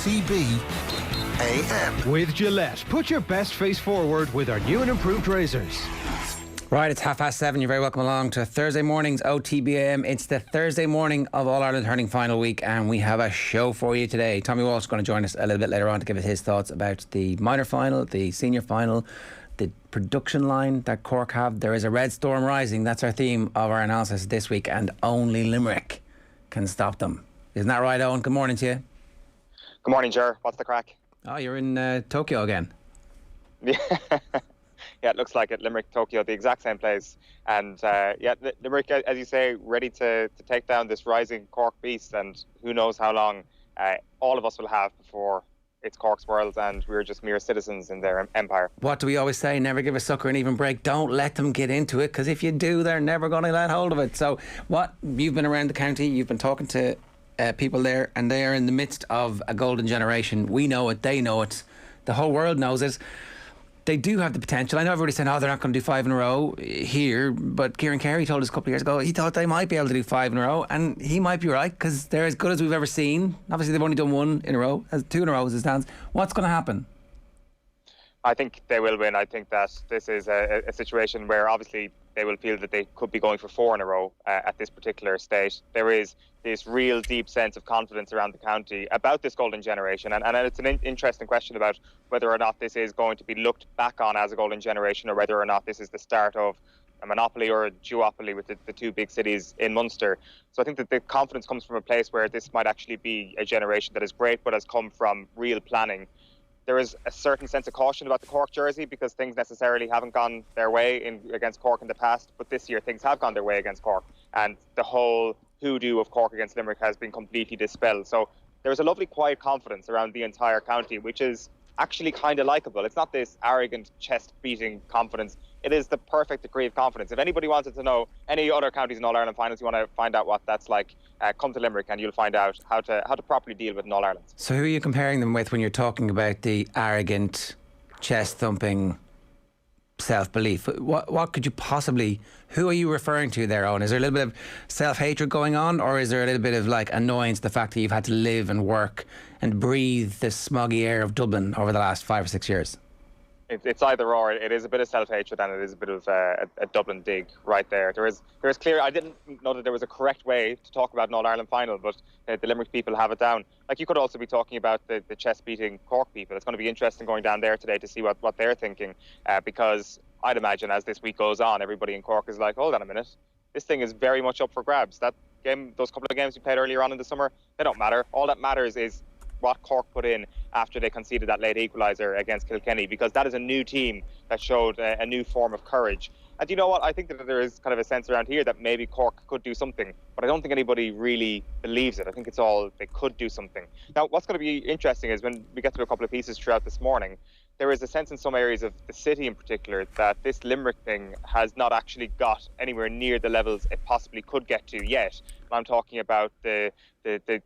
OTB AM. With Gillette, put your best face forward with our new and improved razors. Right, it's 7:30. You're very welcome along to Thursday morning's OTB AM. It's the Thursday morning of All Ireland Hurling final week, and we have a show for you today. Tommy Walsh is going to join us a little bit later on to give us his thoughts about the minor final, the senior final, the production line that Cork have. There is a red storm rising. That's our theme of our analysis this week, and only Limerick can stop them. Isn't that right, Eoin? Good morning to you. Good morning, Ger. What's the crack? Oh, you're in Tokyo again. Yeah, it looks like it. Limerick, Tokyo, the exact same place. And Limerick, as you say, ready to take down this rising Cork beast. And who knows how long all of us will have before it's Cork's world and we're just mere citizens in their empire. What do we always say? Never give a sucker an even break. Don't let them get into it, because if you do, they're never going to let hold of it. So you've been around the county, you've been talking to people there, and they are in the midst of a golden generation. We know it, they know it, the whole world knows it. They do have the potential. I know everybody's saying, they're not going to do 5 in a row here, but Ciaran Carey told us a couple of years ago he thought they might be able to do 5 in a row, and he might be right, because they're as good as we've ever seen. Obviously they've only done 1 in a row, 2 in a row as it stands. What's going to happen? I think they will win. I think that this is a situation where obviously they will feel that they could be going for 4 in a row at this particular stage. There is this real deep sense of confidence around the county about this golden generation. And it's an interesting question about whether or not this is going to be looked back on as a golden generation, or whether or not this is the start of a monopoly or a duopoly with the 2 big cities in Munster. So I think that the confidence comes from a place where this might actually be a generation that is great, but has come from real planning. There is a certain sense of caution about the Cork jersey, because things necessarily haven't gone their way against Cork in the past, but this year things have gone their way against Cork, and the whole hoodoo of Cork against Limerick has been completely dispelled. So there is a lovely quiet confidence around the entire county, which is actually kind of likeable. It's not this arrogant, chest-beating confidence. It is the perfect degree of confidence. If anybody wanted to know any other counties in All-Ireland finals, you want to find out what that's like, come to Limerick and you'll find out how to properly deal with an All-Ireland. So who are you comparing them with when you're talking about the arrogant, chest-thumping self-belief? What could you possibly... Who are you referring to there, Owen? Is there a little bit of self-hatred going on, or is there a little bit of annoyance, the fact that you've had to live and work and breathe the smoggy air of Dublin over the last 5 or 6 years? It's either or. It is a bit of self-hatred, and it is a bit of a Dublin dig right there. There is clear. I didn't know that there was a correct way to talk about an All-Ireland final, but the Limerick people have it down. You could also be talking about the chest-beating Cork people. It's going to be interesting going down there today to see what they're thinking, because I'd imagine as this week goes on, everybody in Cork is like, hold on a minute, this thing is very much up for grabs. That game, those couple of games we played earlier on in the summer, they don't matter. All that matters is what Cork put in after they conceded that late equaliser against Kilkenny, because that is a new team that showed a new form of courage. And you know what? I think that there is kind of a sense around here that maybe Cork could do something, but I don't think anybody really believes it. I think it's all they could do something. Now, what's going to be interesting is when we get to a couple of pieces throughout this morning, there is a sense in some areas of the city in particular that this Limerick thing has not actually got anywhere near the levels it possibly could get to yet. I'm talking about the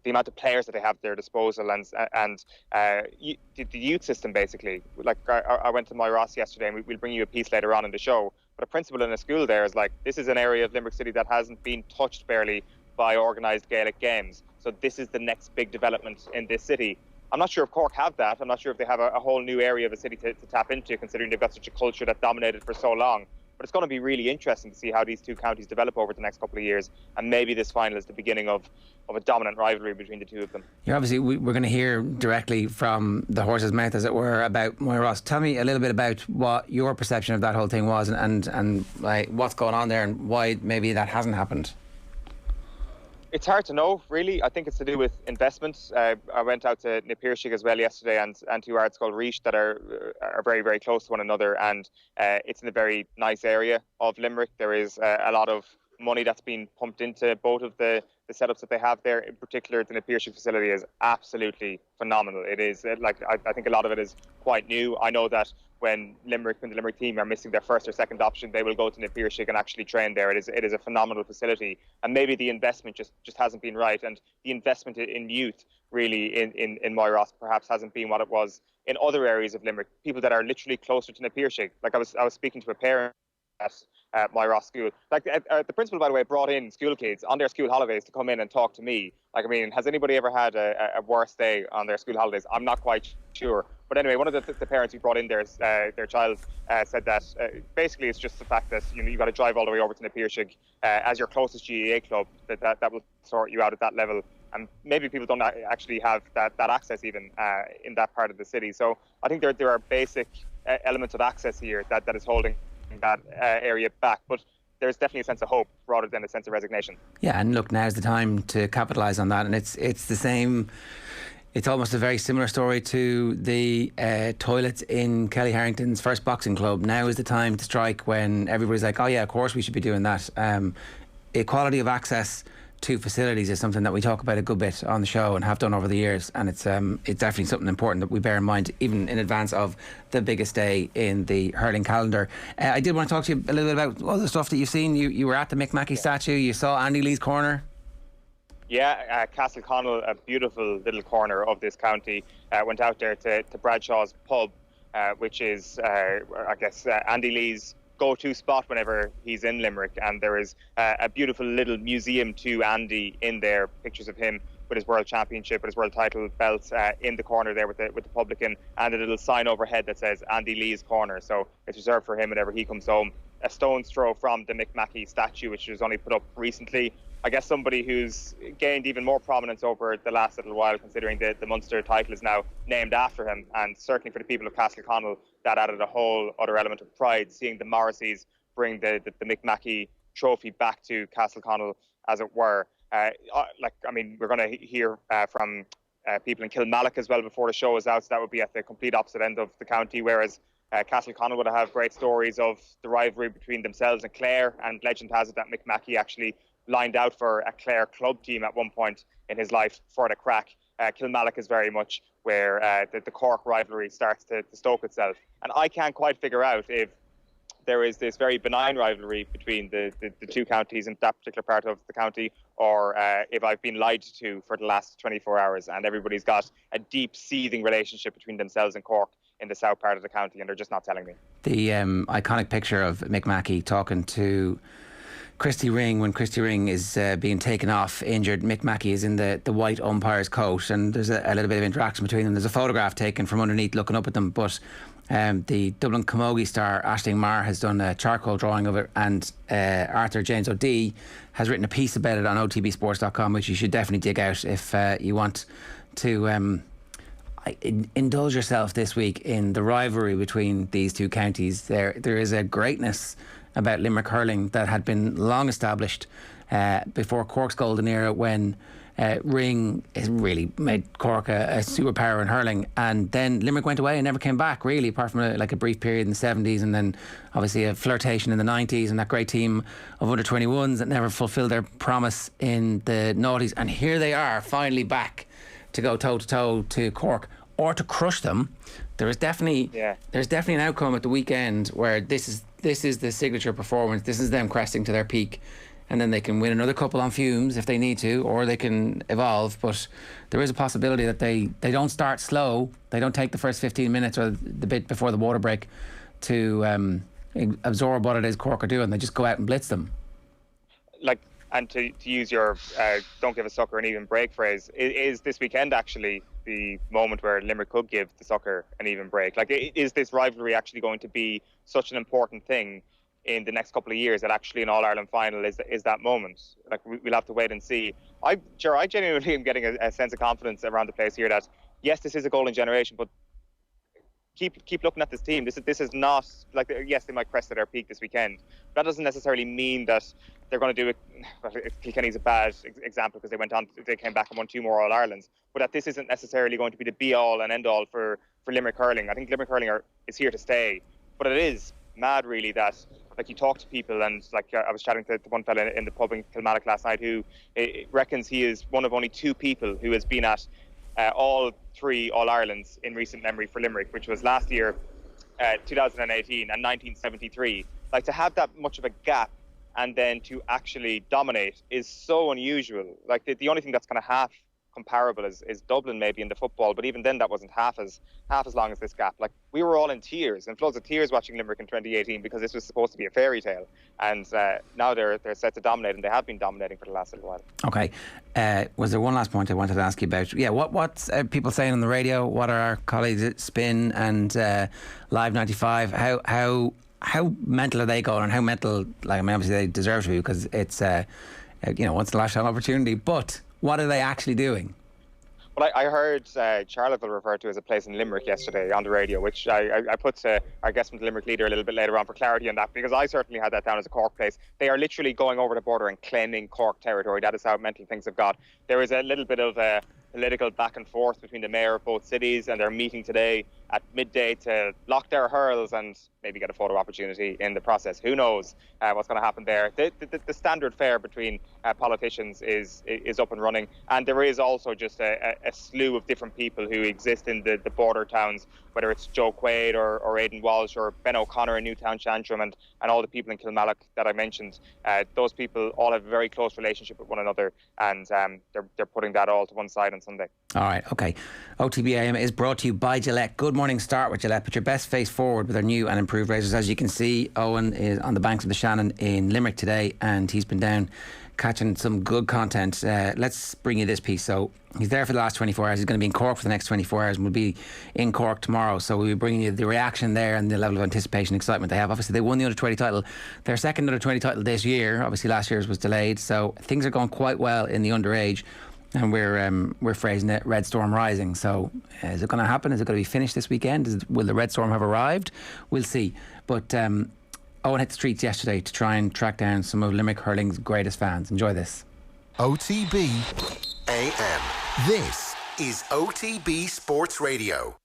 amount of players that they have at their disposal and the youth system, basically. I went to Moyross yesterday, and we'll bring you a piece later on in the show. But a principal in a school there is this is an area of Limerick City that hasn't been touched barely by organised Gaelic games. So this is the next big development in this city. I'm not sure if Cork have that. I'm not sure if they have a whole new area of a city to tap into, considering they've got such a culture that dominated for so long. But it's going to be really interesting to see how these 2 counties develop over the next couple of years. And maybe this final is the beginning of a dominant rivalry between the 2 of them. Yeah, obviously, we're going to hear directly from the horse's mouth, as it were, about Moyross. Tell me a little bit about what your perception of that whole thing was, and what's going on there, and why maybe that hasn't happened. It's hard to know, really. I think it's to do with investment. I went out to Piarsaigh as well yesterday, and to Scoil Reach that are very, very close to one another, and it's in a very nice area of Limerick. There is a lot of money that's been pumped into both of the setups that they have there. In particular, the Piarsaigh facility is absolutely phenomenal. It is I think a lot of it is quite new. I know that when the Limerick team are missing their first or second option, they will go to Piarsaigh and actually train there. It is a phenomenal facility, and maybe the investment just hasn't been right, and the investment in youth really in Moyross perhaps hasn't been what it was in other areas of Limerick. People that are literally closer to Piarsaigh. I was speaking to a parent Moyross school. Like the principal, by the way, brought in school kids on their school holidays to come in and talk to me. Like, I mean, has anybody ever had a worse day on their school holidays? I'm not quite sure. But anyway, one of the parents who brought in their child said that basically it's just the fact that you got to drive all the way over to Piarsaigh as your closest GAA club. That will sort you out at that level. And maybe people don't actually have that access even in that part of the city. So I think there are basic elements of access here that is holding that area back. But there's definitely a sense of hope rather than a sense of resignation. Yeah, and look, now's the time to capitalise on that. And it's the same. It's almost a very similar story to the toilets in Kelly Harrington's first boxing club. Now is the time to strike when everybody's like, oh yeah, of course we should be doing that. Equality of access to facilities is something that we talk about a good bit on the show and have done over the years, and it's definitely something important that we bear in mind even in advance of the biggest day in the hurling calendar. I did want to talk to you a little bit about all the stuff that you've seen. You were at the Mick Mackey statue, you saw Andy Lee's corner. Yeah, Castle Connell, a beautiful little corner of this county. Went out there to Bradshaw's pub, which is I guess Andy Lee's go-to spot whenever he's in Limerick, and there is a beautiful little museum to Andy in there, pictures of him with his world championship, with his world title belts in the corner there with the publican, and a little sign overhead that says Andy Lee's corner. So it's reserved for him whenever he comes home. A stone's throw from the Mick Mackey statue, which was only put up recently. I guess somebody who's gained even more prominence over the last little while, considering the Munster title is now named after him, and certainly for the people of Castle Connell, that added a whole other element of pride, seeing the Morrisseys bring the Mick Mackey trophy back to Castle Connell, as it were. We're going to hear from people in Kilmallock as well before the show is out, so that would be at the complete opposite end of the county, whereas Castle Connell would have great stories of the rivalry between themselves and Clare, and legend has it that Mick Mackey actually lined out for a Clare club team at one point in his life for the crack. Kilmallock is very much where the Cork rivalry starts to stoke itself. And I can't quite figure out if there is this very benign rivalry between the two counties in that particular part of the county, or if I've been lied to for the last 24 hours and everybody's got a deep seething relationship between themselves and Cork in the south part of the county and they're just not telling me. The iconic picture of Mick Mackey talking to Christy Ring when Christy Ring is being taken off injured. Mick Mackey is in the white umpire's coat, and there's a little bit of interaction between them. There's a photograph taken from underneath looking up at them, but the Dublin Camogie star Aisling Maher has done a charcoal drawing of it, and Arthur James O'Dea has written a piece about it on otbsports.com, which you should definitely dig out if you want to indulge yourself this week in the rivalry between these two counties. There is a greatness about Limerick hurling that had been long established before Cork's golden era, when Ring really made Cork a superpower in hurling, and then Limerick went away and never came back really, apart from a brief period in the 70s, and then obviously a flirtation in the 90s, and that great team of under 21s that never fulfilled their promise in the noughties. And here they are finally back to go toe to toe to Cork, or to crush them. There's definitely an outcome at the weekend where this is the signature performance. This is them cresting to their peak, and then they can win another couple on fumes if they need to, or they can evolve. But there is a possibility that they don't start slow. They don't take the first 15 minutes or the bit before the water break to absorb what it is Cork are doing. They just go out and blitz them. And to use your don't give a sucker an even break phrase, is this weekend actually the moment where Limerick could give the sucker an even break? Is this rivalry actually going to be such an important thing in the next couple of years that actually an All-Ireland final is that moment? We'll have to wait and see. I genuinely am getting a sense of confidence around the place here that, yes, this is a golden generation, but keep looking at this team. This is not yes, they might crest at their peak this weekend. That doesn't necessarily mean that they're going to do it. Well, Kilkenny's a bad example because they came back and won 2 more All-Irelands. But that this isn't necessarily going to be the be-all and end-all for Limerick hurling. I think Limerick hurling is here to stay. But it is mad, really, that you talk to people, and I was chatting to one fella in the pub in Kilmallock last night who reckons he is one of only 2 people who has been at all 3 All-Irelands in recent memory for Limerick, which was last year, 2018 and 1973. To have that much of a gap and then to actually dominate is so unusual. The only thing that's kind of half comparable is Dublin maybe in the football, but even then that wasn't half as long as this gap. Like, we were all in tears, in floods of tears, watching Limerick in 2018 because this was supposed to be a fairy tale, and now they're set to dominate, and they have been dominating for the last little while. Okay, was there one last point I wanted to ask you about? Yeah, what's people saying on the radio? What are our colleagues at Spin and Live 95? How mental are they going, and how mental? Like, I mean, obviously they deserve to be because it's once in a lifetime opportunity. But what are they actually doing? Well, I heard Charleville referred to as a place in Limerick yesterday on the radio, which I put to our guest from the Limerick leader a little bit later on for clarity on that, because I certainly had that down as a Cork place. They are literally going over the border and claiming Cork territory. That is how mental things have got. There is a little bit of political back and forth between the mayor of both cities, and they're meeting today at midday to lock their hurls and maybe get a photo opportunity in the process. Who knows what's going to happen there. The standard fare between politicians is up and running, and there is also just a slew of different people who exist in the border towns, whether it's Joe Quaid or Aidan Walsh or Ben O'Connor in Newtown Chantrum and all the people in Kilmallock that I mentioned. Those people all have a very close relationship with one another, and they're putting that all to one side on Sunday. All right, okay. OTB AM is brought to you by Gillette. Good morning. Start with Gillette. Put your best face forward with our new and improved razors. As you can see, Eoin is on the banks of the Sheahan in Limerick today, and he's been down catching some good content. Let's bring you this piece. So he's there for the last 24 hours. He's going to be in Cork for the next 24 hours and will be in Cork tomorrow. So we'll be bringing you the reaction there and the level of anticipation, excitement they have. Obviously, they won the Under-20 title. Their second Under-20 title this year. Obviously, last year's was delayed. So things are going quite well in the underage. And we're phrasing it Red Storm Rising. So is it going to happen? Is it going to be finished this weekend? Will the Red Storm have arrived? We'll see. But Eoin hit the streets yesterday to try and track down some of Limerick hurling's greatest fans. Enjoy this. OTB AM. This is OTB Sports Radio.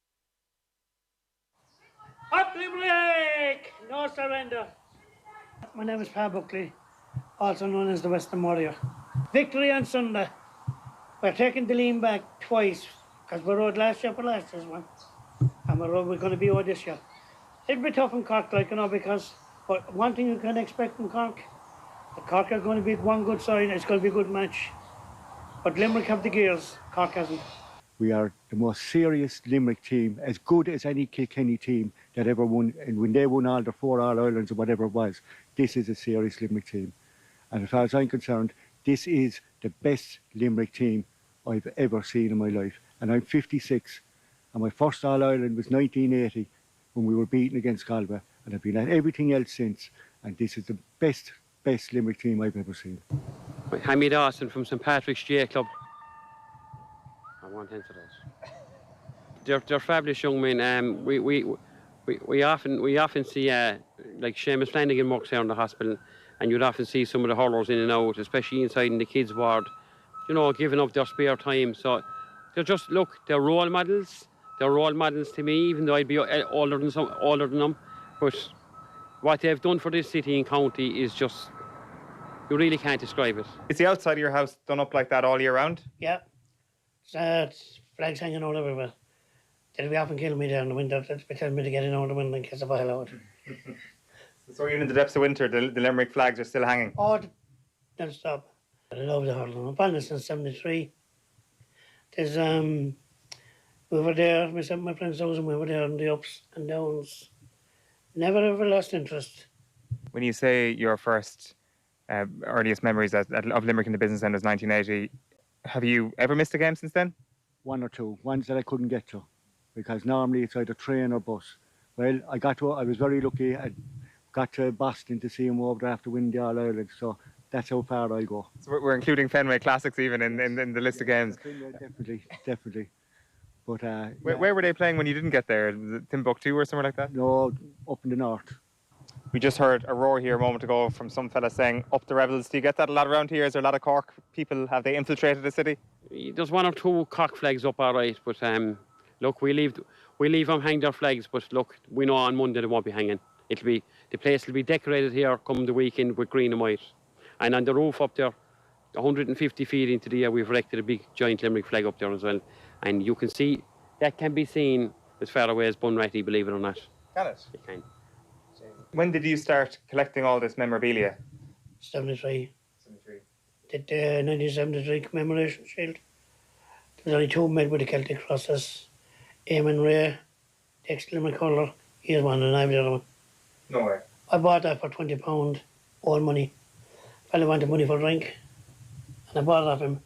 Up Limerick! No surrender. My name is Pa Buckley, also known as the Western Warrior. Victory on Sunday. We're taking the lean back twice because we rode last year for last year's one, and we're going to be over this year. It'll be tough in Cork, because but one thing you can expect from Cork, the Cork are going to be one good side. It's going to be a good match, but Limerick have the gears. Cork hasn't. We are the most serious Limerick team, as good as any Kilkenny team that ever won. And when they won all the 4 All-Irelands or whatever it was, this is a serious Limerick team. And as far as I'm concerned, this is the best Limerick team I've ever seen in my life. And I'm 56, and my first All-Ireland was 1980 when we were beaten against Galway, and I've been at everything else since, and this is the best Limerick team I've ever seen. Hammy Dawson from St Patrick's J Club. I want into those. They're fabulous young men. We often see like Seamus Flanagan works here in the hospital, and you'd often see some of the hurlers in and out, especially inside in the kids' ward, giving up their spare time. So they're role models. They're role models to me, even though I'd be older than them. But what they've done for this city and county is just, you really can't describe it. Is the outside of your house done up like that all year round? Yeah. It's flags hanging all everywhere. They'll be often killing me down the window. They'll be telling me to get in over the window in case of a hell out. So even in the depths of winter, the Limerick flags are still hanging? Oh, don't stop. I love the hurling. I've been since 73. There's, we were there, myself and my friends, and we were there in the ups and downs. Never ever lost interest. When you say your first earliest memories of Limerick in the business end was 1980, have you ever missed a game since then? One or two, ones that I couldn't get to, because normally it's either train or bus. Well, I was very lucky. I got to Boston to see him over there after winning the All-Ireland, so that's how far I go. So we're including Fenway Classics even in the list of games? Definitely. But where were they playing when you didn't get there? Was it Timbuktu or somewhere like that? No, up in the north. We just heard a roar here a moment ago from some fella saying, up the Rebels. Do you get that a lot around here? Is there a lot of Cork people? Have they infiltrated the city? There's one or two Cork flags up, all right. But look, we leave them hang their flags. But look, we know on Monday they won't be hanging. The place will be decorated here come the weekend with green and white. And on the roof up there, 150 feet into the air, we've erected a big giant Limerick flag up there as well. And you can see, that can be seen as far away as Bunratty, believe it or not. Can it? It can. When did you start collecting all this memorabilia? 73. Did the 1973 commemoration shield. There's only two made with the Celtic crosses. Eoin Ray, takes Limerick colour. Here's one and I have the other one. No way. I bought that for £20, all money. Fella wanted money for a drink, and I bought it off him.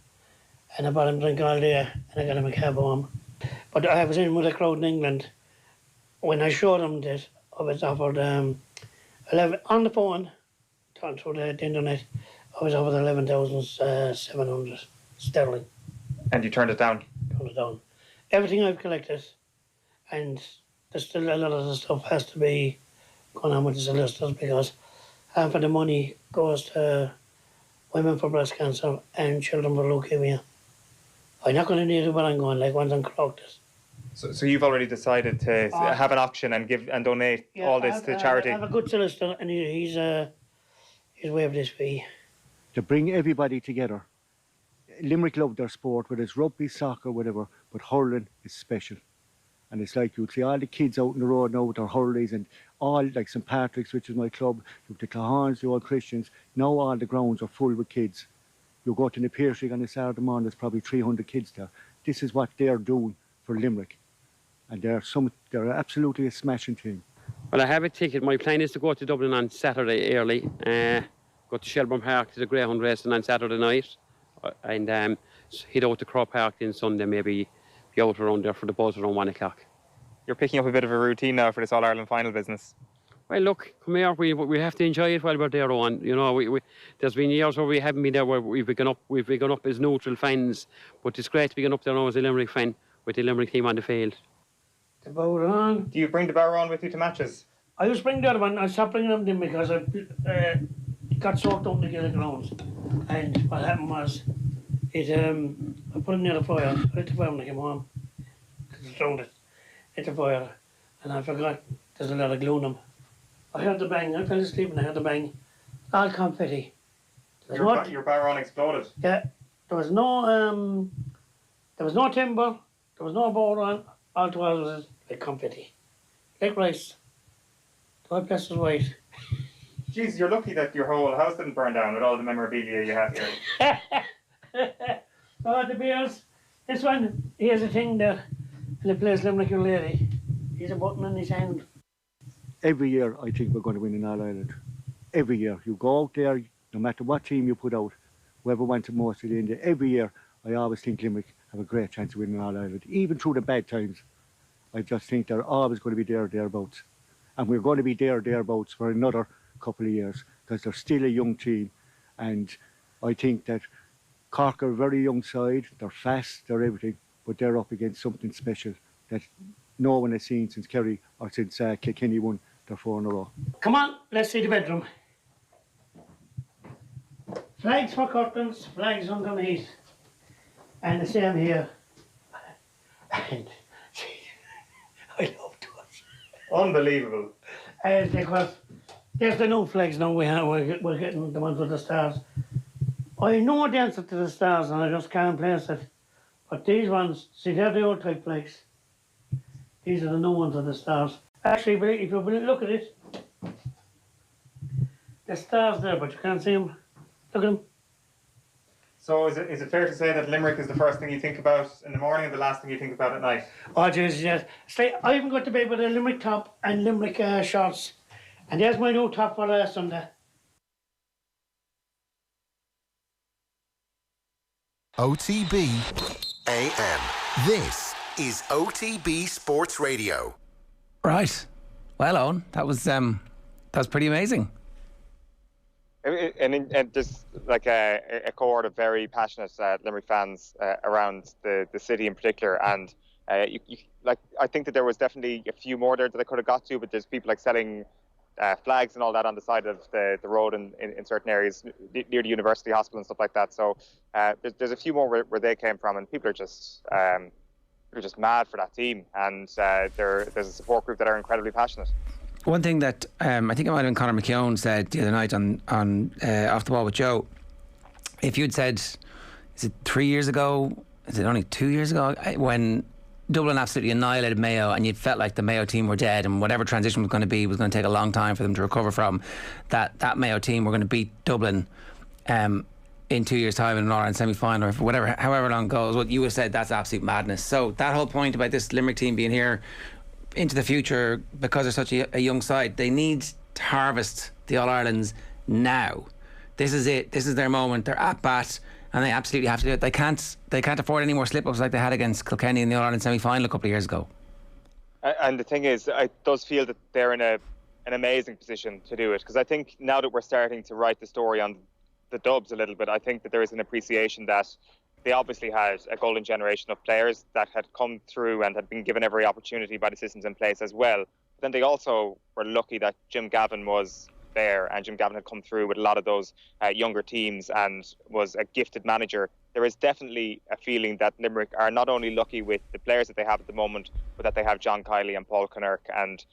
And I bought him drink all day, and I got him a cab home. But I was in with a crowd in England. When I showed him that, I was offered 11 on the phone, talking through the internet. I was offered 11,700 sterling. And you turned it down? Turned it down. Everything I've collected, and there's still a lot of the stuff has to be going on with the solicitors, because half of the money goes to women for breast cancer and children for leukemia. I'm not going to need it when I'm going, like ones on Croctus. So you've already decided to have an auction and give and donate all this to charity? I have a good solicitor, and he's waived this fee. To bring everybody together. Limerick love their sport, whether it's rugby, soccer, whatever, but hurling is special. And it's like you'd see all the kids out in the road now with their hurleys, and all, like St Patrick's, which is my club, the Clahans, the Old Christians, now all the grounds are full with kids. You go to the Piarsaigh on a Saturday morning, there's probably 300 kids there. This is what they're doing for Limerick. And they're absolutely a smashing team. Well, I have a ticket. My plan is to go to Dublin on Saturday early, go to Shelbourne Park to the Greyhound racing on Saturday night, and head out to Croke Park then Sunday, maybe be out around there for the buzz around 1 o'clock. You're picking up a bit of a routine now for this All-Ireland final business. Well, look, come here. We have to enjoy it while we're there, Owen. You know, there's been years where we haven't been there, where we've begun up as neutral fans, but it's great to be going up there now as a Limerick fan with the Limerick team on the field. The boat on. Do you bring the barrow on with you to matches? I used to bring the other one. I stopped bringing them in because I got soaked up in the Gaelic grounds. And what happened was, I put it near the fire. I lit the fire when I came home, because I drowned it. Lit the fire, and I forgot there's a lot of glue in them. I heard the bang. I fell asleep and I heard the bang. All confetti. Your barrow exploded? Yeah. There was no timber. There was no board on. All it was like confetti. Like rice. My place was white. Jeez, you're lucky that your whole house didn't burn down with all the memorabilia you have here. Oh, the beers. This one, he has a thing there. And it plays Limerick Your Lady. He's a button in his hand. Every year, I think we're going to win in All-Ireland. Every year. You go out there, no matter what team you put out, whoever wants the most at the end, every year, I always think Limerick have a great chance of winning All-Ireland. Even through the bad times, I just think they're always going to be thereabouts. And we're going to be thereabouts for another couple of years, because they're still a young team. And I think that Cork are a very young side. They're fast, they're everything, but they're up against something special that no one has seen since Kerry or since Kilkenny won their 4 in a row. Come on, let's see the bedroom. Flags for curtains, flags underneath. And the same here. And I love those. Unbelievable. Because there's the new flags now we're getting, the ones with the stars. I know the answer to the stars and I just can't place it. But these ones, see, they're the old type flags. These are the new ones with the stars. Actually, if you look at it, the stars there, but you can't see them. Look at them. So is it fair to say that Limerick is the first thing you think about in the morning and the last thing you think about at night? Oh, Jesus, yes. It's like, I even got to bed with a Limerick top and Limerick shorts. And there's my new top for Sunday. OTB AM. This is OTB Sports Radio. Right. Well, Owen, that was pretty amazing. And just like a cohort of very passionate Limerick fans around the city in particular, and I think that there was definitely a few more there that I could have got to, but there's people like selling flags and all that on the side of the road in certain areas near the university hospital and stuff like that. So there's a few more where they came from, and people are just mad for that team, and there's a support group that are incredibly passionate. One thing that I think it might have been Conor McKeown said the other night on Off the Ball with Joe, if you'd said, is it 3 years ago, is it only 2 years ago, when Dublin absolutely annihilated Mayo and you felt like the Mayo team were dead and whatever transition was going to take a long time for them to recover from, that Mayo team were going to beat Dublin, in 2 years' time in an All-Ireland semi-final or whatever, however long it goes, what you have said, that's absolute madness. So that whole point about this Limerick team being here into the future because they're such a young side, they need to harvest the All-Irelands now. This is it. This is their moment. They're at bat and they absolutely have to do it. They can't afford any more slip-ups like they had against Kilkenny in the All-Ireland semi-final a couple of years ago. And the thing is, it does feel that they're in an amazing position to do it, because I think now that we're starting to write the story on the Dubs a little bit, I think that there is an appreciation that they obviously had a golden generation of players that had come through and had been given every opportunity by the systems in place as well. But then they also were lucky that Jim Gavin was there, and Jim Gavin had come through with a lot of those younger teams and was a gifted manager. There is definitely a feeling that Limerick are not only lucky with the players that they have at the moment, but that they have John Kiley and Paul Connacht. And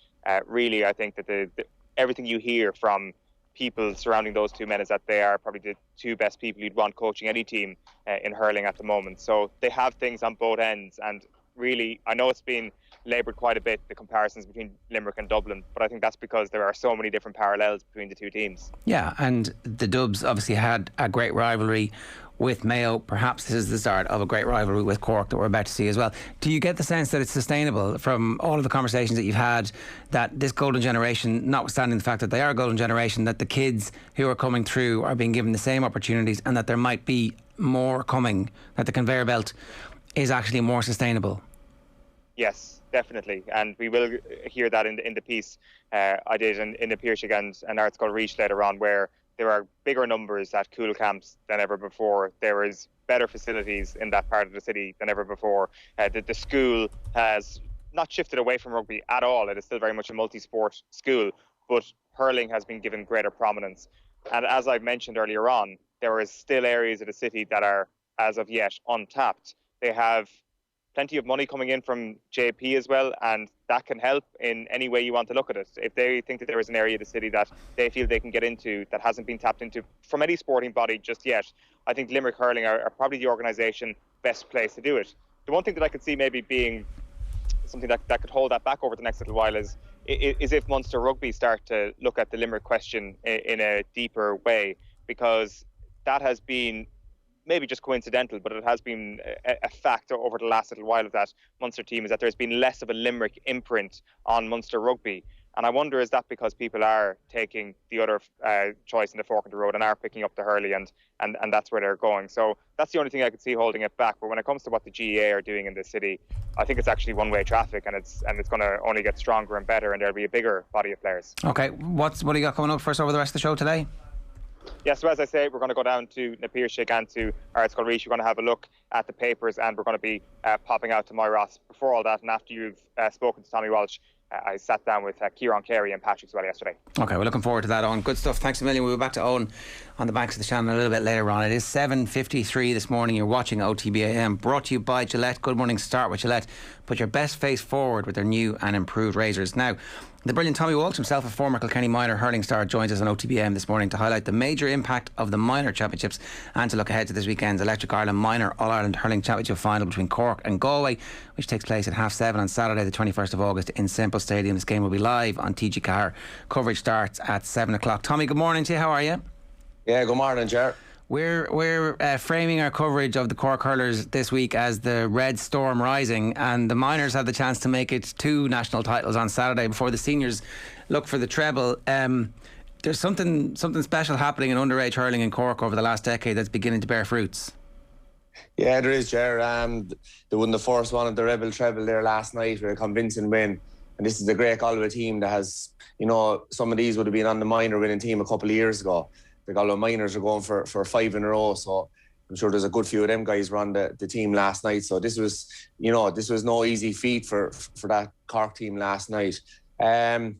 really, I think that everything you hear from people surrounding those two men is that they are probably the two best people you'd want coaching any team in hurling at the moment. So they have things on both ends, and really, I know it's been laboured quite a bit, the comparisons between Limerick and Dublin, but I think that's because there are so many different parallels between the two teams. Yeah, and the Dubs obviously had a great rivalry with Mayo. Perhaps this is the start of a great rivalry with Cork that we're about to see as well. Do you get the sense that it's sustainable from all of the conversations that you've had, that this golden generation, notwithstanding the fact that they are a golden generation, that the kids who are coming through are being given the same opportunities, and that there might be more coming, that the conveyor belt is actually more sustainable? Yes, definitely, and we will hear that in the piece I did in the Piarsaigh and Scoil Reach later on, where there are bigger numbers at cool camps than ever before. There is better facilities in that part of the city than ever before. The school has not shifted away from rugby at all. It is still very much a multi-sport school, but hurling has been given greater prominence. And as I mentioned earlier on, there is still areas of the city that are, as of yet, untapped. They have plenty of money coming in from JP as well, and that can help in any way you want to look at it. If they think that there is an area of the city that they feel they can get into that hasn't been tapped into from any sporting body just yet, I think Limerick Hurling are probably the organisation best placed to do it. The one thing that I could see maybe being something that could hold that back over the next little while is if Munster Rugby start to look at the Limerick question in a deeper way, because that has been maybe just coincidental, but it has been a factor over the last little while of that Munster team, is that there's been less of a Limerick imprint on Munster Rugby. And I wonder, is that because people are taking the other choice in the fork in the road and are picking up the hurley, and that's where they're going. So that's the only thing I could see holding it back. But when it comes to what the GAA are doing in the city, I think it's actually one-way traffic, and it's going to only get stronger and better, and there'll be a bigger body of players. Okay, what do you got coming up for us over the rest of the show today? Yeah, so as I say, we're going to go down to na Piarsaigh and to Scoil Reach. We're going to have a look at the papers, and we're going to be popping out to Moyross. Before all that, and after you've spoken to Tommy Walsh, I sat down with Ciaran Carey and Patrick Scoil yesterday. Okay, we're looking forward to that, Eoin. Good stuff. Thanks a million. We'll be back to Eoin on the banks of the Shannon a little bit later on. It is 7:53 this morning. You're watching OTB AM, brought to you by Gillette. Good morning. Start with Gillette. Put your best face forward with their new and improved razors. Now, the brilliant Tommy Walsh, himself a former Kilkenny Minor hurling star, joins us on OTB AM this morning to highlight the major impact of the Minor Championships and to look ahead to this weekend's Electric Ireland Minor All-Ireland Hurling Championship final between Cork and Galway, which takes place at 7:30 on Saturday the 21st of August in Semple Stadium. This game will be live on TG Car. Coverage starts at 7 o'clock. Tommy, good morning to you. How are you? Yeah, good morning, Ger. We're framing our coverage of the Cork hurlers this week as the Red Storm rising, and the minors have the chance to make it 2 national titles on Saturday before the seniors look for the treble. There's something special happening in underage hurling in Cork over the last decade that's beginning to bear fruits. Yeah, there is, Ger. They won the first one of the Rebel treble there last night with a convincing win, and this is a great Galway team that has, some of these would have been on the minor winning team a couple of years ago. The Galway minors are going for 5 in a row, so I'm sure there's a good few of them guys were on the team last night. So this was no easy feat for that Cork team last night. I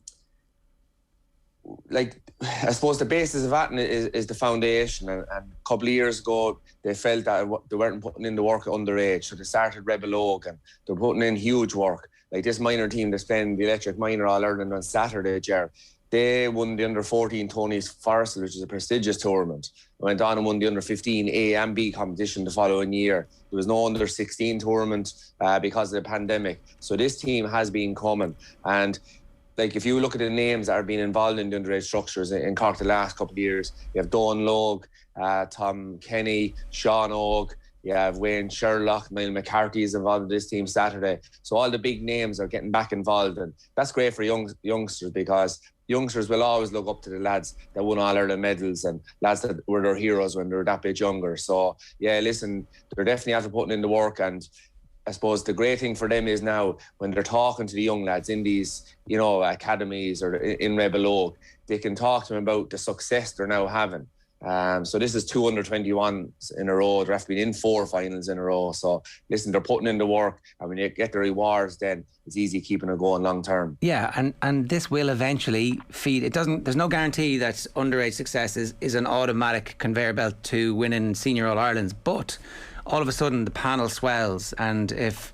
suppose the basis of that is the foundation, and a couple of years ago they felt that they weren't putting in the work underage, so they started Rebel Oak and they're putting in huge work. Like this minor team that's playing the Electric Minor All-Ireland on Saturday, Ger, they won the under-14 Tony's Forest, which is a prestigious tournament. Went on and won the under-15 A and B competition the following year. There was no under-16 tournament because of the pandemic. So this team has been coming. And like if you look at the names that are being involved in the underage structures in Cork the last couple of years, you have Dawn Logue, Tom Kenny, Sean Oak, you have Wayne Sherlock, Niall McCarthy is involved in this team Saturday. So all the big names are getting back involved, and that's great for youngsters, because youngsters will always look up to the lads that won All-Ireland medals and lads that were their heroes when they were that bit younger. So, yeah, listen, they're definitely after putting in the work, and I suppose the great thing for them is now when they're talking to the young lads in these, academies or in Rebel Oak, they can talk to them about the success they're now having. So this is 2 under-21s in a row. They're after being in 4 finals in a row. So listen, they're putting in the work, and when you get the rewards, then it's easy keeping it going long term. Yeah, and this will eventually feed. There's no guarantee that underage success is an automatic conveyor belt to winning senior All-Irelands, but all of a sudden the panel swells, and if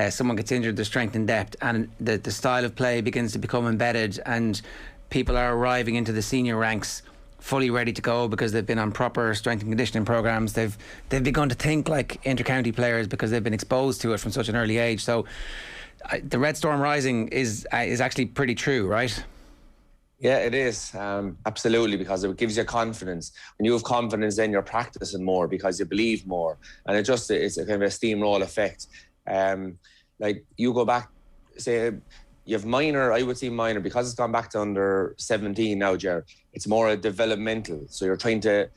someone gets injured, there's strength in depth, and the style of play begins to become embedded, and people are arriving into the senior ranks fully ready to go because they've been on proper strength and conditioning programs. They've begun to think like inter-county players because they've been exposed to it from such an early age. So the Red Storm Rising is actually pretty true, right? Yeah, it is. Absolutely, because it gives you confidence. When you have confidence, then you're practicing more because you believe more. And it's a kind of a steamroll effect. Like you go back, say, you have minor, I would say minor, because it's gone back to under 17 now, Ger. It's more a developmental. So you're trying to,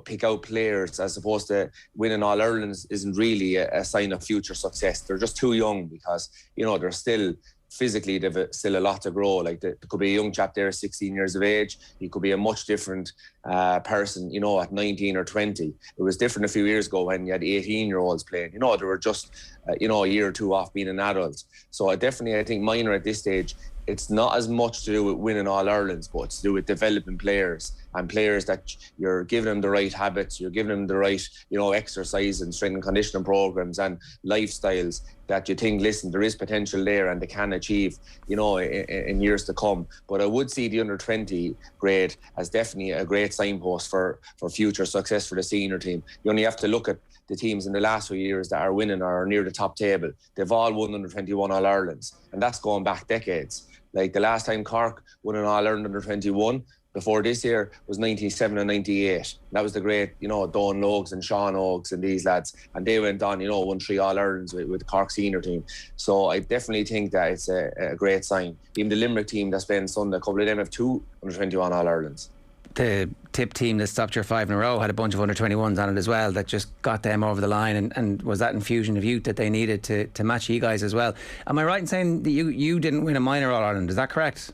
pick out players, as opposed to winning All-Irelands isn't really a sign of future success. They're just too young because, they're still physically, they've still a lot to grow. Like there could be a young chap there, 16 years of age. He could be a much different person, at 19 or 20. It was different a few years ago when you had 18-year-olds playing. They were just, a year or two off being an adult. So I think minor at this stage, it's not as much to do with winning All-Irelands, but it's to do with developing players, and players that you're giving them the right habits, you're giving them the right, exercise and strength and conditioning programs and lifestyles that you think, listen, there is potential there and they can achieve, in years to come. But I would see the under-20 grade as definitely a great signpost for future success for the senior team. You only have to look at the teams in the last few years that are winning or are near the top table. They've all won under-21 All-Irelands, and that's going back decades. Like the last time Cork won an All-Ireland under-21 before this year was 97 and 98. That was the great, Dawn Logues and Sean Oakes and these lads. And they went on, won 3 All-Irelands with the Cork senior team. So I definitely think that it's a great sign. Even the Limerick team that's playing Sunday, a couple of them have 2 under-21 All-Irelands. The tip team that stopped your 5 in a row had a bunch of under-21s on it as well that just got them over the line, and was that infusion of youth that they needed to match you guys as well. Am I right in saying that you didn't win a minor All-Ireland? Is that correct?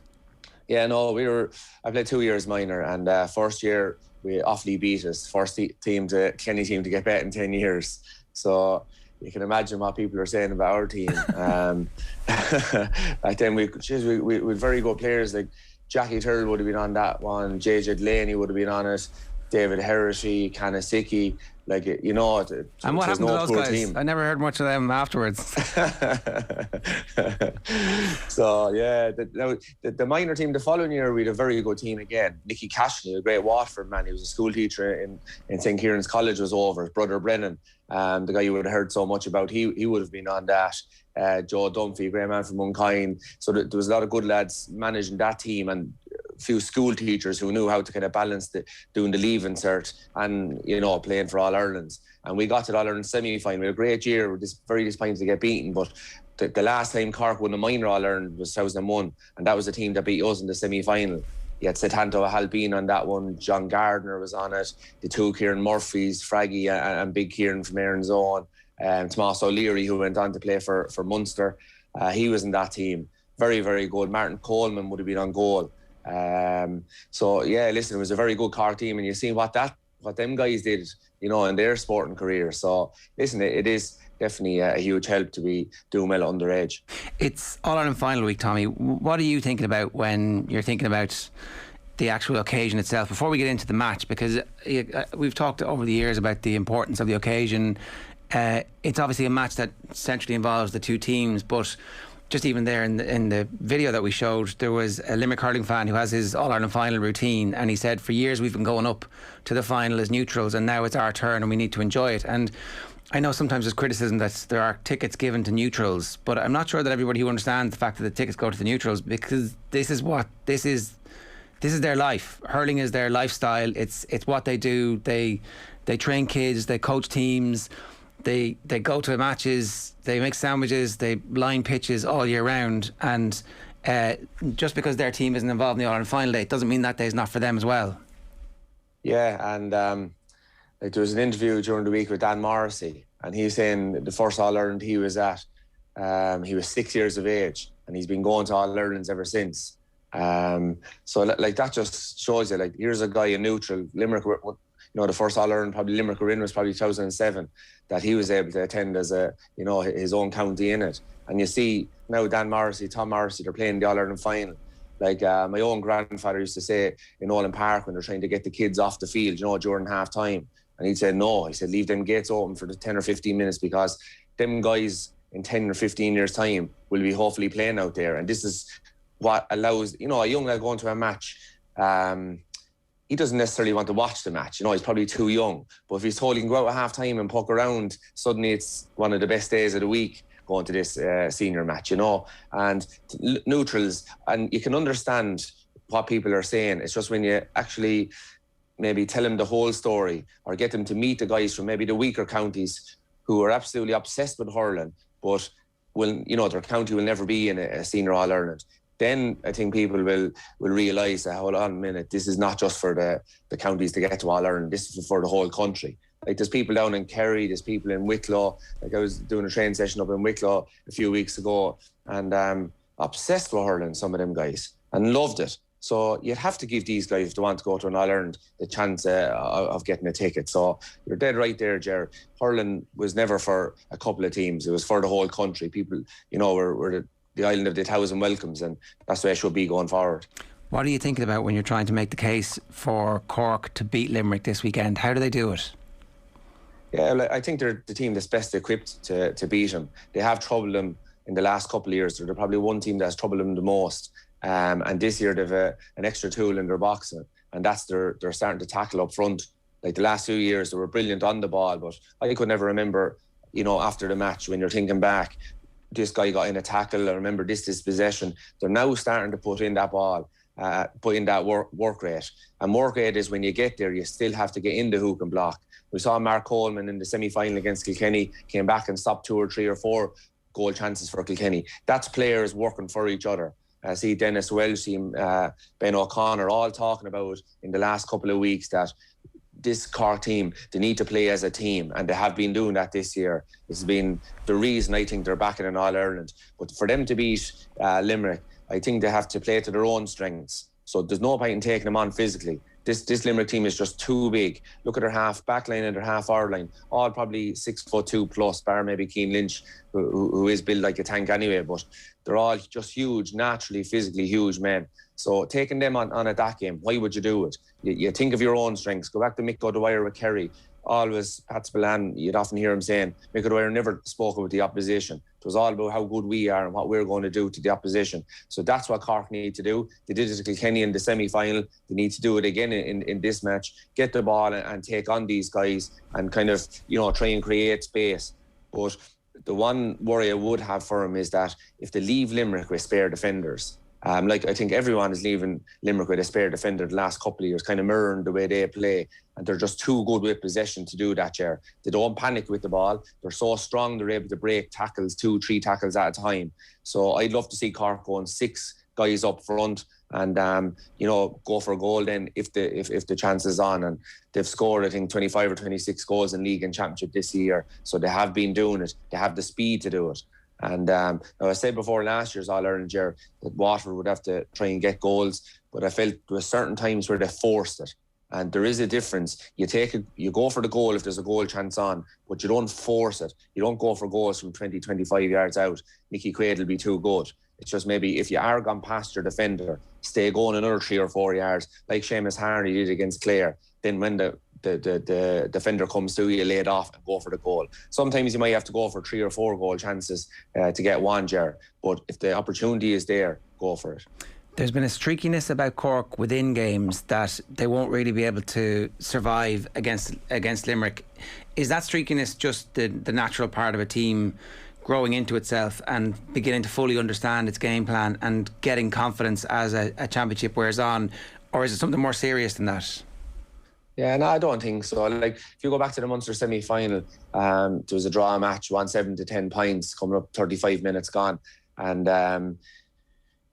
Yeah, no, I played 2 years minor, and first year we awfully beat us. First Kenny team to get beat in 10 years. So you can imagine what people are saying about our team. Back then we had very good players. Like Jackie Turrell would have been on that one, JJ Delaney would have been on it, David Hershey, Kanasicki. Like, and what happened to those guys? Team. I never heard much of them afterwards. So, yeah, the minor team the following year, we had a very good team again. Nicky Cashley, a great Waterford man, he was a school teacher in St. Kieran's College, was over. His brother Brennan, the guy you would have heard so much about, he would have been on that. Joe Dunphy, great man from Munkind. So there was a lot of good lads managing that team, and a few school teachers who knew how to kind of balance doing the leave insert and, playing for All-Irelands. And we got to the All-Ireland semi-final. We had a great year. We're just very disappointed to get beaten. But the last time Cork won a minor All-Ireland was 2001. And that was the team that beat us in the semi-final. You had Setanto Halpine on that one. John Gardner was on it. The 2 Kieran Murphys, Fraggy and Big Kieran from Erin's Own. Tomas O'Leary, who went on to play for Munster. He was in that team. Very, very good. Martin Coleman would have been on goal. So, yeah, listen, it was a very good Cork team, and you see what them guys did, in their sporting career. So, listen, it is definitely a huge help to be doing well underage. It's All-Ireland final week, Tommy. What are you thinking about when you're thinking about the actual occasion itself, before we get into the match? Because we've talked over the years about the importance of the occasion. It's obviously a match that centrally involves the 2 teams, but just even there in the video that we showed, there was a Limerick hurling fan who has his All-Ireland final routine, and he said, for years we've been going up to the final as neutrals, and now it's our turn and we need to enjoy it. And I know sometimes there's criticism that there are tickets given to neutrals, but I'm not sure that everybody who understands the fact that the tickets go to the neutrals, because this is their life. Hurling is their lifestyle. It's what they do. They train kids, they coach teams, they go to matches, they make sandwiches, they line pitches all year round, and just because their team isn't involved in the All-Ireland final day, it doesn't mean that day is not for them as well. Yeah, and there was an interview during the week with Dan Morrissey, and he's saying the first All-Ireland he was at, he was 6 years of age, and he's been going to All-Irelands ever since. So like that just shows you, like, here's a guy in neutral. Limerick, the first All-Ireland probably Limerick were in was probably 2007, that he was able to attend as his own county in it. And you see now Dan Morrissey, Tom Morrissey, they're playing the All-Ireland final. Like my own grandfather used to say in Olin Park when they're trying to get the kids off the field, during half time. And he'd say, no, he said, leave them gates open for the 10 or 15 minutes, because them guys in 10 or 15 years' time will be hopefully playing out there. And this is what allows, a young lad going to a match, he doesn't necessarily want to watch the match. He's probably too young. But if he's told he can go out at half time and poke around, suddenly it's one of the best days of the week going to this senior match, And neutrals, and you can understand what people are saying. It's just when you actually maybe tell them the whole story, or get them to meet the guys from maybe the weaker counties who are absolutely obsessed with hurling, but their county will never be in a senior All-Ireland. Then I think people will realise that, hold on a minute, this is not just for the counties to get to All-Ireland, this is for the whole country. Like, there's people down in Kerry, there's people in Wicklow. Like, I was doing a training session up in Wicklow a few weeks ago, and obsessed with hurling, some of them guys, and loved it. So you'd have to give these guys, if they want to go to an All-Ireland, the chance of getting a ticket. So you're dead right there, Ger. Hurling was never for a couple of teams. It was for the whole country. People, we're the island of the 1,000 welcomes, and that's the way it should be going forward. What are you thinking about when you're trying to make the case for Cork to beat Limerick this weekend? How do they do it? Yeah, I think they're the team that's best equipped to beat them. They have troubled them in the last couple of years. They're probably one team that's troubled them the most. And this year they've an extra tool in their box, and that's they're starting to tackle up front. Like the last few years, they were brilliant on the ball, but I could never remember, after the match, when you're thinking back, this guy got in a tackle, I remember this possession. They're now starting to put in that ball, put in that work rate. And work rate is when you get there, you still have to get in the hook and block. We saw Mark Coleman in the semi-final against Kilkenny, came back and stopped 2 or 3 or 4 goal chances for Kilkenny. That's players working for each other. See Dennis Welsh, see Ben O'Connor, all talking about in the last couple of weeks that this Cork team, they need to play as a team, and they have been doing that this year. It's been the reason I think they're back in an All-Ireland. But for them to beat Limerick, I think they have to play to their own strengths. So there's no point in taking them on physically. This Limerick team is just too big. Look at their half back line and their half forward line, all probably 6'2" plus, bar maybe Ciaran Lynch, who is built like a tank anyway, but they're all just huge, naturally, physically huge men. So taking them on at that game, why would you do it? You think of your own strengths. Go back to Mick O'Dwyer with Kerry. Always, Pat Spillane, you'd often hear him saying, Mick O'Dwyer never spoke about the opposition. It was all about how good we are and what we're going to do to the opposition. So that's what Cork need to do. They did it to Kilkenny in the semi-final. They need to do it again in this match. Get the ball and take on these guys and kind of, try and create space. But the one worry I would have for them is that if they leave Limerick with spare defenders, I think everyone is leaving Limerick with a spare defender the last couple of years, kind of mirroring the way they play, and they're just too good with possession to do that, Ger. They don't panic with the ball. They're so strong, they're able to break tackles, 2-3 tackles at a time. So I'd love to see Cork going 6 guys up front and, go for a goal then if the chance is on. And they've scored, I think, 25 or 26 goals in league and championship this year. So they have been doing it. They have the speed to do it. And now I said before last year's All-Ireland year that Waterford would have to try and get goals, but I felt there were certain times where they forced it. And there is a difference. You go for the goal if there's a goal chance on, but you don't force it. You don't go for goals from 20, 25 yards out. Nicky Quaid will be too good. It's just maybe if you are gone past your defender, stay going another 3 or 4 yards, like Seamus Harney did against Clare. Then when the defender comes to you, lay it off and go for the goal. Sometimes you might have to go for 3 or 4 goal chances to get one, Ger. But if the opportunity is there, go for it. There's been a streakiness about Cork within games that they won't really be able to survive against Limerick. Is that streakiness just the natural part of a team growing into itself and beginning to fully understand its game plan and getting confidence as a championship wears on? Or is it something more serious than that? Yeah, no, I don't think so. Like, if you go back to the Munster semi-final, there was a draw match, 1-7 to 10 points, coming up 35 minutes gone. And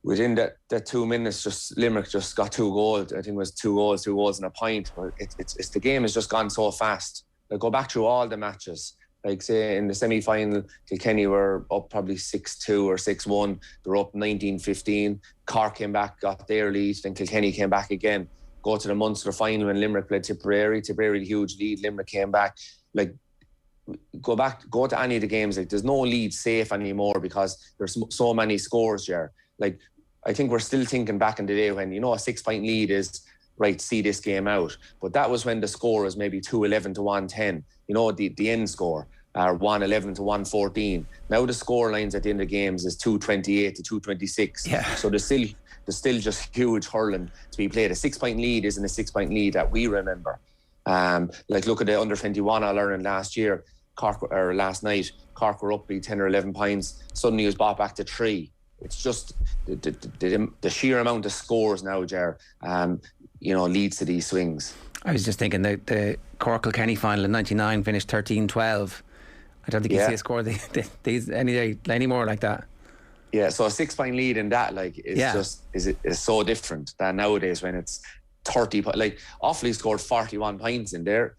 within that 2 minutes, Limerick just got 2 goals. I think it was 2 goals and a point. But it's the game has just gone so fast. Like, go back through all the matches. Like, say, in the semi-final, Kilkenny were up probably 6-2 or 6-1. They were up 19-15. Cork came back, got their lead. Then Kilkenny came back again. Go to the Munster final when Limerick played Tipperary. Tipperary, huge lead. Limerick came back. Like, go to any of the games. Like, there's no lead safe anymore because there's so many scores there. Like, I think we're still thinking back in the day when, a 6-point lead is, right, see this game out. But that was when the score was maybe 2-11 to 1-10. The end score, or 1-11 to 1-14. Now the score lines at the end of games is 2-28 to 2-26. Yeah. So there's still just huge hurling to be played. A 6-point lead isn't a 6-point lead that we remember. Like, look at the under-21 All-Ireland last year, last night. Cork were up by 10 or 11 points. Suddenly it was brought back to 3. It's just the sheer amount of scores now, Ger, leads to these swings. I was just thinking the Cork-Kilkenny final in 99 finished 13-12. I don't think you see a score these any more like that. Yeah, so a 6-point lead in that, like, is so different than nowadays when it's 30. Like, Offaly scored 41 points in there.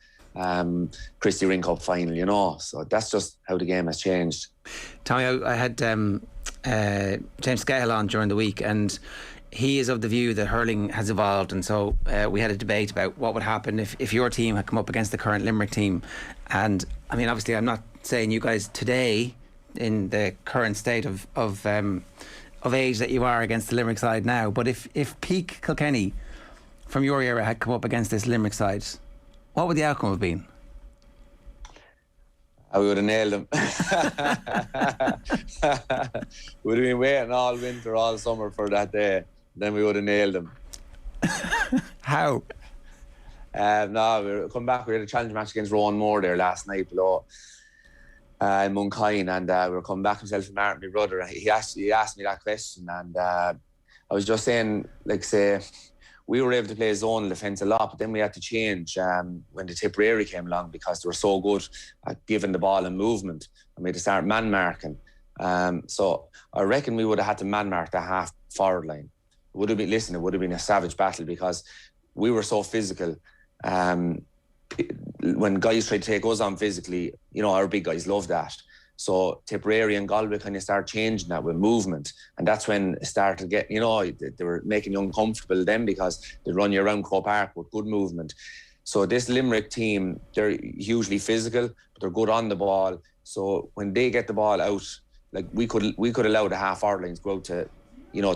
Christy Ring Cup final, so that's just how the game has changed. Tommy, I had James Scoil on during the week, and he is of the view that hurling has evolved, and so we had a debate about what would happen if your team had come up against the current Limerick team. And I mean, obviously I'm not saying you guys today, in the current state of age that you are, against the Limerick side now, but if peak Kilkenny from your era had come up against this Limerick side, what would the outcome have been? We would have nailed them. We'd have been waiting all winter, all summer for that day. Then we would have nailed them. How? No, we come back. We had a challenge match against Rowan Moore there last night below in Monkine, and we were coming back, himself and Martin, my brother. And he asked me that question, and I was just saying, like, say, we were able to play zonal defence a lot, but then we had to change when the Tipperary came along because they were so good at giving the ball and movement, and we had to start man marking. So I reckon we would have had to man mark the half forward line. It would have been a savage battle because we were so physical. When guys tried to take us on physically, our big guys love that. So Tipperary and Galway kind of started changing that with movement, and that's when it started to get, they were making you uncomfortable then because they run you around Croke Park with good movement. So this Limerick team, they're hugely physical, but they're good on the ball. So when they get the ball out, like, we could allow the half-hour lines go out to,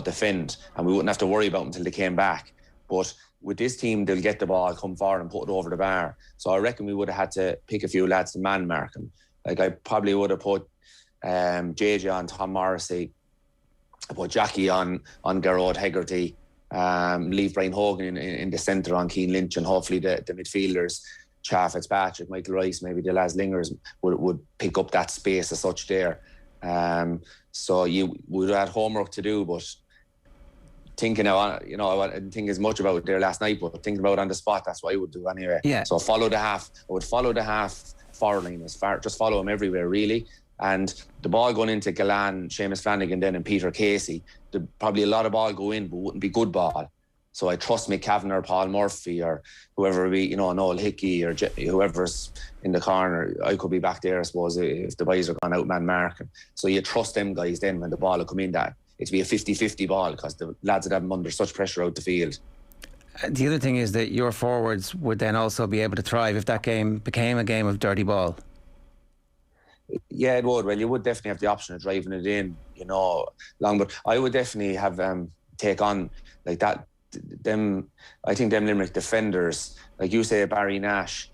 defend, and we wouldn't have to worry about them until they came back. But with this team, they'll get the ball, come forward and put it over the bar. So I reckon we would have had to pick a few lads to man mark them. Like, I probably would have put JJ on Tom Morrissey, I put Jackie on Gerard Hegarty, leave Brian Hogan in the centre on Keane Lynch, and hopefully the midfielders, Cha Fitzpatrick, Michael Rice, maybe the Las Lingers would pick up that space as such there. So you would have had homework to do, but thinking now, I didn't think as much about it there last night, but thinking about it on the spot, that's what I would do anyway. Yeah. So I would follow the half forward line just follow them everywhere, really. And the ball going into Gallan, Seamus Flanagan then, and Peter Casey, probably a lot of ball go in, but wouldn't be good ball. So I trust McCavan or Paul Murphy or whoever be, Noel Hickey or whoever's in the corner. I could be back there, I suppose, if the boys are gone out man marking. So you trust them guys then when the ball will come in, that it'd be a 50-50 ball because the lads would have them under such pressure out the field. The other thing is that your forwards would then also be able to thrive if that game became a game of dirty ball. Yeah, it would. Well, you would definitely have the option of driving it in, long. But I would definitely have take on like that. I think them Limerick defenders, like you say, Barry Nash,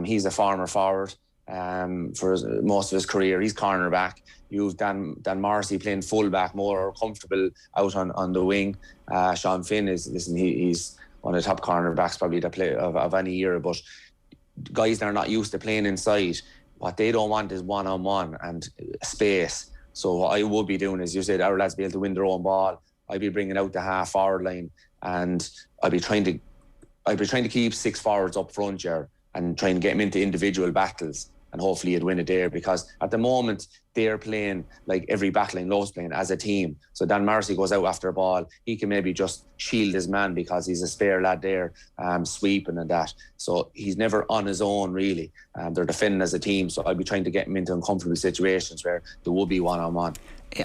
he's a former forward. for most of his career. He's cornerback. You've Dan Morrissey playing fullback, more comfortable out on the wing. Sean Finn he's one of the top cornerbacks probably to play of any year. But guys that are not used to playing inside, what they don't want is one-on-one and space. So what I would be doing is, you said, our lads be able to win their own ball. I'd be bringing out the half forward line, and I'd be trying to keep 6 forwards up front here and trying to get them into individual battles, and hopefully you'd win it there, because at the moment they're playing like every battling loves playing as a team. So Dan Morrissey goes out after a ball, he can maybe just shield his man because he's a spare lad there, sweeping and that. So he's never on his own really. They're defending as a team, so I'd be trying to get him into uncomfortable situations where there would be one-on-one.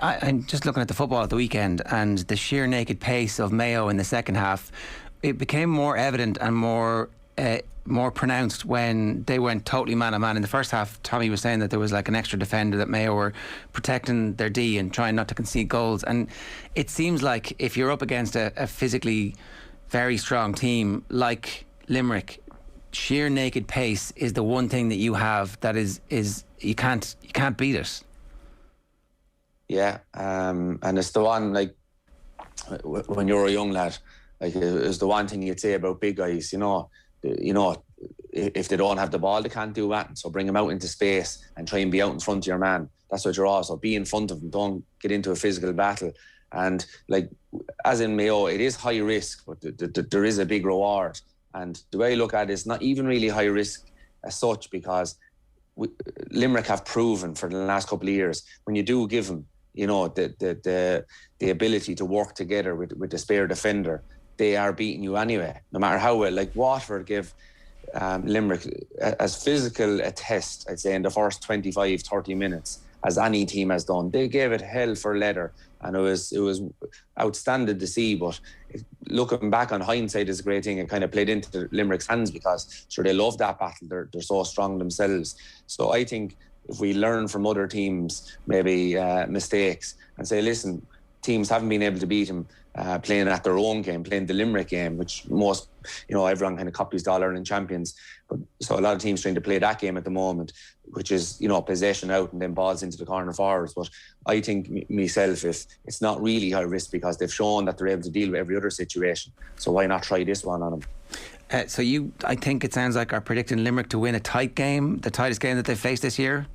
I'm just looking at the football at the weekend, and the sheer naked pace of Mayo in the second half, it became more evident and more pronounced when they went totally man-on-man. In the first half, Tommy was saying that there was like an extra defender, that Mayo were protecting their D and trying not to concede goals. And it seems like if you're up against a physically very strong team like Limerick, sheer naked pace is the one thing that you have that is you can't beat it. Yeah, and it's the one, like, when you're a young lad, like, it's the one thing you'd say about big guys, you know, if they don't have the ball, they can't do that. So bring them out into space and try and be out in front of your man. That's what you're also. Be in front of them. Don't get into a physical battle. And like, as in Mayo, it is high risk, but there is a big reward. And the way I look at it, it's not even really high risk as such, because Limerick have proven for the last couple of years, when you do give them, you know, the ability to work together with the spare defender, they are beating you anyway, no matter how well. Like Waterford give Limerick as physical a test, I'd say, in the first 25, 30 minutes as any team has done. They gave it hell for leather, and it was outstanding to see. But looking back on hindsight is a great thing. It kind of played into Limerick's hands, because sure, they love that battle. They're so strong themselves. So I think if we learn from other teams, maybe mistakes, and say, listen, teams haven't been able to beat them playing at their own game, playing the Limerick game, which most, you know, everyone kind of copies the All-Ireland champions. But so a lot of teams trying to play that game at the moment, which is, you know, possession out and then balls into the corner forwards. But I think myself, if it's not really high risk, because they've shown that they're able to deal with every other situation. So why not try this one on them? So I think it sounds like, are predicting Limerick to win a tight game, the tightest game that they've faced this year?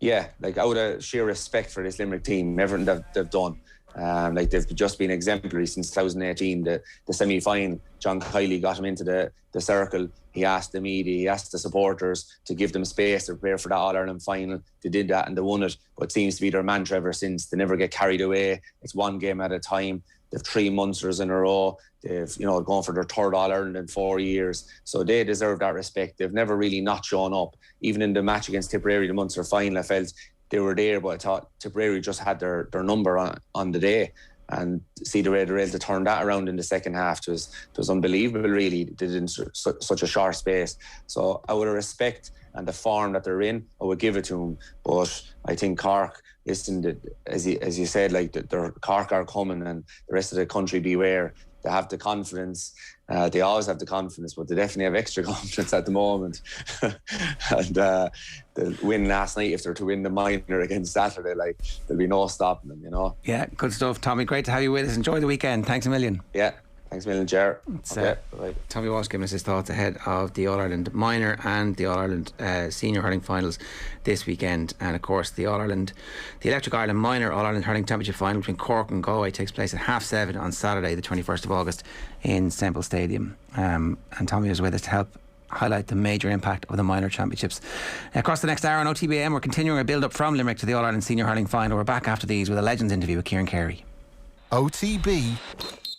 Yeah, like out of sheer respect for this Limerick team, everything that they've done. Like they've just been exemplary since 2018. The semi-final, John Kiley got him into the circle. He asked the media, he asked the supporters to give them space to prepare for that All-Ireland final. They did that and they won it. But it seems to be their mantra ever since. They never get carried away. It's one game at a time. They've 3 Munsters in a row. They've, you know, gone for their 3rd All-Ireland in 4 years. So they deserve that respect. They've never really not shown up. Even in the match against Tipperary, the Munster final, I felt they were there, but I thought Tipperary just had their number on the day. And see the way they were able to turn that around in the second half, it was unbelievable, really. They did it in such a short space. So out of respect and the form that they're in, I would give it to them. But I think Cork, listen, as you said, like their Cork are coming, and the rest of the country beware. They have the confidence. They always have the confidence, but they definitely have extra confidence at the moment. And the win last night, if they're to win the minor against Saturday, like, there'll be no stopping them, you know. Yeah, good stuff, Tommy. Great to have you with us. Enjoy the weekend. Thanks a million. Yeah. Thanks a million, Ger. Tommy Walsh giving us his thoughts ahead of the All-Ireland Minor and the All-Ireland Senior Hurling Finals this weekend. And of course the Electric Ireland Minor All-Ireland Hurling Championship Final between Cork and Galway takes place at 7:30 on Saturday the 21st of August in Semple Stadium. And Tommy is with us to help highlight the major impact of the minor championships. Across the next hour on OTB AM, we're continuing our build-up from Limerick to the All-Ireland Senior Hurling Final. We're back after these with a Legends interview with Ciaran Carey. OTB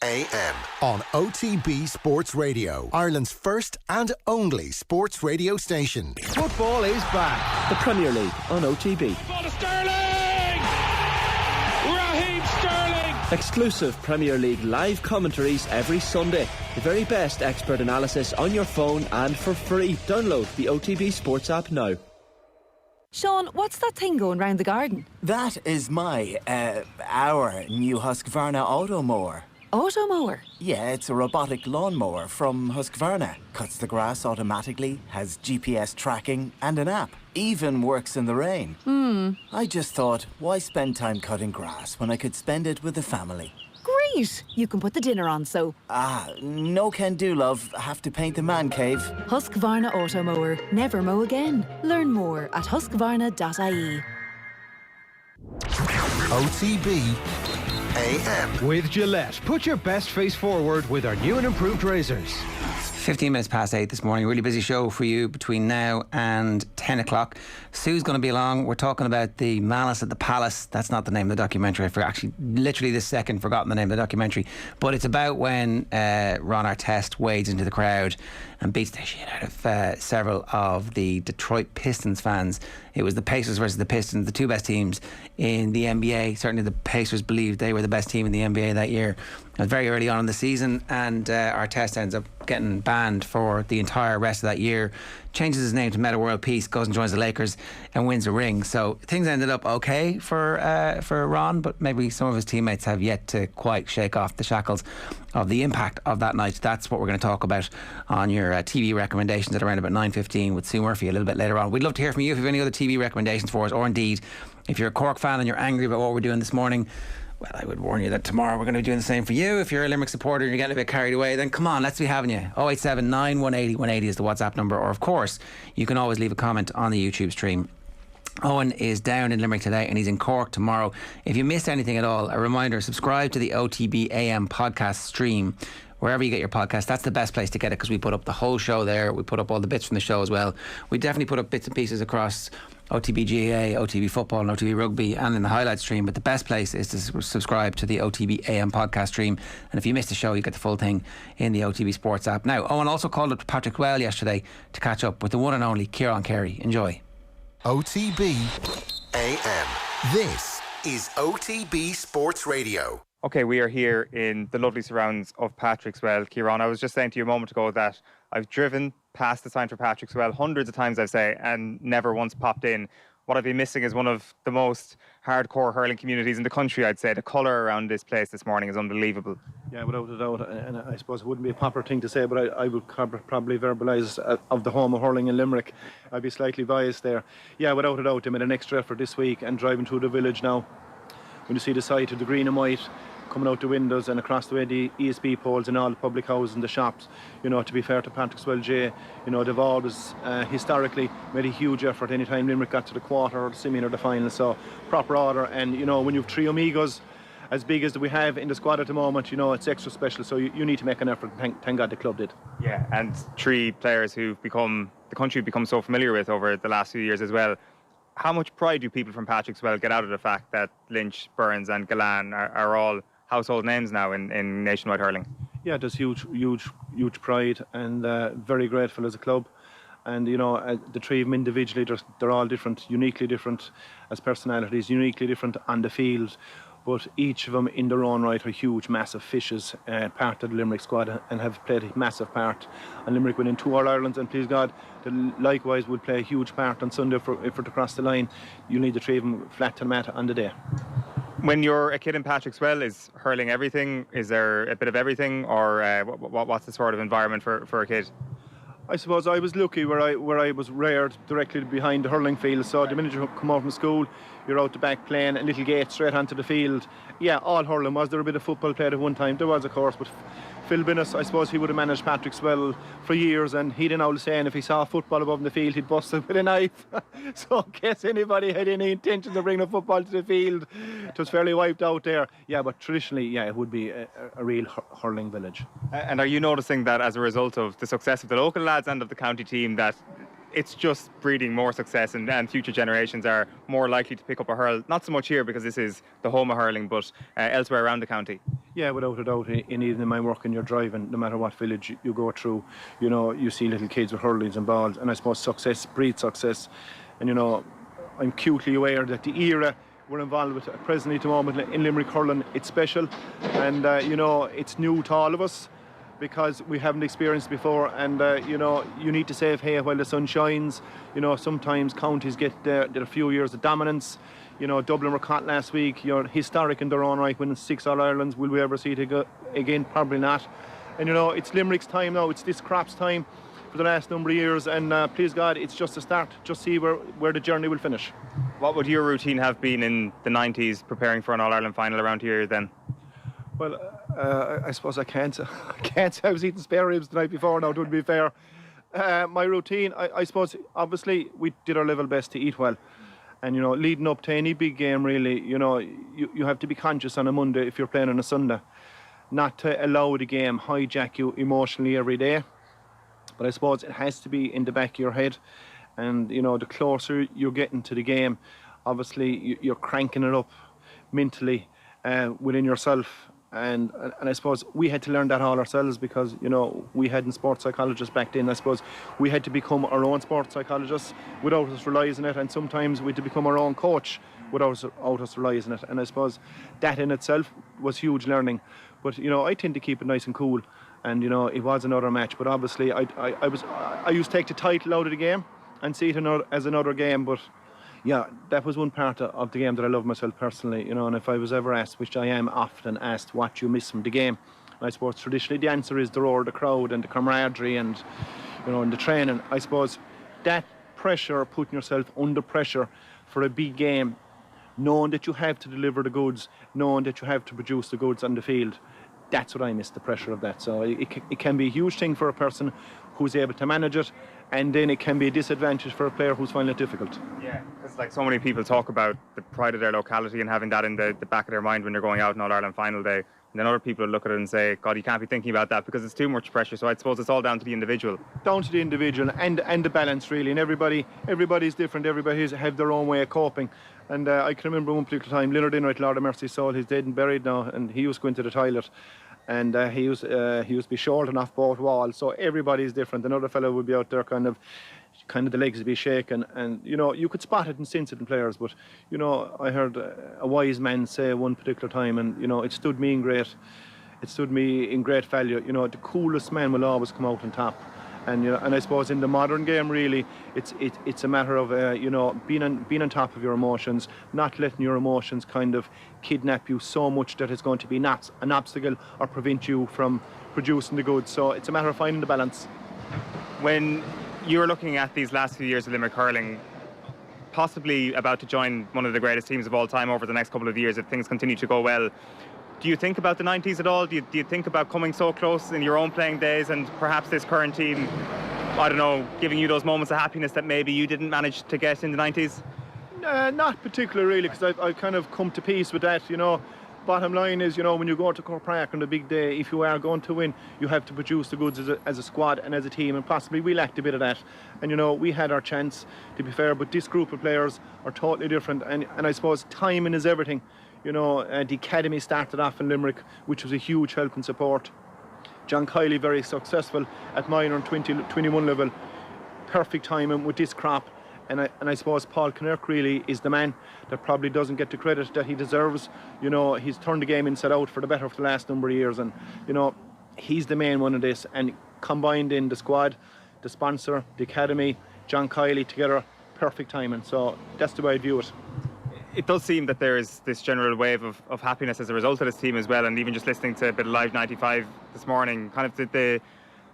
AM on OTB Sports Radio, Ireland's first and only sports radio station. Football is back. The Premier League on OTB. Ball to Sterling! Raheem Sterling! Exclusive Premier League live commentaries every Sunday. The very best expert analysis on your phone and for free. Download the OTB Sports app now. Sean, what's that thing going round the garden? That is our new Husqvarna Auto Mower. Automower? Yeah, it's a robotic lawnmower from Husqvarna. Cuts the grass automatically, has GPS tracking and an app. Even works in the rain. I just thought, why spend time cutting grass when I could spend it with the family? Great! You can put the dinner on, so... No can do, love. Have to paint the man cave. Husqvarna Automower. Never mow again. Learn more at husqvarna.ie. OTB AM. With Gillette, put your best face forward with our new and improved razors. 15 minutes past 8 this morning. Really busy show for you between now and 10 o'clock. Sue's going to be along. We're talking about the Malice at the Palace. That's not the name of the documentary. I've actually literally this second forgotten the name of the documentary. But it's about when Ron Artest wades into the crowd and beats the shit out of several of the Detroit Pistons fans. It was the Pacers versus the Pistons, the two best teams in the NBA. Certainly the Pacers believed they were the best team in the NBA that year. It was very early on in the season, and Artest ends up getting banned for the entire rest of that year. Changes his name to Meta World Peace, goes and joins the Lakers and wins a ring. So things ended up okay for Ron, but maybe some of his teammates have yet to quite shake off the shackles of the impact of that night. That's what we're going to talk about on your TV recommendations at around about 9:15 with Sue Murphy a little bit later on. We'd love to hear from you if you have any other TV recommendations for us, or indeed if you're a Cork fan and you're angry about what we're doing this morning. Well, I would warn you that tomorrow we're going to be doing the same for you. If you're a Limerick supporter and you're getting a bit carried away, then come on, let's be having you. 087 9180 180 is the WhatsApp number, or of course you can always leave a comment on the YouTube stream. Eoin is down in Limerick today and he's in Cork tomorrow. If you missed anything at all, a reminder, subscribe to the OTB AM podcast stream wherever you get your podcast. That's the best place to get it, because we put up the whole show there. We put up all the bits from the show as well. We definitely put up bits and pieces across OTB GAA, OTB Football and OTB Rugby and in the highlight stream, but the best place is to subscribe to the OTB AM podcast stream, and if you missed the show you get the full thing in the OTB Sports app. Now, Eoin also called up Patrick Well yesterday to catch up with the one and only Ciaran Carey. Enjoy. OTB AM. This is OTB Sports Radio. Okay, we are here in the lovely surrounds of Patrick's Well. Ciaran, I was just saying to you a moment ago that I've driven past the sign for Patrick's Well hundreds of times, I say, and never once popped in. What I've been missing is one of the most hardcore hurling communities in the country, I'd say. The colour around this place this morning is unbelievable. Yeah, without a doubt, and I suppose it wouldn't be a proper thing to say, but I would probably verbalise of the home of hurling in Limerick. I'd be slightly biased there. Yeah, without a doubt, they made an extra effort this week, and driving through the village now, when you see the sight of the green and white coming out the windows and across the way the ESB poles and all the public houses and the shops, you know, to be fair to Patrick's Well J, you know, they've always historically made a huge effort anytime Limerick got to the quarter or the semi or the final. So proper order, and you know, when you've three amigos as big as we have in the squad at the moment, you know, it's extra special, so you need to make an effort. Thank God the club did. Yeah, and three players who've become the country have become so familiar with over the last few years as well. How much pride do people from Patrick's Well get out of the fact that Lynch, Burns and Galan are all household names now in nationwide hurling? Yeah, there's huge pride, and very grateful as a club. And you know, the three of them individually, they're all different, uniquely different as personalities, uniquely different on the field, but each of them in their own right are huge, massive fishes, part of the Limerick squad, and have played a massive part. And Limerick winning 2 All-Irelands, and please God, they likewise will play a huge part on Sunday if we're to cross the line. You'll need the three of them flat to the mat on the day. When you're a kid in Patrick's Well, is hurling everything? Is there a bit of everything, or what's the sort of environment for a kid? I suppose I was lucky where I was reared directly behind the hurling field. So the minute you come out from school, you're out the back playing, a little gate straight onto the field. Yeah, all hurling. Was there a bit of football played at one time? There was, of course, but Phil Binnis, I suppose he would have managed Patrick's Well for years, and he'd an old saying, if he saw football above in the field, he'd bust it with a knife. So in case anybody had any intention of bringing a football to the field, it was fairly wiped out there. Yeah, but traditionally, yeah, it would be a real hurling village. And are you noticing that as a result of the success of the local lads and of the county team, that it's just breeding more success, and future generations are more likely to pick up a hurl, not so much here because this is the home of hurling, but elsewhere around the county? Yeah, without a doubt. In even my work, and you're driving, no matter what village you go through, you know, you see little kids with hurlings and balls, and I suppose success breeds success. And you know, I'm acutely aware that the era we're involved with presently at the moment in Limerick hurling, it's special, and you know, it's new to all of us. because we haven't experienced before, and you know, you need to save hay while the sun shines. You know, sometimes counties get a few years of dominance. You know, Dublin were caught last week. You're historic in their own right, winning 6 All-Irelands. Will we ever see it again? Probably not. And you know, it's Limerick's time now. It's this crop's time for the last number of years, and please God, it's just a start. Just see where the journey will finish. What would your routine have been in the 90s preparing for an All-Ireland final around here then? Well, I suppose I can't say I was eating spare ribs the night before. Now, it wouldn't be fair. My routine, I suppose, obviously, we did our level best to eat well. And, you know, leading up to any big game, really, you know, you have to be conscious on a Monday if you're playing on a Sunday, not to allow the game hijack you emotionally every day. But I suppose it has to be in the back of your head. And, you know, the closer you're getting to the game, obviously, you're cranking it up mentally within yourself. And I suppose we had to learn that all ourselves because, you know, we hadn't sports psychologists back then. I suppose we had to become our own sports psychologists without us realising it, and sometimes we had to become our own coach without us realising it. And I suppose that in itself was huge learning. But, you know, I tend to keep it nice and cool. And, you know, it was another match. But obviously, I used to take the title out of the game and see it as another game. But yeah, that was one part of the game that I love myself personally, you know, and if I was ever asked, which I am often asked, what you miss from the game, I suppose traditionally the answer is the roar of the crowd and the camaraderie and, you know, and the training. I suppose that pressure, putting yourself under pressure for a big game, knowing that you have to deliver the goods, knowing that you have to produce the goods on the field, that's what I miss, the pressure of that. So it can be a huge thing for a person who's able to manage it, and then it can be a disadvantage for a player who's finding it difficult. Yeah, because like so many people talk about the pride of their locality and having that in the back of their mind when they're going out on All-Ireland final day. And then other people look at it and say, God, you can't be thinking about that because it's too much pressure. So I suppose it's all down to the individual. Down to the individual and the balance, really. And everybody's different. Everybody have their own way of coping. And I can remember one particular time, Leonard Enright, Lord of Mercy soul, he's dead and buried now, and he was going to the toilet. And he used to be shouldering off both walls, so everybody's different. Another fellow would be out there kind of the legs would be shaking, and you know, you could spot it and sense it in players. But you know, I heard a wise man say one particular time, and you know, it stood me in great value. You know, the coolest man will always come out on top. And you know, and I suppose in the modern game, really, it's a matter of you know, being on top of your emotions, not letting your emotions kind of kidnap you so much that it's going to be not an obstacle or prevent you from producing the goods. So it's a matter of finding the balance. When you're looking at these last few years of Limerick hurling, possibly about to join one of the greatest teams of all time over the next couple of years if things continue to go well, do you think about the 90s at all? Do you think about coming so close in your own playing days and perhaps this current team, I don't know, giving you those moments of happiness that maybe you didn't manage to get in the 90s? Not particularly, really, because I've kind of come to peace with that, you know. Bottom line is, you know, when you go to Cork Park on a big day, if you are going to win, you have to produce the goods as a squad and as a team, and possibly we lacked a bit of that. And, you know, we had our chance, to be fair, but this group of players are totally different, and I suppose timing is everything. You know, the academy started off in Limerick, which was a huge help and support. John Kiley, very successful at minor and 21 level. Perfect timing with this crop. And I suppose Paul Kinnerk really is the man that probably doesn't get the credit that he deserves. You know, he's turned the game inside out for the better for the last number of years. And, you know, he's the main one of this. And combined in the squad, the sponsor, the academy, John Kiley together, perfect timing. So that's the way I view it. It does seem that there is this general wave of happiness as a result of this team as well, and even just listening to a bit of Live 95 this morning, kind of the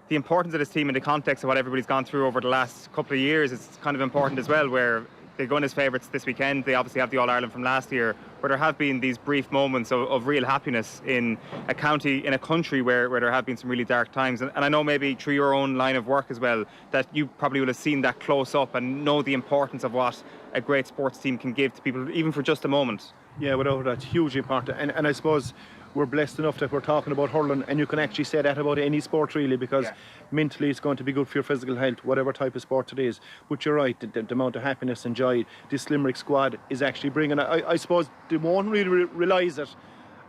importance of this team in the context of what everybody's gone through over the last couple of years is kind of important as well, where they're going as favourites this weekend. They obviously have the All-Ireland from last year, where there have been these brief moments of real happiness in a county, in a country where there have been some really dark times. And I know maybe through your own line of work as well, that you probably will have seen that close up and know the importance of what a great sports team can give to people, even for just a moment. Yeah, without that, hugely important. And I suppose we're blessed enough that we're talking about hurling, and you can actually say that about any sport really, because mentally it's going to be good for your physical health, whatever type of sport it is. But you're right, the amount of happiness and joy this Limerick squad is actually bringing. I suppose they won't really realise it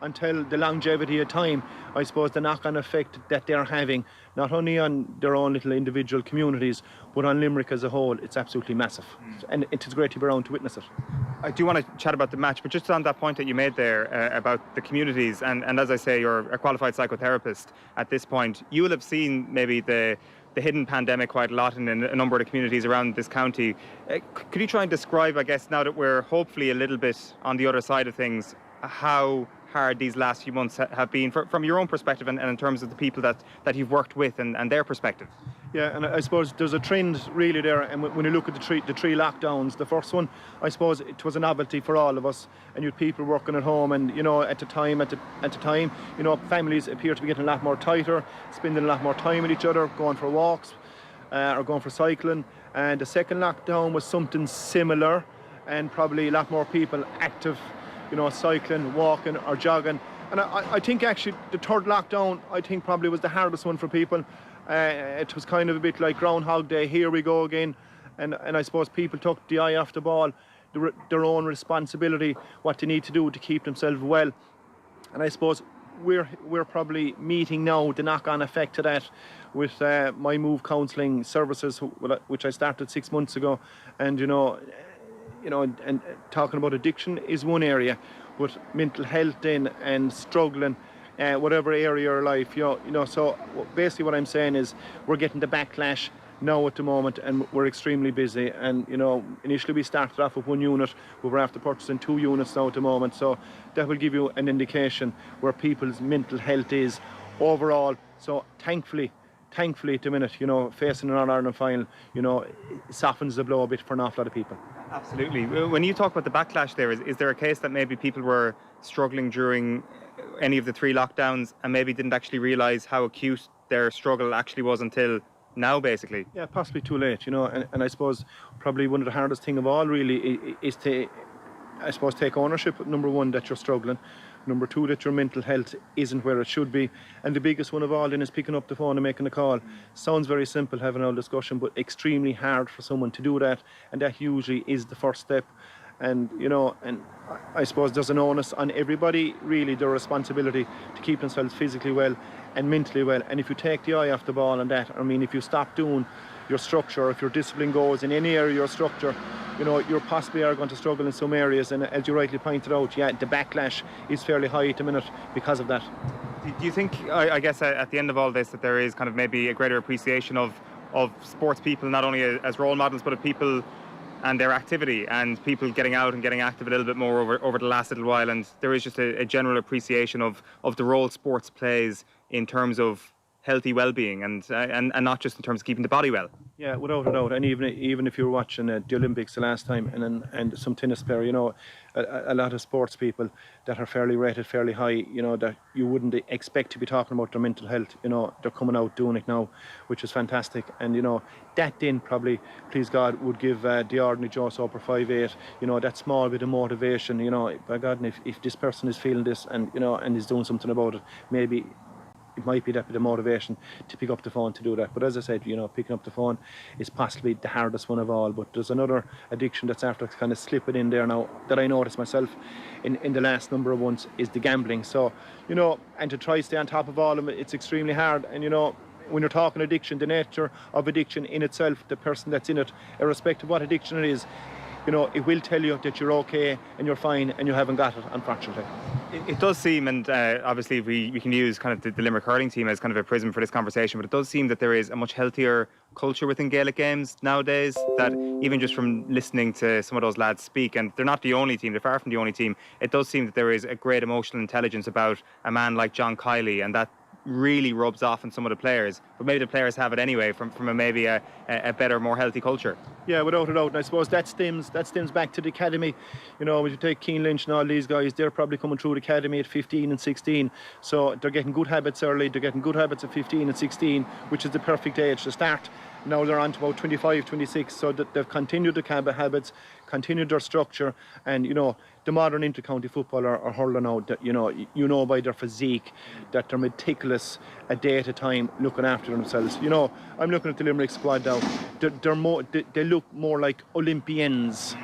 until the longevity of time, I suppose the knock-on effect that they're having, not only on their own little individual communities, but on Limerick as a whole, it's absolutely massive. And it is great to be around to witness it. I do want to chat about the match, but just on that point that you made there about the communities, and as I say, you're a qualified psychotherapist at this point, you will have seen maybe the hidden pandemic quite a lot in a number of the communities around this county. Could you try and describe, I guess, now that we're hopefully a little bit on the other side of things, how hard these last few months have been from your own perspective and in terms of the people that you've worked with and their perspective? Yeah, and I suppose there's a trend really there, and when you look at the three lockdowns, the first one, I suppose it was a novelty for all of us, and you had people working at home, and at the time, families appear to be getting a lot more tighter, spending a lot more time with each other, going for walks or going for cycling. And the second lockdown was something similar, and probably a lot more people active, cycling, walking or jogging. And I think actually the third lockdown, I think probably was the hardest one for people. It was kind of a bit like Groundhog Day, here we go again. And I suppose people took the eye off the ball, their own responsibility, what they need to do to keep themselves well. And I suppose we're probably meeting now the knock-on effect to that with my Move counselling services, which I started 6 months ago. And and talking about addiction is one area, but mental health and struggling, whatever area of your life, so basically what I'm saying is we're getting the backlash now at the moment, and we're extremely busy. And initially we started off with 1 unit, but we're after purchasing 2 units now at the moment, so that will give you an indication where people's mental health is overall. So thankfully at the minute, facing an All-Ireland final, it softens the blow a bit for an awful lot of people. Absolutely. When you talk about the backlash there, is there a case that maybe people were struggling during any of the 3 lockdowns and maybe didn't actually realise how acute their struggle actually was until now, basically? Yeah, possibly too late, and I suppose probably one of the hardest thing of all really is to, I suppose, take ownership. Number one, that you're struggling. Number two, that your mental health isn't where it should be. And the biggest one of all then is picking up the phone and making a call. Sounds very simple, having a discussion, but extremely hard for someone to do that. And that usually is the first step. And, and I suppose there's an onus on everybody, really, their responsibility to keep themselves physically well and mentally well. And if you take the eye off the ball on that, if you stop doing your structure, if your discipline goes in any area of your structure, you're possibly are going to struggle in some areas. And as you rightly pointed out, the backlash is fairly high at the minute because of that. Do you think, I guess, at the end of all this, that there is kind of maybe a greater appreciation of sports people, not only as role models, but of people and their activity, and people getting out and getting active a little bit more over the last little while, and there is just a general appreciation of the role sports plays in terms of healthy well-being and not just in terms of keeping the body well? Yeah, without a doubt. And even if you were watching the Olympics the last time and some tennis player, a lot of sports people that are fairly rated fairly high, that you wouldn't expect to be talking about their mental health, they're coming out doing it now, which is fantastic. And that then probably, please God, would give the ordinary Joe Soper 5'8", that small bit of motivation, by God, and if this person is feeling this and and is doing something about it, maybe it might be that bit of motivation to pick up the phone to do that. But as I said, picking up the phone is possibly the hardest one of all. But there's another addiction that's after kind of slipping in there now that I noticed myself in the last number of months is the gambling. So, and to try to stay on top of all of it, it's extremely hard. And, when you're talking addiction, the nature of addiction in itself, the person that's in it, irrespective of what addiction it is, it will tell you that you're okay and you're fine and you haven't got it, unfortunately. It does seem, and obviously we can use kind of the Limerick Hurling team as kind of a prism for this conversation, but it does seem that there is a much healthier culture within Gaelic games nowadays, that even just from listening to some of those lads speak, and they're not the only team, they're far from the only team, it does seem that there is a great emotional intelligence about a man like John Kiley, and that really rubs off on some of the players, but maybe the players have it anyway from maybe a better, more healthy culture. Yeah, without a doubt. And I suppose that stems back to the academy. When you take Keane Lynch and all these guys, they're probably coming through the academy at 15 and 16, so they're getting good habits early, they're getting good habits at 15 and 16, which is the perfect age to start. Now they're on to about 25, 26, so that they've continued the habits, continued their structure, and the modern inter-county footballer or hurler now, that by their physique that they're meticulous a day at a time looking after themselves. I'm looking at the Limerick squad now. They look more like Olympians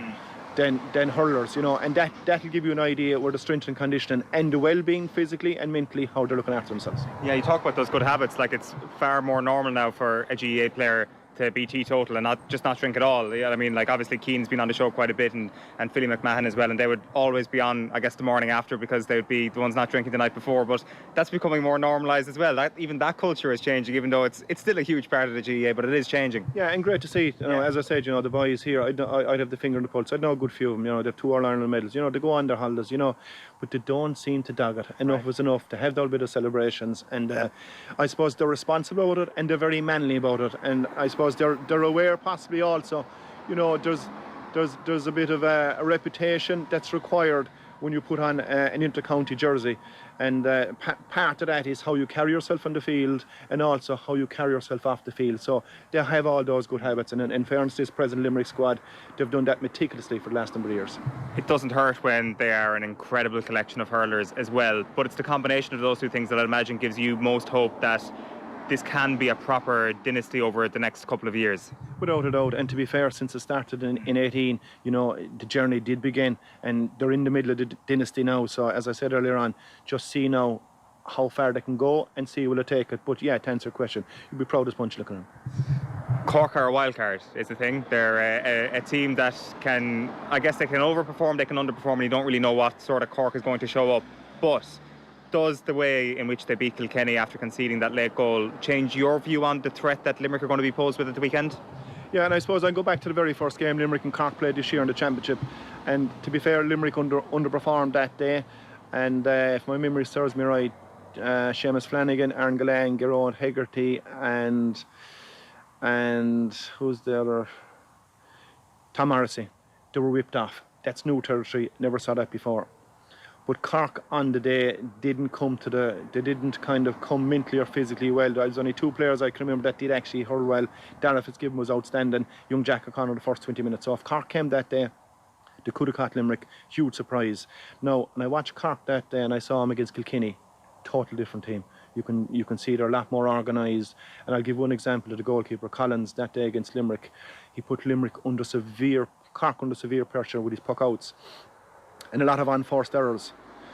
than hurlers, you know, and that'll give you an idea where the strength and conditioning and the well-being physically and mentally, how they're looking after themselves. Yeah, you talk about those good habits, like it's far more normal now for a GAA player to be teetotal and not drink at all. Yeah, I mean, like obviously Keane's been on the show quite a bit and Philly McMahon as well, and they would always be on, I guess, the morning after because they would be the ones not drinking the night before, but that's becoming more normalised as well. Even that culture is changing, even though it's still a huge part of the GAA, but it is changing. Yeah, and great to see, you know, as I said, you know, the boys here, I'd have the finger on the pulse. I'd know a good few of them, you know, they have 2 All-Ireland medals, you know, they go on their holidays, you know, but they don't seem to dog it. Enough was enough to have that bit of celebrations, and I suppose they're responsible about it and they're very manly about it, and I suppose they're aware possibly also, you know, there's a bit of a reputation that's required when you put on an inter-county jersey, and part of that is how you carry yourself on the field and also how you carry yourself off the field. So they have all those good habits, and in fairness to this present Limerick squad, they've done that meticulously for the last number of years. It doesn't hurt when they are an incredible collection of hurlers as well, but it's the combination of those two things that I imagine gives you most hope that this can be a proper dynasty over the next couple of years. Without a doubt, and to be fair, since it started in 18, you know, the journey did begin, and they're in the middle of the dynasty now. So as I said earlier on, just see now how far they can go and see will it take it. But yeah, to answer your question, you'd be proud as punch looking at them. Cork are a wild card is the thing. They're a team that can, I guess they can overperform, they can underperform, and you don't really know what sort of Cork is going to show up. But does the way in which they beat Kilkenny after conceding that late goal change your view on the threat that Limerick are going to be posed with at the weekend? Yeah, and I suppose I'll go back to the very first game Limerick and Cork played this year in the championship, and to be fair, Limerick underperformed that day, and if my memory serves me right, Seamus Flanagan, Aaron Gillane, Gilroy, Hegarty, and who's the other? Tom Morrissey. They were whipped off. That's new territory, never saw that before. But Cork on the day didn't kind of come mentally or physically well. There was only 2 players I can remember that did actually hurl well. Darragh Fitzgibbon was outstanding. Young Jack O'Connor the first 20 minutes off. Cork came that day. They could have caught Limerick. Huge surprise. Now, and I watched Cork that day and I saw them against Kilkenny. Total different team. You can see they're a lot more organised. And I'll give one example of the goalkeeper, Collins, that day against Limerick. He put Cork under severe pressure with his puck outs, and a lot of unforced errors.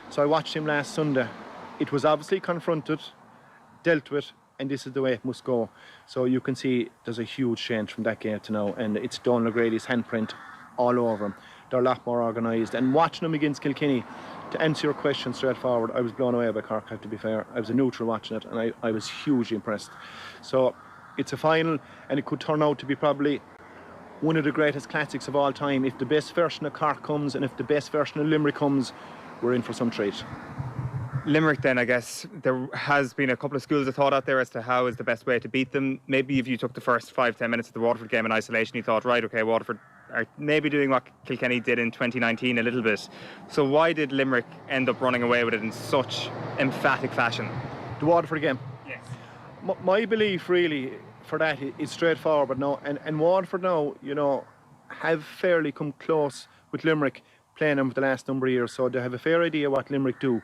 So I watched him last Sunday. It was obviously confronted, dealt with, and this is the way it must go. So you can see there's a huge change from that game to now, and it's Donal O'Grady's handprint all over him. They're a lot more organised. And watching them against Kilkenny, to answer your question straightforward, I was blown away by Cork, I have to be fair. I was a neutral watching it, and I was hugely impressed. So it's a final, and it could turn out to be probably one of the greatest classics of all time. If the best version of Cork comes and if the best version of Limerick comes, we're in for some treat. Limerick then, I guess, there has been a couple of schools of thought out there as to how is the best way to beat them. Maybe if you took the first 5-10 minutes of the Waterford game in isolation, you thought, right, okay, Waterford are maybe doing what Kilkenny did in 2019 a little bit. So why did Limerick end up running away with it in such emphatic fashion? The Waterford game? Yes. My belief really for that is straightforward now, and Waterford now, you know, have fairly come close with Limerick playing them for the last number of years, so they have a fair idea what Limerick do.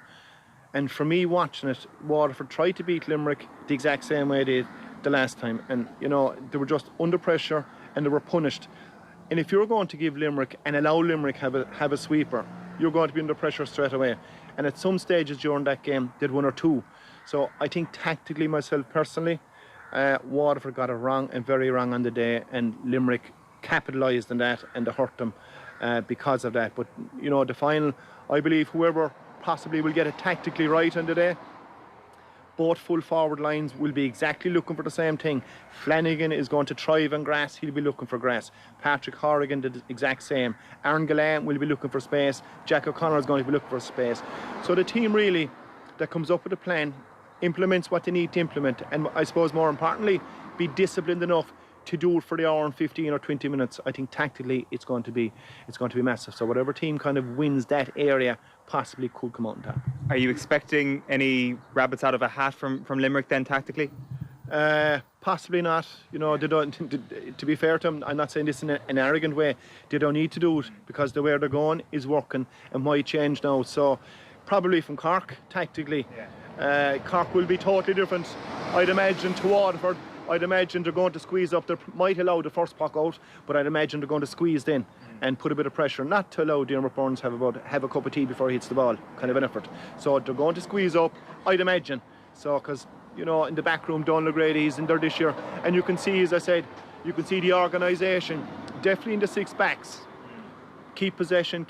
And for me watching it, Waterford tried to beat Limerick the exact same way they did the last time, and you know, they were just under pressure and they were punished. And if you're going to give Limerick and allow Limerick have a sweeper, you're going to be under pressure straight away. And at some stages during that game, they'd 1 or 2. So I think tactically, myself personally, Waterford got it wrong and very wrong on the day, and Limerick capitalised on that and they hurt them because of that. But you know, the final, I believe whoever possibly will get it tactically right on the day, both full forward lines will be exactly looking for the same thing. Flanagan is going to thrive on grass, he'll be looking for grass. Patrick Horrigan did the exact same. Aaron Gillane will be looking for space. Jack O'Connor is going to be looking for space. So the team really that comes up with a plan implements what they need to implement, and I suppose more importantly, be disciplined enough to do it for the hour and 15 or 20 minutes. I think tactically it's going to be massive. So whatever team kind of wins that area possibly could come out on top. Are you expecting any rabbits out of a hat from Limerick then tactically? Possibly not. You know, they don't. To be fair to them, I'm not saying this in an arrogant way. They don't need to do it because the way they're going is working and might change now. So probably from Cork tactically. Yeah. Cork will be totally different, I'd imagine, to Waterford. I'd imagine they're going to squeeze up. They might allow the first puck out, but I'd imagine they're going to squeeze in. and put a bit of pressure, not to allow Diarmuid Burns have a cup of tea before he hits the ball, kind of an effort. So they're going to squeeze up, I'd imagine. So, because, you know, in the back room, Donald O'Grady's in there this year, and you can see, as I said, you can see the organisation, definitely in the six backs. Keep possession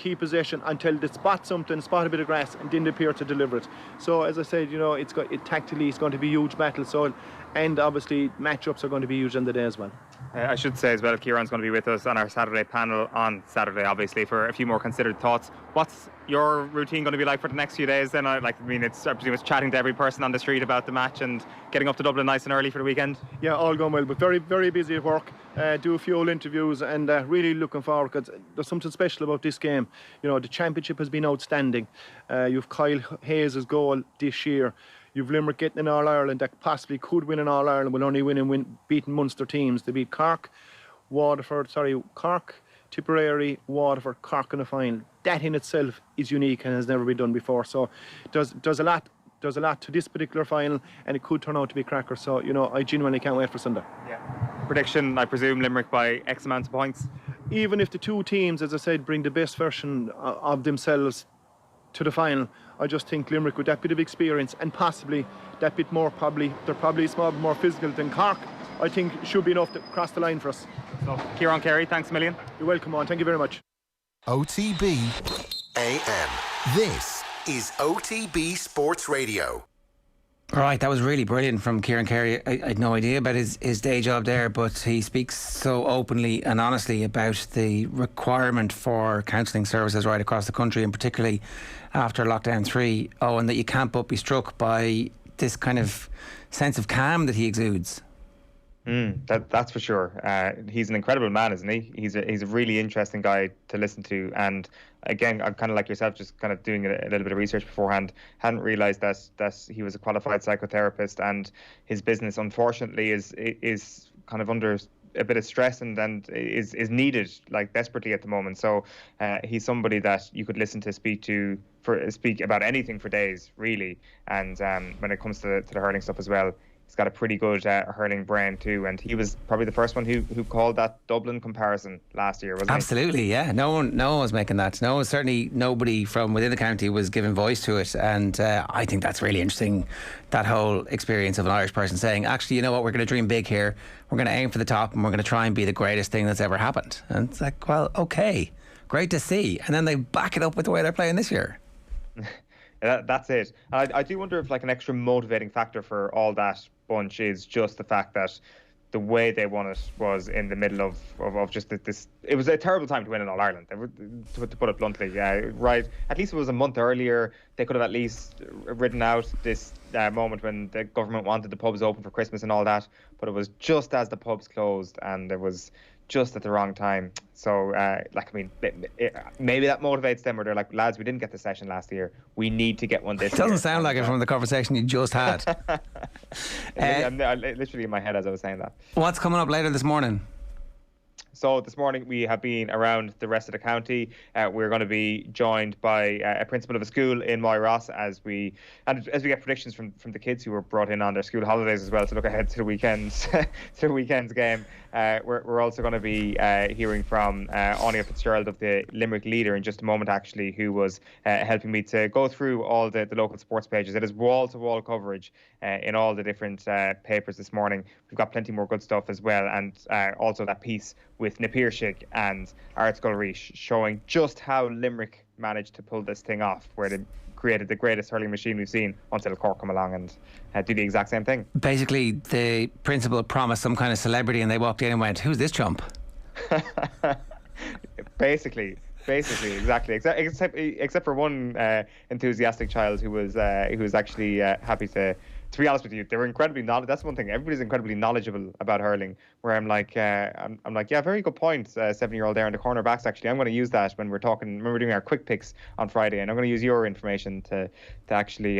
until they spot a bit of grass, and then they appear to deliver it. So, as I said, you know, tactically it's going to be a huge battle. So, and obviously matchups are going to be huge on the day as well. I should say as well, Ciaran's going to be with us on our Saturday panel on Saturday, obviously, for a few more considered thoughts. What's your routine going to be like for the next few days then? I presume it's chatting to every person on the street about the match and getting up to Dublin nice and early for the weekend? Yeah, all going well, but very, very busy at work. Do a few old interviews, and really looking forward, because there's something special about this game. You know, the championship has been outstanding. You've Kyle Hayes' goal this year. You've Limerick getting an All-Ireland that possibly could win an All-Ireland, will only beating Munster teams. They beat Cork, Tipperary, Waterford, Cork in the final. That in itself is unique and has never been done before. So does a lot to this particular final, and it could turn out to be a cracker. So, you know, I genuinely can't wait for Sunday. Yeah. Prediction, I presume Limerick by X amount of points? Even if the two teams, as I said, bring the best version of themselves to the final, I just think Limerick, with that bit of experience and possibly that bit more, they're probably a small bit more physical than Cork, I think should be enough to cross the line for us. So, Ciaran Carey, thanks a million. You're welcome on, thank you very much. OTB AM. This is OTB Sports Radio. Right, that was really brilliant from Ciaran Carey. I had no idea about his day job there, but he speaks so openly and honestly about the requirement for counselling services right across the country, and particularly after lockdown 3, and that you can't but be struck by this kind of sense of calm that he exudes. That's for sure. He's an incredible man, isn't he? He's a really interesting guy to listen to. And again, I'm kind of like yourself, just kind of doing a little bit of research beforehand. Hadn't realised that he was a qualified psychotherapist, and his business, unfortunately, is kind of under a bit of stress and is needed like desperately at the moment. So he's somebody that you could listen to speak about anything for days, really. And when it comes to the hurling stuff as well, he's got a pretty good hurling brain too, and he was probably the first one who called that Dublin comparison last year, wasn't he? Absolutely, yeah. No one was making that. Certainly nobody from within the county was giving voice to it, and I think that's really interesting, that whole experience of an Irish person saying, actually, you know what, we're going to dream big here, we're going to aim for the top, and we're going to try and be the greatest thing that's ever happened. And it's like, well, okay, great to see. And then they back it up with the way they're playing this year. That's it. I do wonder if like an extra motivating factor for all that bunch is just the fact that the way they won it was in the middle of just this. It was a terrible time to win in All Ireland, to put it bluntly. Right. At least it was a month earlier. They could have at least ridden out this moment when the government wanted the pubs open for Christmas and all that. But it was just as the pubs closed, and it was just at the wrong time. So, maybe that motivates them, or they're like, lads, we didn't get the session last year. We need to get one this year. It doesn't sound like it from the conversation you just had. Literally in my head as I was saying that. What's coming up later this morning? So this morning we have been around the rest of the county. We're going to be joined by a principal of a school in Moyross as we get predictions from the kids who were brought in on their school holidays as well to look ahead to the weekend's game. We're also going to be hearing from Anya Fitzgerald of the Limerick Leader in just a moment, actually, who was helping me to go through all the local sports pages. It is wall-to-wall coverage in all the different papers this morning. We've got plenty more good stuff as well, and also that piece with Piarsaigh and Scoil showing just how Limerick managed to pull this thing off, where they created the greatest hurling machine we've seen until Cork come along and do the exact same thing. Basically, the principal promised some kind of celebrity, and they walked in and went, "Who's this chump?" Basically, exactly. Except for one enthusiastic child who was actually happy to be honest with you. They were incredibly knowledgeable. That's one thing. Everybody's incredibly knowledgeable about hurling. Where I'm like, yeah, very good point. 7-year-old there in the corner backs. Actually, I'm going to use that when we're doing our quick picks on Friday, and I'm going to use your information to actually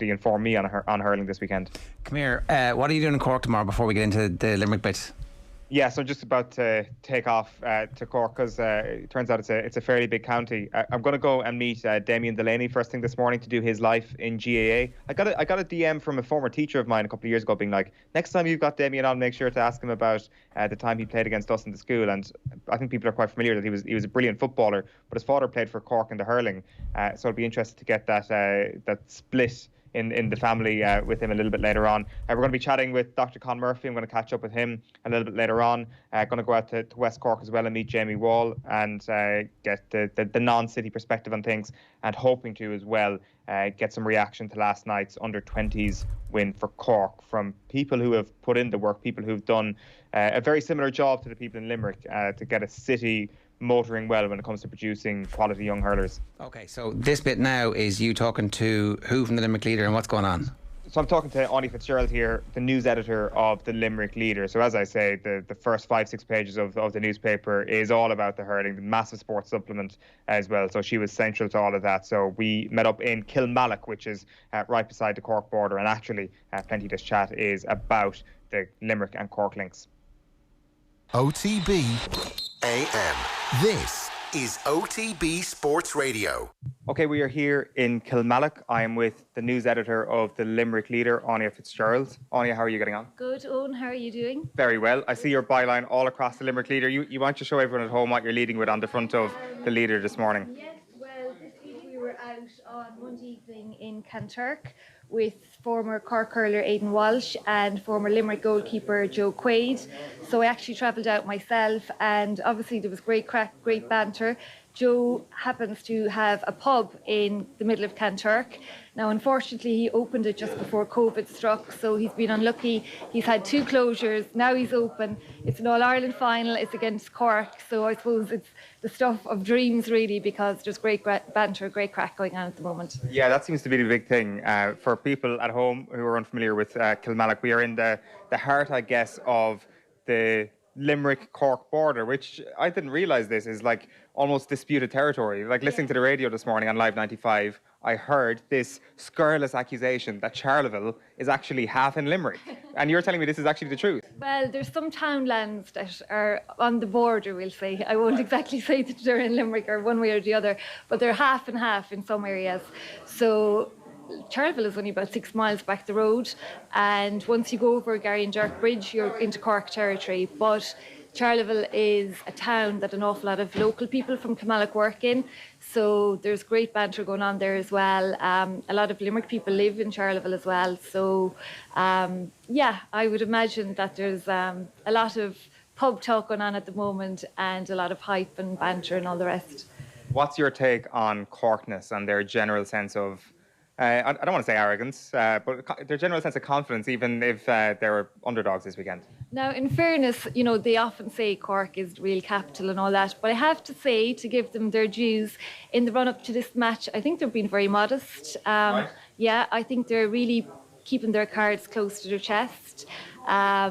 inform me on hurling this weekend. Come here. What are you doing in Cork tomorrow before we get into the Limerick bit? Yeah, so just about to take off to Cork because it turns out it's a fairly big county. I'm going to go and meet Damien Delaney first thing this morning to do his life in GAA. I got a DM from a former teacher of mine a couple of years ago being like, next time you've got Damien on, make sure to ask him about the time he played against us in the school. And I think people are quite familiar that he was a brilliant footballer, but his father played for Cork in the hurling. So I'd be interested to get that split in the family with him a little bit later on. We're going to be chatting with Dr. Con Murphy. I'm going to catch up with him a little bit later on. Going to go out to West Cork as well and meet Jamie Wall and get the non-city perspective on things, and hoping to as well get some reaction to last night's under-20s win for Cork from people who have put in the work, people who've done a very similar job to the people in Limerick to get a city motoring well when it comes to producing quality young hurlers. Okay, so this bit now is you talking to who from the Limerick Leader, and what's going on? So I'm talking to Eoin Fitzgerald here, the news editor of the Limerick Leader. So as I say, the first 5-6 pages of the newspaper is all about the hurling, the massive sports supplement as well. So she was central to all of that. So we met up in Kilmallock, which is right beside the Cork border, and actually plenty of this chat is about the Limerick and Cork links. OTB AM. This is OTB Sports Radio. Okay, we are here in Kilmallock. I am with the news editor of the Limerick Leader, Eoin Fitzgerald. Eoin, how are you getting on? Good, Owen. How are you doing? Very well. I see your byline all across the Limerick Leader. You want to show everyone at home what you're leading with on the front of the Leader this morning? Yes, well, this week we were out on Monday evening in Kanturk with former Cork hurler Aidan Walsh and former Limerick goalkeeper Joe Quaid. So I actually travelled out myself, and obviously there was great crack, great banter. Joe happens to have a pub in the middle of Kanturk. Now, unfortunately, he opened it just before COVID struck, so he's been unlucky. He's had 2 closures. Now he's open. It's an All-Ireland final. It's against Cork, so I suppose it's the stuff of dreams, really, because there's great banter, great crack going on at the moment. Yeah, that seems to be the big thing. For people at home who are unfamiliar with Kilmallock, we are in the heart, I guess, of the Limerick-Cork border, which I didn't realise this is like almost disputed territory. Like listening to the radio this morning on Live 95, I heard this scurrilous accusation that Charleville is actually half in Limerick. And you're telling me this is actually the truth? Well, there's some townlands that are on the border, we'll say. I won't exactly say that they're in Limerick or one way or the other, but they're half and half in some areas. So Charleville is only about 6 miles back the road, and once you go over Garry and Jerk Bridge, you're into Cork territory. But Charleville is a town that an awful lot of local people from Kilmallock work in, so there's great banter going on there as well. A lot of Limerick people live in Charleville as well, so yeah, I would imagine that there's a lot of pub talk going on at the moment and a lot of hype and banter and all the rest. What's your take on Corkness and their general sense of I don't want to say arrogance, but their general sense of confidence, even if they were underdogs this weekend? Now, in fairness, you know, they often say Cork is the real capital and all that, but I have to say, to give them their dues, in the run-up to this match, I think they've been very modest. Right. Yeah, I think they're really keeping their cards close to their chest. They're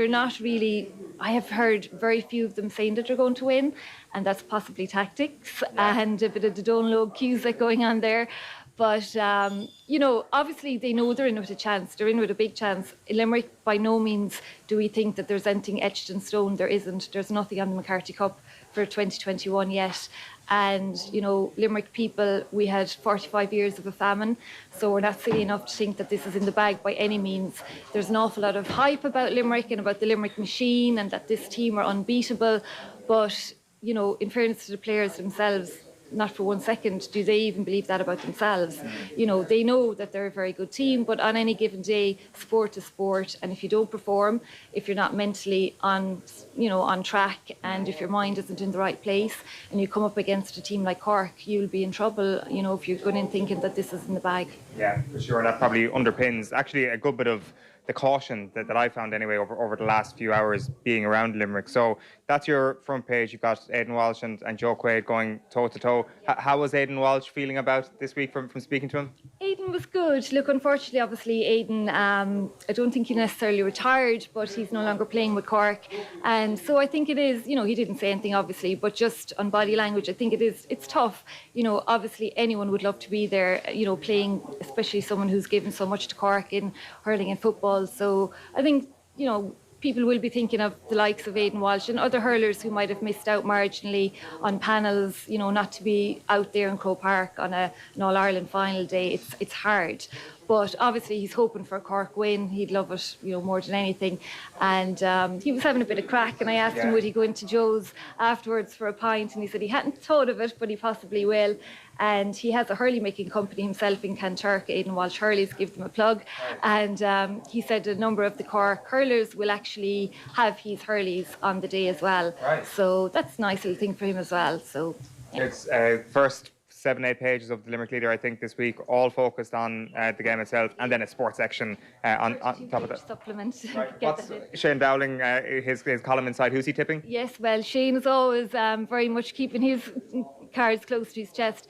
not really, I have heard very few of them saying that they're going to win, and that's possibly tactics and a bit of the Donlow Cusack going on there. But, obviously they know they're in with a chance. They're in with a big chance. In Limerick, by no means do we think that there's anything etched in stone. There isn't. There's nothing on the McCarthy Cup for 2021 yet. And, Limerick people, we had 45 years of a famine, so we're not silly enough to think that this is in the bag by any means. There's an awful lot of hype about Limerick and about the Limerick machine and that this team are unbeatable. But, in fairness to the players themselves, not for 1 second do they even believe that about themselves. They know that they're a very good team, but on any given day, sport is sport, and if you don't perform, if you're not mentally on track, and if your mind isn't in the right place, and you come up against a team like Cork, you'll be in trouble, if you're going in thinking that this is in the bag. Yeah, for sure, and that probably underpins actually a good bit of the caution that I found anyway over the last few hours being around Limerick. So that's your front page. You've got Aidan Walsh and Joe Quaid going toe-to-toe. How was Aidan Walsh feeling about this week from speaking to him? Aidan was good. Look, unfortunately, obviously, Aidan, I don't think he necessarily retired, but he's no longer playing with Cork. And so I think it is, he didn't say anything, obviously, but just on body language, I think it's tough. Obviously, anyone would love to be there, playing, especially someone who's given so much to Cork in hurling and football. So I think, people will be thinking of the likes of Aidan Walsh and other hurlers who might have missed out marginally on panels, you know, not to be out there in Croke Park on an All-Ireland final day. It's hard. But obviously he's hoping for a Cork win. He'd love it, you know, more than anything. And he was having a bit of crack, and I asked him would he go into Joe's afterwards for a pint, and he said he hadn't thought of it, but he possibly will. And he has a hurley making company himself in Kanturk, Aidan Walsh Hurleys, give them a plug. And he said a number of the Cork hurlers will actually have his hurleys on the day as well. Right. So that's a nice little thing for him as well. So yeah. It's first 7-8 pages of the Limerick Leader, I think, this week, all focused on the game itself, and then a sports section on top of that. Supplement. Right. What's Shane Dowling, his column inside, who's he tipping? Yes, well, Shane is always very much keeping his cards close to his chest.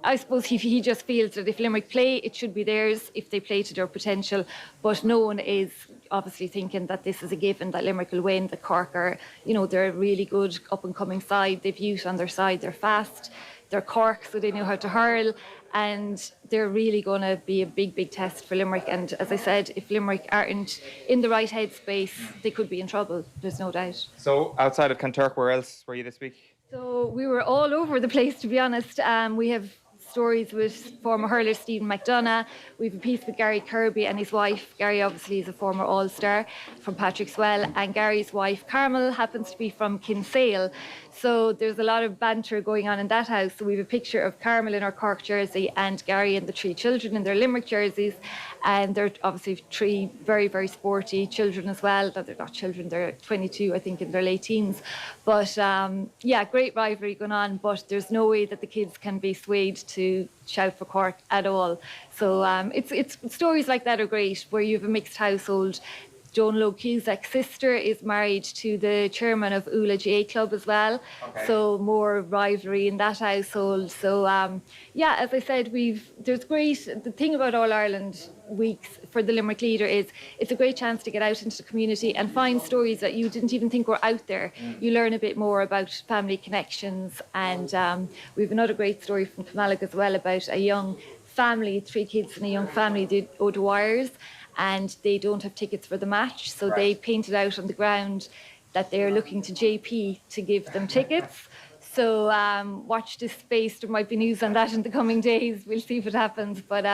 I suppose he just feels that if Limerick play, it should be theirs if they play to their potential. But no one is obviously thinking that this is a given, that Limerick will win. That Cork are, you know, they're a really good up-and-coming side. They've youth on their side. They're fast. They're Cork, so they know how to hurl. And they're really going to be a big, big test for Limerick. And as I said, if Limerick aren't in the right headspace, they could be in trouble. There's no doubt. So outside of Kanturk, where else were you this week? So we were all over the place, to be honest. We have stories with former hurler Stephen McDonough. We have a piece with Gary Kirby and his wife. Gary obviously is a former All-Star from Patrick Swell, and Gary's wife Carmel happens to be from Kinsale. So there's a lot of banter going on in that house. So we have a picture of Carmel in her Cork jersey and Gary and the 3 children in their Limerick jerseys. And they're obviously 3 very, very sporty children as well. They're not children, they're 22, I think, in their late teens. But yeah, great rivalry going on, but there's no way that the kids can be swayed to shout for Cork at all. So it's stories like that are great, where you have a mixed household. Joan Lowe Cusack's sister is married to the chairman of Ula J Club as well. Okay. So more rivalry in that household. So yeah, as I said, there's great. The thing about All Ireland weeks for the Limerick Leader is it's a great chance to get out into the community and find stories that you didn't even think were out there. You learn a bit more about family connections, and we have another great story from Camalog as well about a young family, 3 kids in a young family, the O'Dwyers, and they don't have tickets for the match, so they painted out on the ground that they're looking to JP to give them tickets. So watch this space. There might be news on that in the coming days. We'll see if it happens. But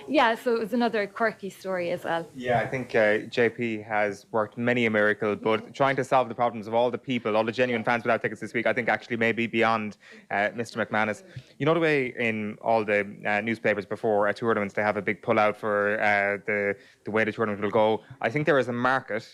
yeah, so it was another quirky story as well. Yeah, I think JP has worked many a miracle, but trying to solve the problems of all the people, all the genuine fans without tickets this week, I think actually maybe beyond Mr. McManus. You know the way in all the newspapers before tournaments they have a big pull-out for the way the tournament will go. I think there is a market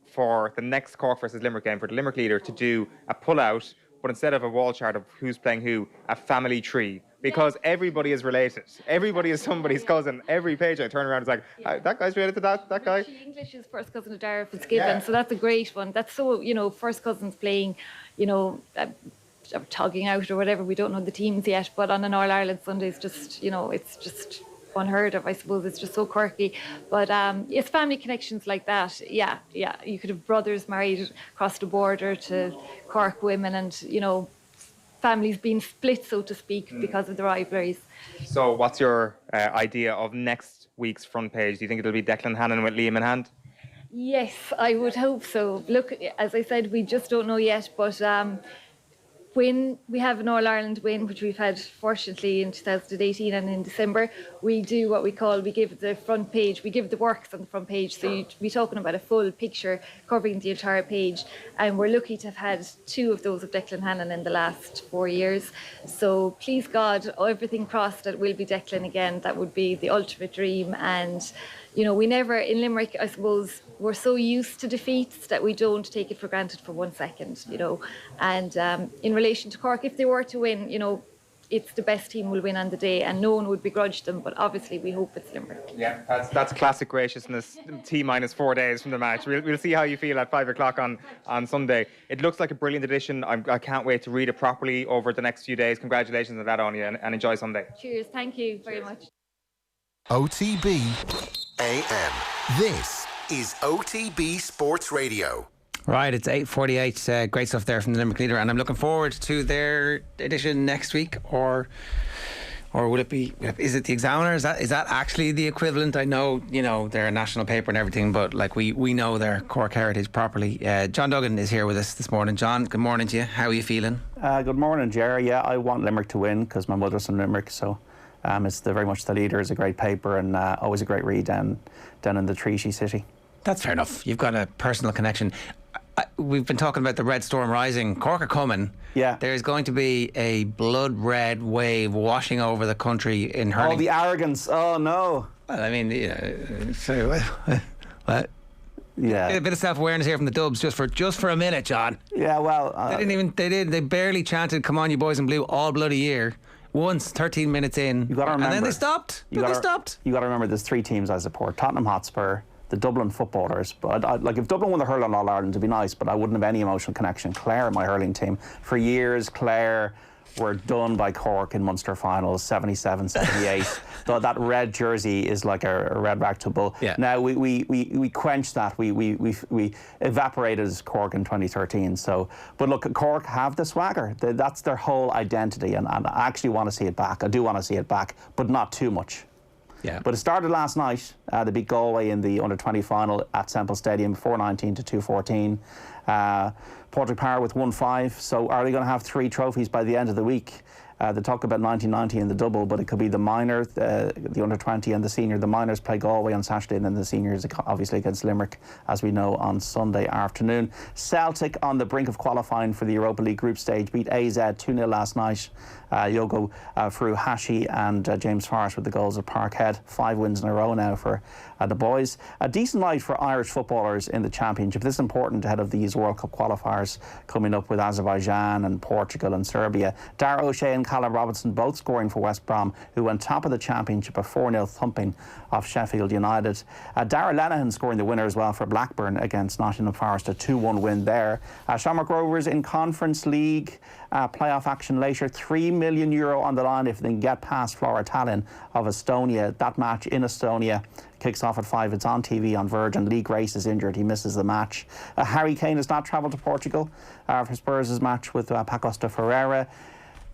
for the next Cork versus Limerick game for the Limerick Leader to do a pull-out, but instead of a wall chart of who's playing who, a family tree. Because everybody is related. Everybody is somebody's cousin. Every page I turn around is like, that guy's related to that guy. English is first cousin of Dara Fitzgibbon, so that's a great one. That's so, you know, first cousins playing, you know, tugging out or whatever. We don't know the teams yet, but on an All-Ireland Sunday, it's just, you know, it's just unheard of, I suppose. It's just so quirky. But it's family connections like that. Yeah. You could have brothers married across the border to Cork women, and, you know, families being split, so to speak, because of the rivalries. So what's your idea of next week's front page? Do you think it'll be Declan Hannon with Liam in hand? Yes, I would hope so. Look, as I said, we just don't know yet, but when we have an All-Ireland win, which we've had fortunately in 2018 and in December, we do what we give the front page, we give the works on the front page. So you'd be talking about a full picture covering the entire page. And we're lucky to have had 2 of those of Declan Hannon in the last 4 years. So please God, everything crossed that will be Declan again. That would be the ultimate dream. And you know, we never, in Limerick, I suppose, we're so used to defeats that we don't take it for granted for 1 second, you know. And in relation to Cork, if they were to win, you know, it's the best team will win on the day, and no one would begrudge them, but obviously we hope it's Limerick. Yeah, that's classic graciousness, T-minus 4 days from the match. We'll see how you feel at 5 o'clock on Sunday. It looks like a brilliant edition. I can't wait to read it properly over the next few days. Congratulations on that, Anya, and enjoy Sunday. Cheers, thank you very much. OTB AM. This is OTB Sports Radio. Right, it's 8:48. Great stuff there from the Limerick Leader, and I'm looking forward to their edition next week or Or would it be? Is it the Examiner? Is that actually the equivalent? I know, they're a national paper and everything, but like we know their Cork heritage properly. John Duggan is here with us this morning. John, good morning to you. How are you feeling? Good morning, Jerry. Yeah, I want Limerick to win because my mother's from Limerick, so it's very much the leader. It's a great paper and always a great read down in the Treaty City. That's fair enough. You've got a personal connection. We've been talking about the Red Storm rising. Cork are coming. Yeah. There's going to be a blood red wave washing over the country in hurling. Oh, the arrogance. Oh, no. Well, I mean, what? Yeah. A bit of self-awareness here from the Dubs just for a minute, John. Yeah, well... They barely chanted, "Come on, you boys in blue," all bloody year. Once, 13 minutes in. You got to remember. And then they stopped. You got to remember there's 3 teams I support. Tottenham Hotspur, the Dublin footballers, but if Dublin won the hurling All Ireland, it'd be nice, but I wouldn't have any emotional connection. Clare, my hurling team, for years, Clare were done by Cork in Munster finals, 77, 78. Though that red jersey is like a red rag to bull. Yeah. Now we quenched that. We evaporated Cork in 2013. So, but look, Cork have the swagger. That's their whole identity, and I actually want to see it back. I do want to see it back, but not too much. Yeah. But it started last night. They beat Galway in the under-20 final at Semple Stadium, 4-19 to 2-14. Portrick Power with 1-5. So are they going to have 3 trophies by the end of the week? They talk about 1990 in the double, but it could be the minor, the under-20 and the senior. The minors play Galway on Saturday, and then the seniors obviously against Limerick, as we know, on Sunday afternoon. Celtic on the brink of qualifying for the Europa League group stage, beat AZ 2-0 last night. Yogo Furuhashi and James Forrest with the goals at Parkhead. 5 wins in a row now for the boys. A decent night for Irish footballers in the Championship. This is important ahead of these World Cup qualifiers coming up with Azerbaijan and Portugal and Serbia. Dara O'Shea and Callum Robinson both scoring for West Brom, who went top of the Championship, a 4-0 thumping of Sheffield United. Dara Lenihan scoring the winner as well for Blackburn against Nottingham Forest, a 2-1 win there. Shamrock Rovers in Conference League playoff action later. €3 million on the line if they can get past Flora Tallinn of Estonia. That match in Estonia kicks off at 5. It's on TV on Virgin. Lee Grace is injured. He misses the match. Harry Kane has not travelled to Portugal for Spurs' match with Pacos de Ferreira.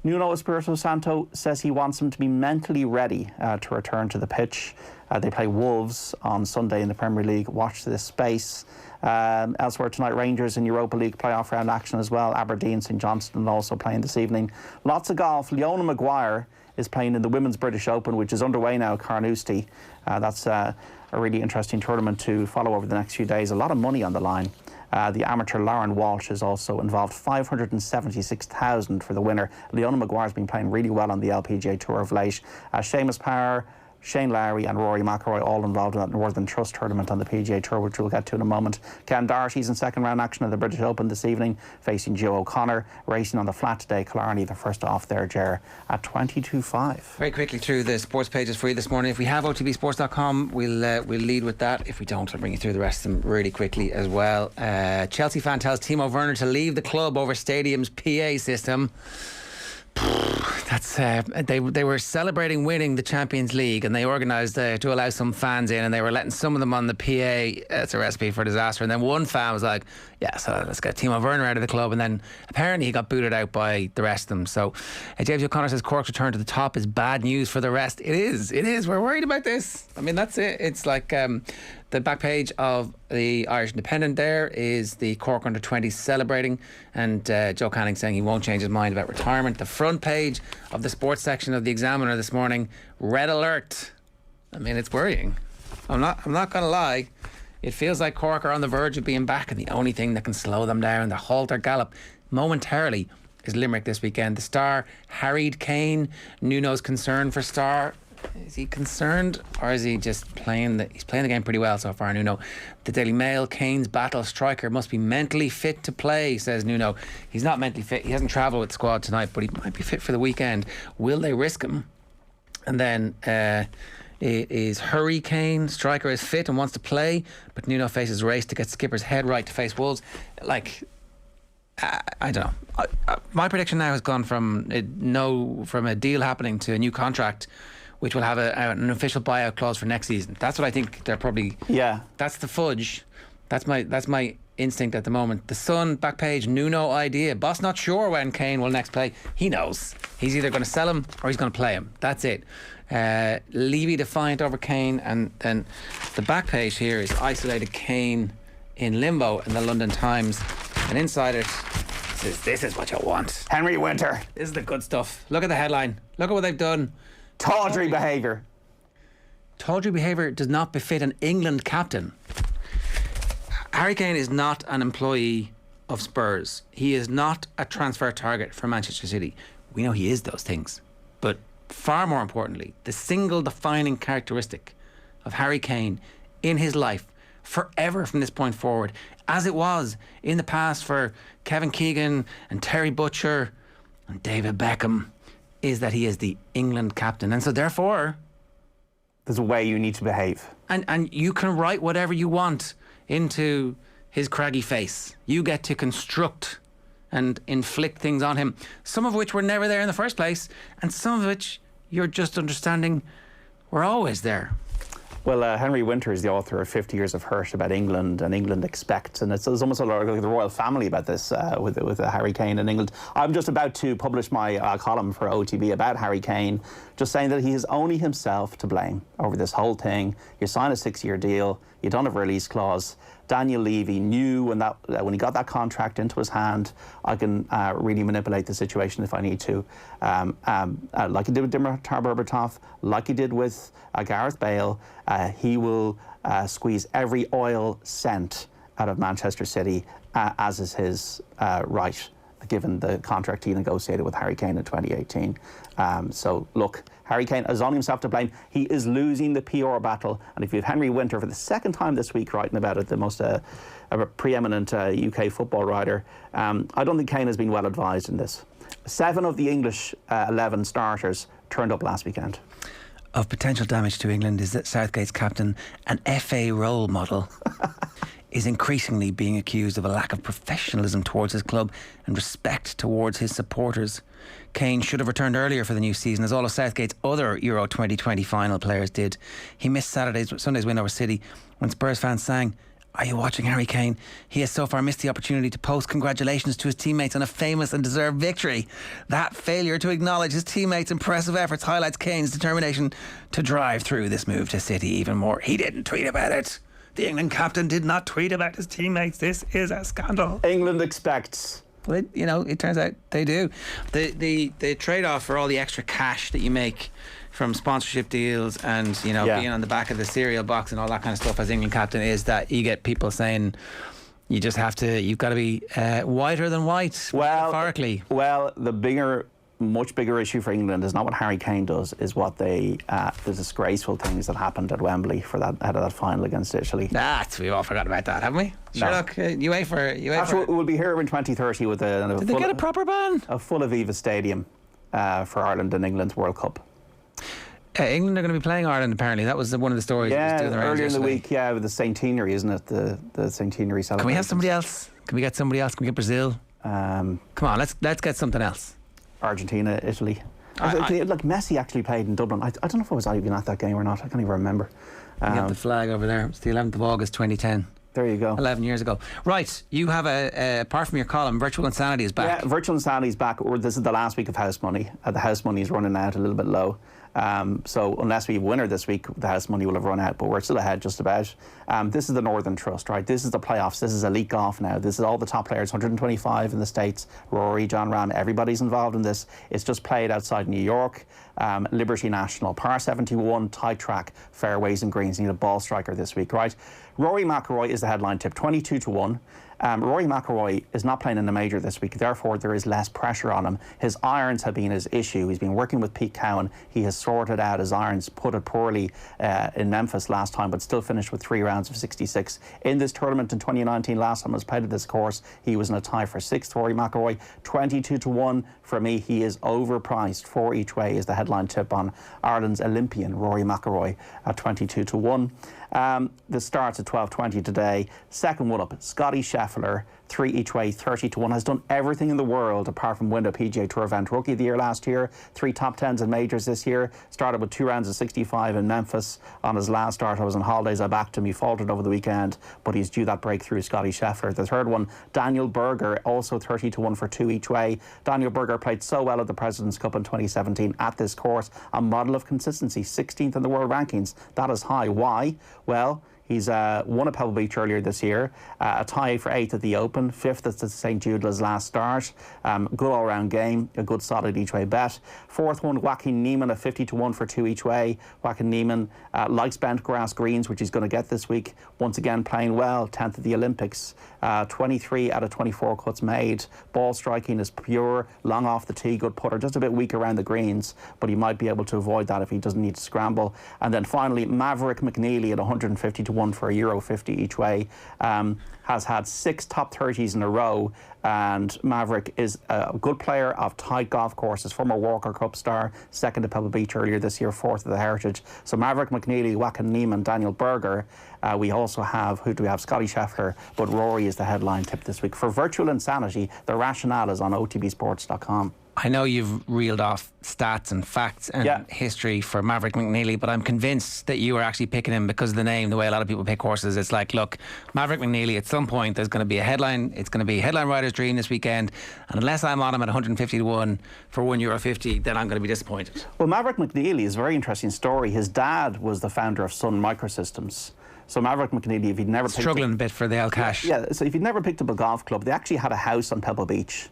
Nuno Espirito Santo says he wants him to be mentally ready to return to the pitch. They play Wolves on Sunday in the Premier League. Watch this space. Elsewhere tonight, Rangers in Europa League playoff round action as well. Aberdeen, St Johnstone also playing this evening. Lots of golf. Leona Maguire is playing in the Women's British Open, which is underway now, Carnoustie. That's a really interesting tournament to follow over the next few days. A lot of money on the line. The amateur Lauren Walsh is also involved. 576,000 for the winner. Leona Maguire's been playing really well on the LPGA Tour of late. Seamus Power, Shane Lowry and Rory McIlroy all involved in that Northern Trust tournament on the PGA Tour, which we'll get to in a moment. Ken Doherty's in second round action at the British Open this evening, facing Joe O'Connor. Racing on the flat today, Killarney the first off there, Ger, at 22.5. Very quickly through the sports pages for you this morning. If we have OTBsports.com, we'll lead with that. If we don't, I'll bring you through the rest of them really quickly as well. Chelsea fan tells Timo Werner to leave the club over Stadium's PA system. That's they were celebrating winning the Champions League, and they organised to allow some fans in, and they were letting some of them on the PA. It's a recipe for disaster. And then one fan was like, "Yeah, so let's get Timo Werner out of the club." And then apparently he got booted out by the rest of them. So James O'Connor says Cork's return to the top is bad news for the rest. It is. We're worried about this. I mean, that's it. It's like the back page of the Irish Independent there is the Cork under-20s celebrating, and Joe Canning saying he won't change his mind about retirement. The front page of the sports section of the Examiner this morning, red alert. I mean, it's worrying. I'm not going to lie. It feels like Cork are on the verge of being back, and the only thing that can slow them down, the halt their gallop momentarily, is Limerick this weekend. The Star harried Kane. Nuno's concerned for Star. Is he concerned, or is he just playing he's playing the game pretty well so far, Nuno. The Daily Mail, Kane's battle striker must be mentally fit to play, says Nuno. He's not mentally fit. He hasn't travelled with the squad tonight, but he might be fit for the weekend. Will they risk him? And then is Hurricane, striker is fit and wants to play, but Nuno faces race to get skipper's head right to face Wolves. Like, I don't know. My prediction now has gone from a deal happening to a new contract, which will have an official buyout clause for next season. That's what I think they're probably... Yeah. That's the fudge. That's my instinct at the moment. The Sun, back page, no idea. Boss not sure when Kane will next play. He knows. He's either going to sell him or he's going to play him. That's it. Levy defiant over Kane, and then the back page here is isolated Kane in limbo in the London Times, and inside it says, this is what you want. Henry Winter. This is the good stuff. Look at the headline. Look at what they've done. Tawdry behaviour. Tawdry behaviour does not befit an England captain. Harry Kane is not an employee of Spurs. He is not a transfer target for Manchester City. We know he is those things. But far more importantly, the single defining characteristic of Harry Kane in his life forever from this point forward, as it was in the past for Kevin Keegan and Terry Butcher and David Beckham, is that he is the England captain. And so therefore, there's a way you need to behave. And you can write whatever you want into his craggy face. You get to construct and inflict things on him, some of which were never there in the first place, and some of which you're just understanding were always there. Well, Henry Winter is the author of 50 Years of Hurt about England and England Expects, and it's almost like the royal family about this with Harry Kane in England. I'm just about to publish my column for OTB about Harry Kane, just saying that he is only himself to blame over this whole thing. You sign a 6-year deal, you don't have a release clause. Daniel Levy knew when he got that contract into his hand, I can really manipulate the situation if I need to. Like he did with Dimitar Berbatov, like he did with Gareth Bale, he will squeeze every oil cent out of Manchester City, as is his right, given the contract he negotiated with Harry Kane in 2018. So look, Harry Kane is only himself to blame. He is losing the PR battle, and if you have Henry Winter for the second time this week writing about it, the most preeminent UK football writer, I don't think Kane has been well advised in this. 7 of the English 11 starters turned up last weekend. Of potential damage to England is that Southgate's captain, an FA role model, is increasingly being accused of a lack of professionalism towards his club and respect towards his supporters. Kane should have returned earlier for the new season, as all of Southgate's other Euro 2020 final players did. He missed Sunday's win over City when Spurs fans sang, "Are you watching Harry Kane? He has so far missed the opportunity to post congratulations to his teammates on a famous and deserved victory. That failure to acknowledge his teammates' impressive efforts highlights Kane's determination to drive through this move to City even more." He didn't tweet about it. The England captain did not tweet about his teammates. This is a scandal. England expects. Well, it turns out they do. The trade-off for all the extra cash that you make from sponsorship deals and being on the back of the cereal box and all that kind of stuff as England captain is that you get people saying you've got to be whiter than white, metaphorically. Well, the much bigger issue for England is not what Harry Kane does, is what the disgraceful things that happened at Wembley ahead of that final against Italy. We've all forgotten about that, haven't we? No. Sure, look, you wait for it. We'll be here in 2030 with Did they get a proper ban? A full Aviva Stadium for Ireland and England's World Cup. England are going to be playing Ireland, apparently. That was one of the stories. Yeah, that was doing earlier in the yesterday. week, with the Centenary, isn't it? The Centenary celebration. Can we have somebody else? Can we get somebody else? Can we get Brazil? Come on, let's get something else. Argentina, Italy. Like Messi actually played in Dublin. I don't know if I was even at that game or not. I can't even remember. You got the flag over there. It's the 11th of August 2010. There you go. 11 years ago. Right, you have apart from your column, Virtual Insanity is back. Yeah, Virtual Insanity is back. This is the last week of house money. The house money is running out a little bit low. So unless we have a winner this week, the house money will have run out, but we're still ahead just about. This is the Northern Trust, right? This is the playoffs. This is elite golf now. This is all the top players, 125 in the States. Rory, John Rahm, everybody's involved in this. It's just played outside New York. Liberty National, par 71, tight track, fairways and greens. Need a ball striker this week, right? Rory McIlroy is the headline tip, 22-1. Rory McIlroy is not playing in the major this week, therefore there is less pressure on him. His irons have been his issue. He's been working with Pete Cowan. He has sorted out his irons, put it poorly in Memphis last time, but still finished with 3 rounds of 66. In this tournament in 2019, last time he was played at this course, he was in a tie for 6th. Rory McIlroy, 22-1. For me, he is overpriced. 4 each way is the headline tip on Ireland's Olympian, Rory McIlroy, at 22-1. This starts at 12:20 today. Second one up, Scotty Scheffler. Scheffler, 3 each way, 30-1, has done everything in the world apart from win a PGA Tour event. Rookie of the year last year, 3 top 10s in majors this year. Started with 2 rounds of 65 in Memphis. On his last start, I was on holidays, I backed him. He faltered over the weekend, but he's due that breakthrough, Scotty Scheffler. The third one, Daniel Berger, also 30-1 for 2 each way. Daniel Berger played so well at the President's Cup in 2017 at this course. A model of consistency, 16th in the world rankings. That is high. Why? Well, he's won at Pebble Beach earlier this year, a tie for 8th at the Open, 5th at the St. Jude's last start. Good all-round game, a good solid each-way bet. 4th one, Joaquin Niemann, a 50-1 for 2 each way. Joaquin Niemann likes bent grass greens, which he's going to get this week. Once again, playing well, 10th at the Olympics. 23 out of 24 cuts made. Ball striking is pure, long off the tee, good putter, just a bit weak around the greens, but he might be able to avoid that if he doesn't need to scramble. And then finally, Maverick McNeely at 150-1 for €1.50 each way. Has had 6 top 30s in a row, and Maverick is a good player of tight golf courses, former Walker Cup star, 2nd at Pebble Beach earlier this year, 4th at the Heritage. So Maverick McNeely, Joaquin Niemann, Daniel Berger. We also have, who do we have? Scotty Scheffler, but Rory is the headline tip this week. For Virtual Insanity, the rationale is on otbsports.com. I know you've reeled off stats and facts and history for Maverick McNeely, but I'm convinced that you were actually picking him because of the name, the way a lot of people pick horses. It's like, look, Maverick McNeely, at some point there's going to be a headline. It's going to be a headline writer's dream this weekend, and unless I'm on him at 150-1 for €1.50, then I'm going to be disappointed. Well, Maverick McNeely is a very interesting story. His dad was the founder of Sun Microsystems. So Maverick McNeely, if he'd never struggling a bit for the El Cash. Yeah, so if he'd never picked up a golf club, they actually had a house on Pebble Beach.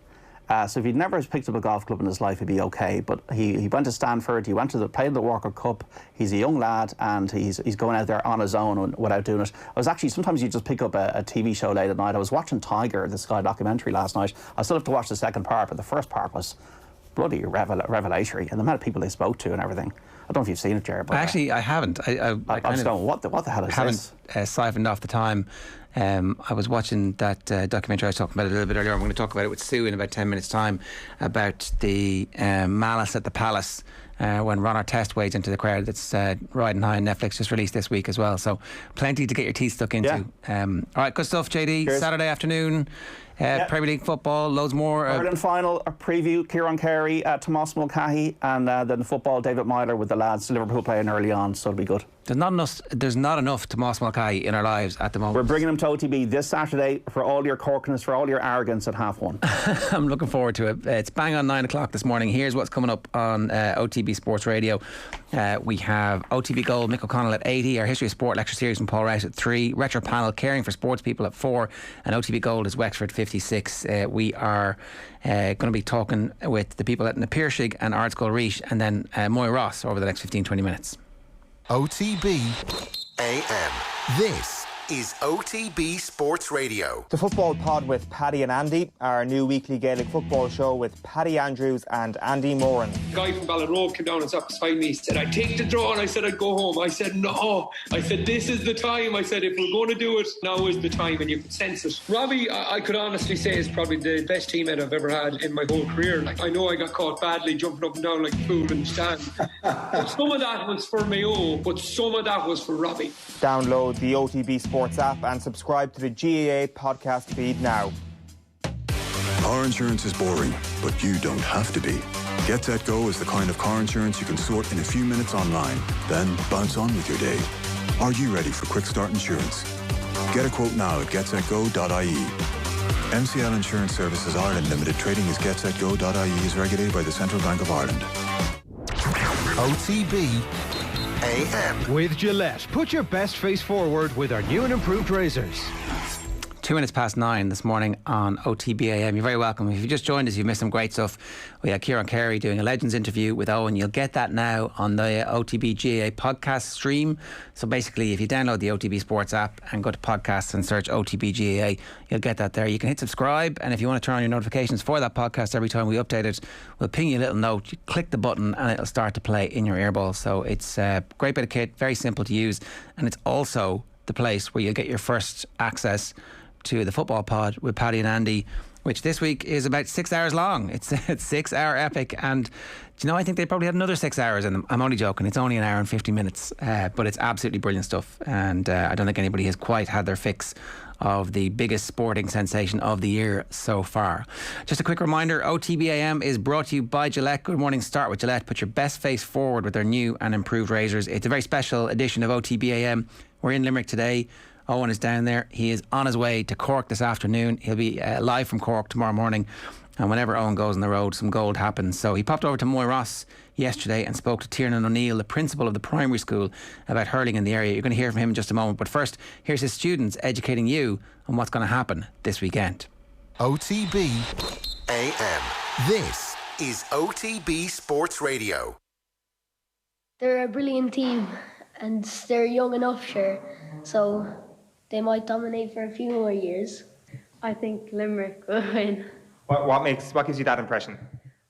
So if he'd never picked up a golf club in his life, he'd be okay. But he went to Stanford, he went to played the Walker Cup. He's a young lad, and he's going out there on his own without doing it. I was actually, sometimes you just pick up a TV show late at night. I was watching Tiger, the Sky documentary last night. I still have to watch the second part, but the first part was bloody revelatory, and the amount of people they spoke to and everything. I don't know if you've seen it, Jared. But actually, I haven't. I just don't. What the hell is this? Haven't siphoned off the time. I was watching that documentary I was talking about a little bit earlier. I'm going to talk about it with Sue in about 10 minutes' time about the malice at the Palace when Ron Artest wades into the crowd. That's riding high on Netflix, just released this week as well. So plenty to get your teeth stuck into. Yeah. All right, good stuff, JD. Cheers. Saturday afternoon. Premier League football, loads more. Ireland final, a preview, Ciaran Carey, Tomás Mulcahy, and then the football, David Meyler with the lads. Liverpool playing early on, so it'll be good. There's not enough Tomás Mulcahy in our lives at the moment. We're bringing him to OTB this Saturday for all your corkiness, for all your arrogance at 1:30. I'm looking forward to it. It's bang on 9 o'clock this morning. Here's what's coming up on OTB Sports Radio. We have OTB Gold, Mick O'Connell at 80, our History of Sport lecture series from Paul Rouse at 3, Retro Panel, Caring for Sports People at 4, and OTB Gold is Wexford 56. We are going to be talking with the people at the Piarsaigh and Ardscoil Reach, and then Moyross over the next 15-20 minutes. OTB AM. This is OTB Sports Radio. The Football Pod with Paddy and Andy, our new weekly Gaelic football show with Paddy Andrews and Andy Moran. The guy from Ballinrobe came down and sat beside me. He said, I'd take the draw, and I said I'd go home. I said, no. I said, this is the time. I said, if we're going to do it, now is the time, and you could sense it. Robbie, I could honestly say, is probably the best teammate I've ever had in my whole career. Like, I know I got caught badly jumping up and down like a fool in the stand. Some of that was for Mayo, but some of that was for Robbie. Download the OTB Sports app and subscribe to the GAA podcast feed now. Car insurance is boring, but you don't have to be. Get Set Go is the kind of car insurance you can sort in a few minutes online, then bounce on with your day. Are you ready for Quick Start Insurance? Get a quote now at getsetgo.ie. MCL Insurance Services Ireland Limited, trading as getsetgo.ie, is regulated by the Central Bank of Ireland. OTB AM. With Gillette, put your best face forward with our new and improved razors. 2 minutes past 9 this morning on OTB AM. You're very welcome. If you just joined us, you've missed some great stuff. We had Ciaran Carey doing a Legends interview with Eoin. You'll get that now on the OTB GAA podcast stream. So basically, if you download the OTB Sports app and go to podcasts and search OTB GAA, you'll get that there. You can hit subscribe, and if you want to turn on your notifications for that podcast every time we update it, we'll ping you a little note. You click the button and it'll start to play in your earball. So it's a great bit of kit, very simple to use, and it's also the place where you'll get your first access to the Football Pod with Paddy and Andy, which this week is about 6 hours long. It's a 6 hour epic, and do you know, I think they probably had another 6 hours in them. I'm only joking, it's only an hour and 50 minutes, but it's absolutely brilliant stuff, and I don't think anybody has quite had their fix of the biggest sporting sensation of the year so far. Just a quick reminder, OTB AM is brought to you by Gillette. Good morning, start with Gillette. Put your best face forward with their new and improved razors. It's a very special edition of OTB AM. We're in Limerick today. Eoin is down there. He is on his way to Cork this afternoon. He'll be live from Cork tomorrow morning. And whenever Eoin goes on the road, some gold happens. So he popped over to Moyross yesterday and spoke to Tiernan O'Neill, the principal of the primary school, about hurling in the area. You're going to hear from him in just a moment. But first, here's his students educating you on what's going to happen this weekend. OTB AM. This is OTB Sports Radio. They're a brilliant team and they're young enough, sure. So they might dominate for a few more years. I think Limerick will win. What gives you that impression?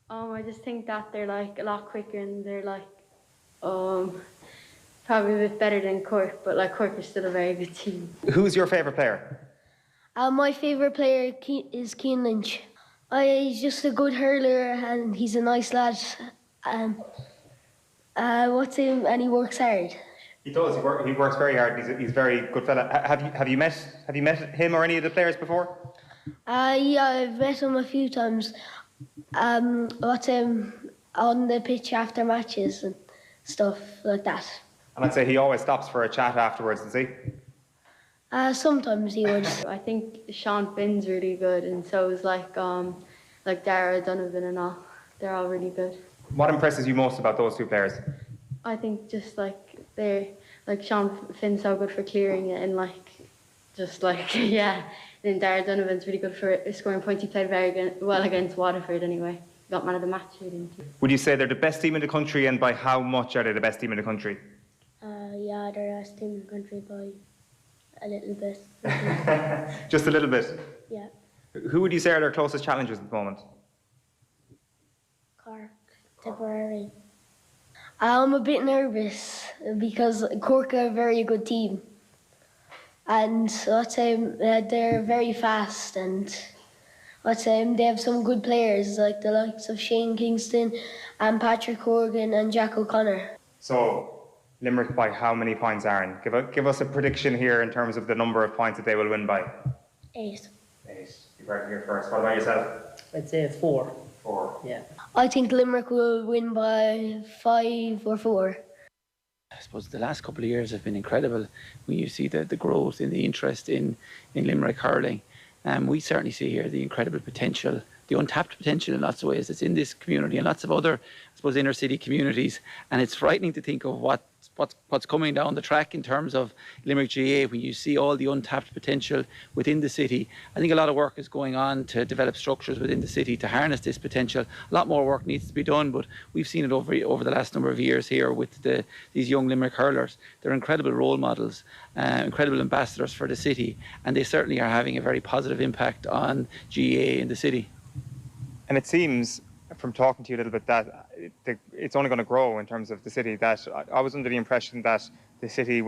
I just think that they're like a lot quicker and they're like probably a bit better than Cork, but like Cork is still a very good team. Who's your favourite player? My favourite player is Ciaran Lynch. He's just a good hurler and he's a nice lad. And he works hard. He does. He works very hard. He's a very good fella. Have you met him or any of the players before? Yeah, I've met him a few times. On the pitch after matches and stuff like that. And I'd say he always stops for a chat afterwards, does he? Sometimes he would. I think Sean Finn's really good, and so is like Dara Donovan and all. They're all really good. What impresses you most about those two players? I think just like they're like Sean Finn's so good for clearing it and yeah. Then Dara Donovan's really good for scoring points. He played very well against Waterford anyway. Got man of the match, didn't he? Would you say they're the best team in the country, and by how much are they the best team in the country? Yeah, they're the best team in the country by a little bit. Just a little bit? Yeah. Who would you say are their closest challengers at the moment? Cork, Tipperary. I'm a bit nervous because Cork are a very good team. And they're very fast and they have some good players like the likes of Shane Kingston and Patrick Horgan and Jack O'Connor. So, Limerick by how many points, Aaron? Give us a prediction here in terms of the number of points that they will win by. 8. 8. You've heard it here first. What about yourself? I'd say 4. 4. Yeah. I think Limerick will win by 5 or 4. I suppose the last couple of years have been incredible when you see the growth in the interest in Limerick hurling. We certainly see here the incredible potential, the untapped potential in lots of ways that's in this community and lots of other, I suppose, inner city communities. And it's frightening to think of what's coming down the track in terms of Limerick GA when you see all the untapped potential within the city. I think a lot of work is going on to develop structures within the city to harness this potential. A lot more work needs to be done, but we've seen it over the last number of years here with these young Limerick hurlers. They're incredible role models, incredible ambassadors for the city, and they certainly are having a very positive impact on GA in the city. And it seems, from talking to you a little bit, that it's only going to grow in terms of the city. That I was under the impression that the city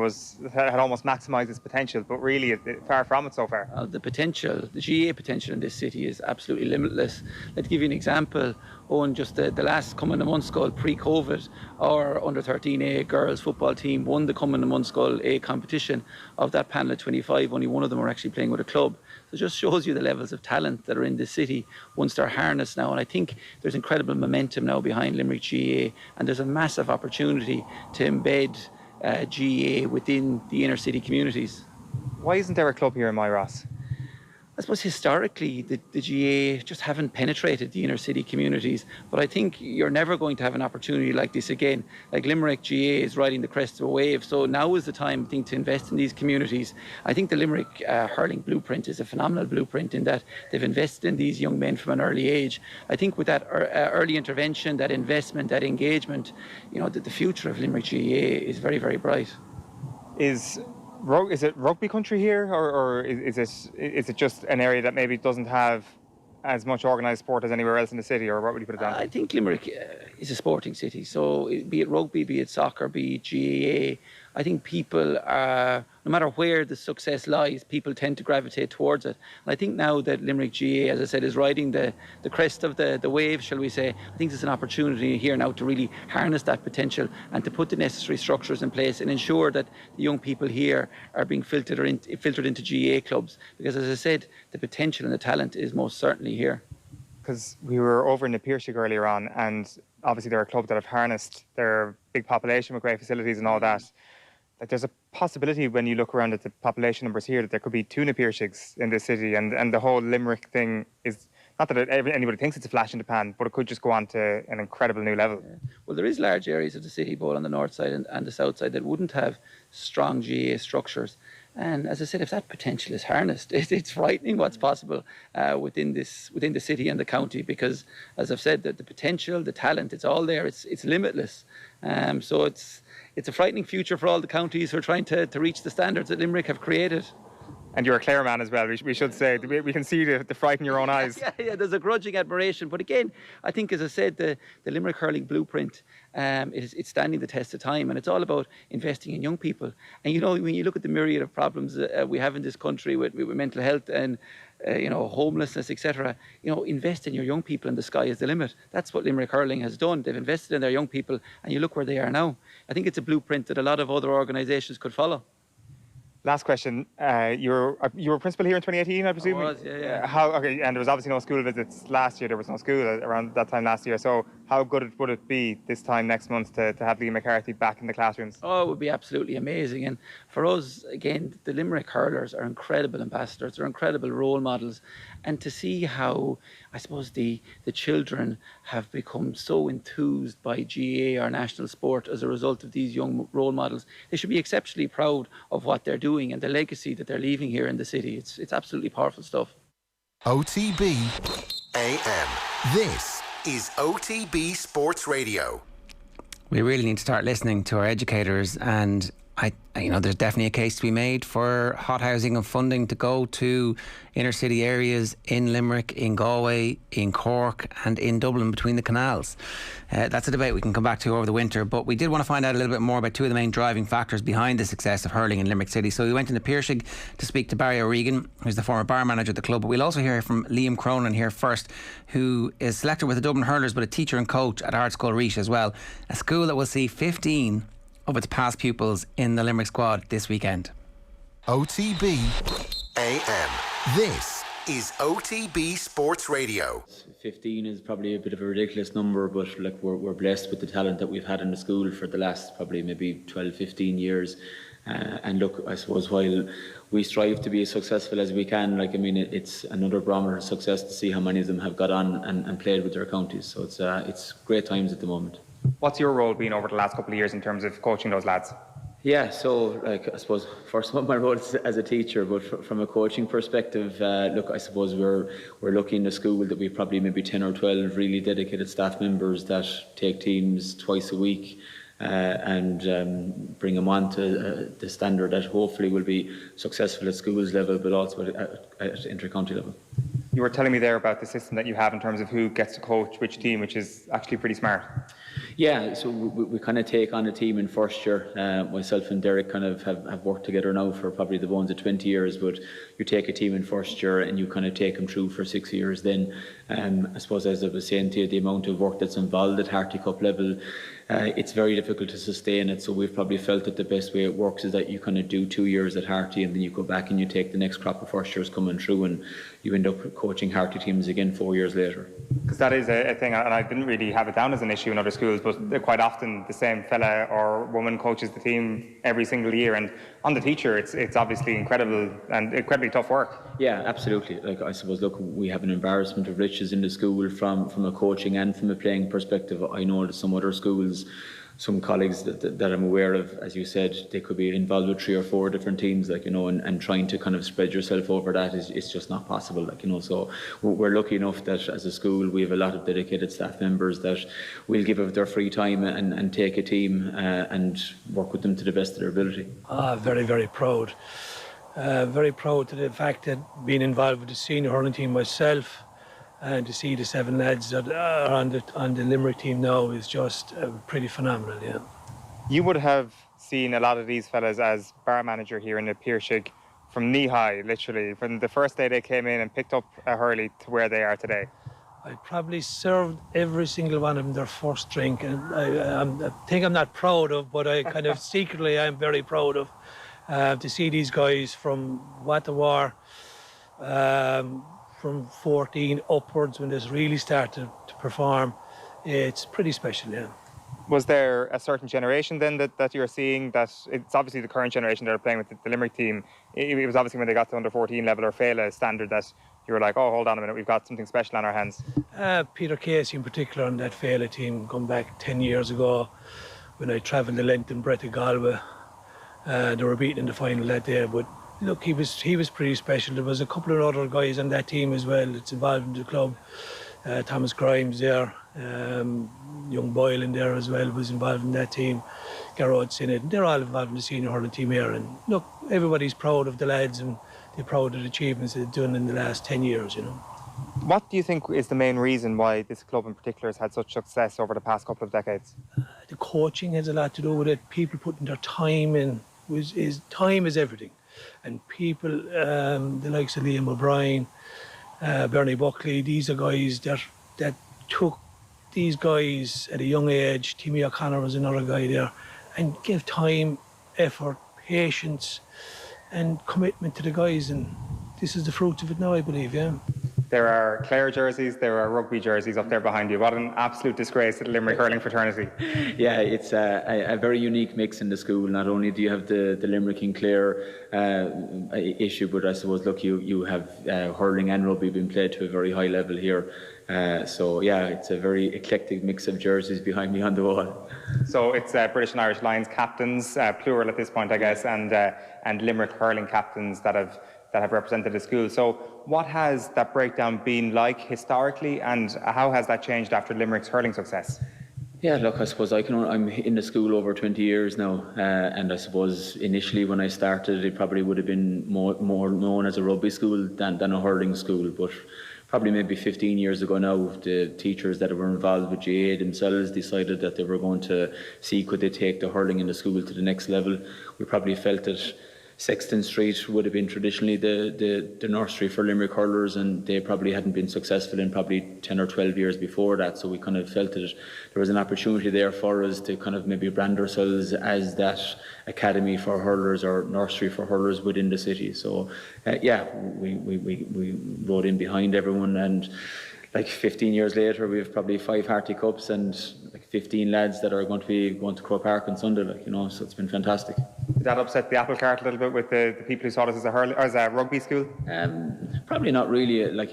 had almost maximised its potential, but really far from it so far. The GA potential in this city is absolutely limitless. Let's give you an example. Owen, just the last Coming to Scoil pre-COVID, our under-13A girls football team won the Coming to Scoil A competition. Of that panel of 25, only one of them are actually playing with a club. So it just shows you the levels of talent that are in this city once they're harnessed now. And I think there's incredible momentum now behind Limerick GA, and there's a massive opportunity to embed GA within the inner city communities. Why isn't there a club here in Moyross? I suppose historically the GA just haven't penetrated the inner city communities, but I think you're never going to have an opportunity like this again. Like Limerick GA is riding the crest of a wave, so now is the time, I think, to invest in these communities. I think the Limerick hurling blueprint is a phenomenal blueprint in that they've invested in these young men from an early age. I think with that early intervention, that investment, that engagement, the future of Limerick GA is very, very bright. Is it rugby country here, or is it just an area that maybe doesn't have as much organised sport as anywhere else in the city, or what would you put it down to? I think Limerick is a sporting city, so be it rugby, be it soccer, be it GAA, I think people are, no matter where the success lies, people tend to gravitate towards it. And I think now that Limerick GA, as I said, is riding the crest of the wave, shall we say, I think there's an opportunity here now to really harness that potential and to put the necessary structures in place and ensure that the young people here are being filtered into GA clubs. Because, as I said, the potential and the talent is most certainly here. Because we were over in the Piarsaigh earlier on, and obviously they're a club that have harnessed their big population with great facilities and all that. Like, there's a possibility when you look around at the population numbers here that there could be 2 Piarshaighs in this city, and the whole Limerick thing is not that anybody thinks it's a flash in the pan, but it could just go on to an incredible new level. Yeah. Well, there is large areas of the city, both on the north side and the south side, that wouldn't have strong GA structures. And as I said, if that potential is harnessed, it's frightening what's possible within the city and the county. Because, as I've said, the potential, the talent, it's all there. It's limitless. So it's a frightening future for all the counties who are trying to reach the standards that Limerick have created. And you're a Clare man as well, we should say. We can see the fright in your own eyes. Yeah, there's a grudging admiration. But again, I think, as I said, the Limerick hurling blueprint, it's standing the test of time. And it's all about investing in young people. And, you know, when you look at the myriad of problems we have in this country with mental health and, homelessness, etc., invest in your young people and the sky is the limit. That's what Limerick hurling has done. They've invested in their young people, and you look where they are now. I think it's a blueprint that a lot of other organisations could follow. Last question. You were principal here in 2018, I presume? I was, yeah. And there was obviously no school visits last year. There was no school around that time last year. So how good would it be this time next month to have Liam McCarthy back in the classrooms? Oh, it would be absolutely amazing. And for us, again, the Limerick hurlers are incredible ambassadors. They're incredible role models. And to see how, I suppose, the children have become so enthused by GAA, our national sport, as a result of these young role models, they should be exceptionally proud of what they're doing and the legacy that they're leaving here in the city. It's absolutely powerful stuff. OTB AM. This is OTB Sports Radio. We really need to start listening to our educators, and there's definitely a case to be made for hot housing and funding to go to inner city areas in Limerick, in Galway, in Cork and in Dublin between the canals. That's a debate we can come back to over the winter, but we did want to find out a little bit more about two of the main driving factors behind the success of hurling in Limerick City. So we went into Piarsaigh to speak to Barry O'Regan, who's the former bar manager of the club, but we'll also hear from Liam Cronin here first, who is selected with the Dublin Hurlers but a teacher and coach at Art School Reach as well, a school that will see 15 of its past pupils in the Limerick squad this weekend. OTB AM. This is OTB Sports Radio. 15 is probably a bit of a ridiculous number, but we're blessed with the talent that we've had in the school for the last probably maybe 12, 15 years. And look, I suppose while we strive to be as successful as we can, it's another barometer of success to see how many of them have got on and played with their counties. So it's great times at the moment. What's your role been over the last couple of years in terms of coaching those lads? Yeah, so I suppose first of all my role is as a teacher, but from a coaching perspective, I suppose we're lucky in the school that we've probably maybe 10 or 12 really dedicated staff members that take teams twice a week and bring them on to the standard that hopefully will be successful at schools level but also at inter-county level. You were telling me there about the system that you have in terms of who gets to coach which team, which is actually pretty smart. Yeah, so we kind of take on a team in first year. Myself and Derek kind of have worked together now for probably the bones of 20 years, but you take a team in first year and you kind of take them through for 6 years. Then I suppose, as I was saying to you, the amount of work that's involved at Harty Cup level, it's very difficult to sustain it. So we've probably felt that the best way it works is that you kind of do 2 years at Harty and then you go back and you take the next crop of first years coming through and you end up coaching Harty teams again 4 years later. Because that is a thing, and I didn't really have it down as an issue in other schools, but quite often the same fella or woman coaches the team every single year, and on the teacher it's obviously incredible and incredibly tough work. Yeah, absolutely. I suppose, we have an embarrassment of riches in the school from a coaching and from a playing perspective. I know that some other schools, some colleagues that I'm aware of, as you said, they could be involved with 3 or 4 different teams, and trying to kind of spread yourself over that is just not possible, So we're lucky enough that as a school we have a lot of dedicated staff members that will give of their free time and take a team and work with them to the best of their ability. Very, very proud. Very proud to the fact that being involved with the senior hurling team myself, and to see the 7 lads that are on the Limerick team now is just pretty phenomenal, yeah. You would have seen a lot of these fellas as bar manager here in the Piarsaigh from knee high, literally, from the first day they came in and picked up a hurley to where they are today. I probably served every single one of them their first drink, and I think I'm not proud of, but I kind of secretly I'm very proud of to see these guys from what they were, from 14 upwards when this really started to perform. It's pretty special, yeah. Was there a certain generation then that you're seeing that it's obviously the current generation that are playing with the Limerick team? It was obviously when they got to under 14 level or Féile standard that you were like, oh, hold on a minute, we've got something special on our hands. Peter Casey in particular on that Féile team, going back 10 years ago when I travelled the length and breadth of Galway. They were beaten in the final that day, but look, he was pretty special. There was a couple of other guys on that team as well that's involved in the club. Thomas Grimes there, young Boyle in there as well was involved in that team. Garrod's in it. They're all involved in the senior hurling team here. And look, everybody's proud of the lads and they're proud of the achievements they've done in the last 10 years, you know. What do you think is the main reason why this club in particular has had such success over the past couple of decades? The coaching has a lot to do with it. People putting their time in. Time is everything. And people, the likes of Liam O'Brien, Bernie Buckley, these are guys that took these guys at a young age. Timmy O'Connor was another guy there, and gave time, effort, patience and commitment to the guys, and this is the fruits of it now, I believe, yeah. There are Clare jerseys, there are rugby jerseys up there behind you. What an absolute disgrace to the Limerick hurling fraternity. Yeah, it's a very unique mix in the school. Not only do you have the Limerick and Clare issue, but I suppose, look, you have hurling and rugby being played to a very high level here. So yeah, it's a very eclectic mix of jerseys behind me on the wall. So it's British and Irish Lions captains, plural at this point, I guess, and Limerick hurling captains that have represented the school. So what has that breakdown been like historically, and how has that changed after Limerick's hurling success? Yeah, look, I suppose I'm in the school over 20 years now, and I suppose initially when I started it probably would have been more known as a rugby school than a hurling school, but probably maybe 15 years ago now, the teachers that were involved with GA themselves decided that they were going to see could they take the hurling in the school to the next level. We probably felt that Sexton Street would have been traditionally the nursery for Limerick hurlers, and they probably hadn't been successful in probably 10 or 12 years before that, so we kind of felt that there was an opportunity there for us to kind of maybe brand ourselves as that academy for hurlers or nursery for hurlers within the city. So yeah, we rode in behind everyone, and like 15 years later we have probably 5 Harty Cups and like 15 lads that are going to be going to Croke Park on Sunday, like, you know, so it's been fantastic. Did that upset the apple cart a little bit with the people who saw us as a rugby school? Probably not really. Like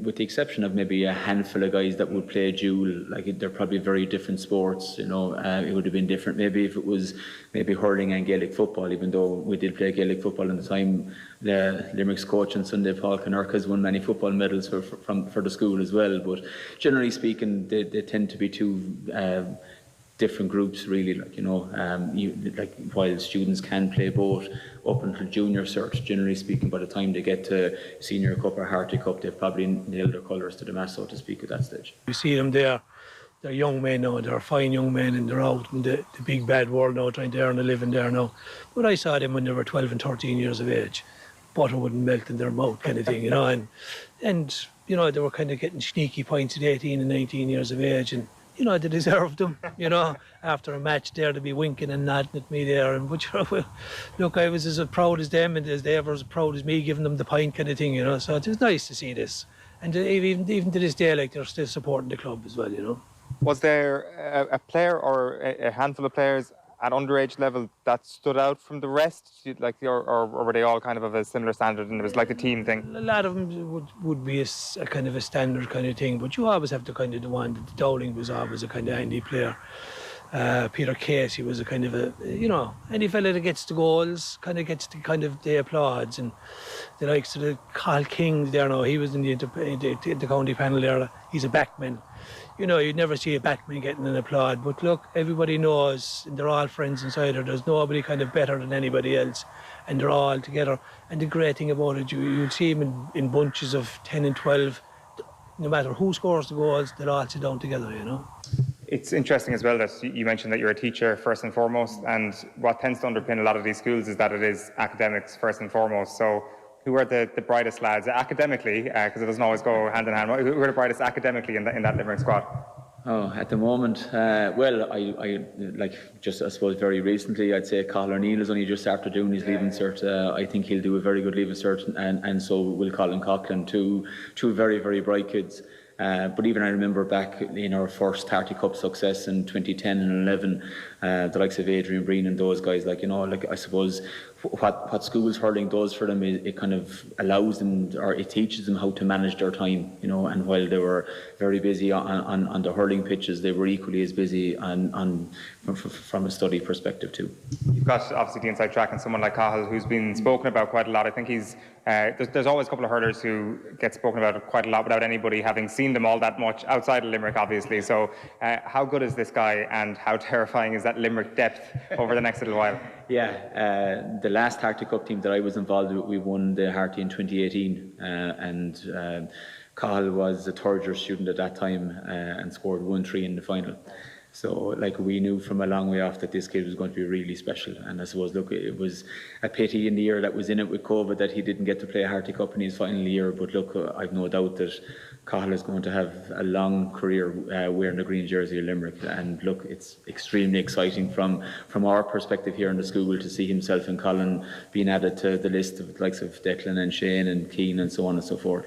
with the exception of maybe a handful of guys that would play dual, like they're probably very different sports. You know, it would have been different maybe if it was maybe hurling and Gaelic football. Even though we did play Gaelic football in the time, the Limerick's coach on Sunday, Paul Connerk, has won many football medals for the school as well. But generally speaking, they tend to be two different groups, really. Like, you know, like while students can play both up until junior cert, generally speaking, by the time they get to senior cup or Harty Cup, they've probably nailed their colours to the mast, so to speak, at that stage. You see them there. They're young men now, they're fine young men, and they're out in the big bad world now, trying to earn a living there now. But I saw them when they were 12 and 13 years of age. Butter wouldn't melt in their mouth, kind of thing, you know, and you know, they were kind of getting sneaky points at 18 and 19 years of age, and you know, they deserved them, you know, after a match there to be winking and nodding at me there. And but, you know, look, I was as proud as them, and as they were as proud as me, giving them the pint, kind of thing, you know. So it was nice to see this, and even to this day, like, they're still supporting the club as well, you know. Was there a player or a handful of players at underage level that stood out from the rest, like, or were they all kind of a similar standard, and it was like a team thing? A lot of them would be a kind of a standard kind of thing, but you always have to kind of the one. Dowling was always a kind of handy player. Peter Casey was a kind of a, you know, any fella that gets the goals kind of gets the applauds, and the likes of the Carl King there now, he was in the county panel there. He's a backman. You know, you'd never see a backman getting an applaud, but look, everybody knows, and they're all friends inside there. There's nobody kind of better than anybody else, and they're all together. And the great thing about it, you'd see them in bunches of 10 and 12. No matter who scores the goals, they'll all sit down together, you know. It's interesting as well that you mentioned that you're a teacher first and foremost, and what tends to underpin a lot of these schools is that it is academics first and foremost. So who are the brightest lads academically, because it doesn't always go hand in hand, who are the brightest academically in that Limerick squad? Oh, at the moment, well, I like just I suppose very recently, I'd say Cathal O'Neill is only just after doing his leaving cert. I think he'll do a very good leaving cert, and so will Colin Coughlin, two very, very bright kids. But even I remember back in our first 30 Cup success in 2010 and 11, the likes of Adrian Breen and those guys, I suppose what schools hurling does for them is it kind of allows them, or it teaches them how to manage their time, and while they were very busy on the hurling pitches, they were equally as busy from a study perspective too. You've got obviously the inside track and someone like Cathal who's been spoken about quite a lot. I think he's there's always a couple of hurlers who get spoken about quite a lot without anybody having seen them all that much outside of Limerick, obviously. So how good is this guy, and how terrifying is that Limerick depth over the next little while? Yeah, the last Harty Cup team that I was involved with, we won the Harty in 2018, and Cathal was a third-year student at that time and scored 1-3 in the final. So, we knew from a long way off that this kid was going to be really special. And I suppose, it was a pity in the year that was in it with COVID that he didn't get to play a Harty Cup in his final year. But I've no doubt that Cathal is going to have a long career wearing the green jersey of Limerick. And it's extremely exciting from our perspective here in the school to see himself and Colin being added to the list of the likes of Declan and Sheahan and Keane and so on and so forth.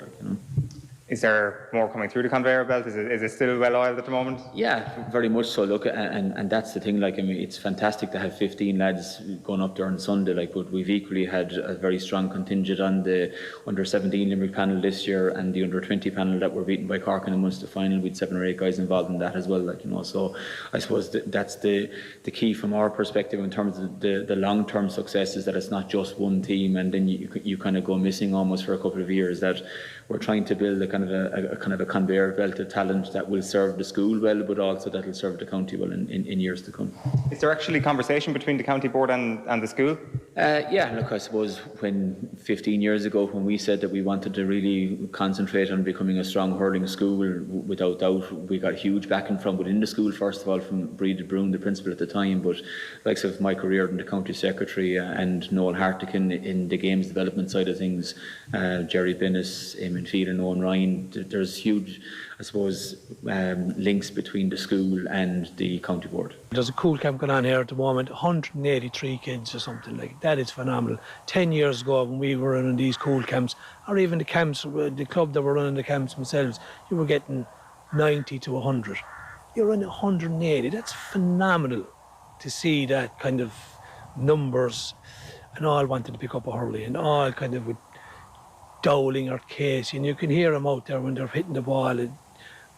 Is there more coming through the conveyor belt? Is it still well oiled at the moment? Yeah, very much so. And that's the thing. It's fantastic to have 15 lads going up there on Sunday. But we've equally had a very strong contingent on the under-17 Limerick panel this year, and the under-20 panel that were beaten by Cork in the Munster final. With 7 or 8 guys involved in that as well. So I suppose that's the key from our perspective in terms of the long-term success, is that it's not just one team, and then you kind of go missing almost for a couple of years. That we're trying to build a kind of a conveyor belt of talent that will serve the school well, but also that will serve the county well in years to come. Is there actually conversation between the county board and the school? I suppose when 15 years ago, when we said that we wanted to really concentrate on becoming a strong hurling school, without doubt we got huge backing from within the school, first of all from Breed Brown, the principal at the time, but likes of Mike Reardon, the county secretary, and Noel Hartigan in the games development side of things, Jerry Bennis, Eamon Field and Owen Ryan. There's huge, I suppose, links between the school and the county board. There's a cool camp going on here at the moment, 183 kids or something like that. Is phenomenal. 10 years ago when we were running these cool camps, or even the camps, the club that were running the camps themselves, you were getting 90 to 100. You're running 180. That's phenomenal to see that kind of numbers, and all wanted to pick up a hurley, and all kind of with Dowling or Casey, and you can hear them out there when they're hitting the ball, and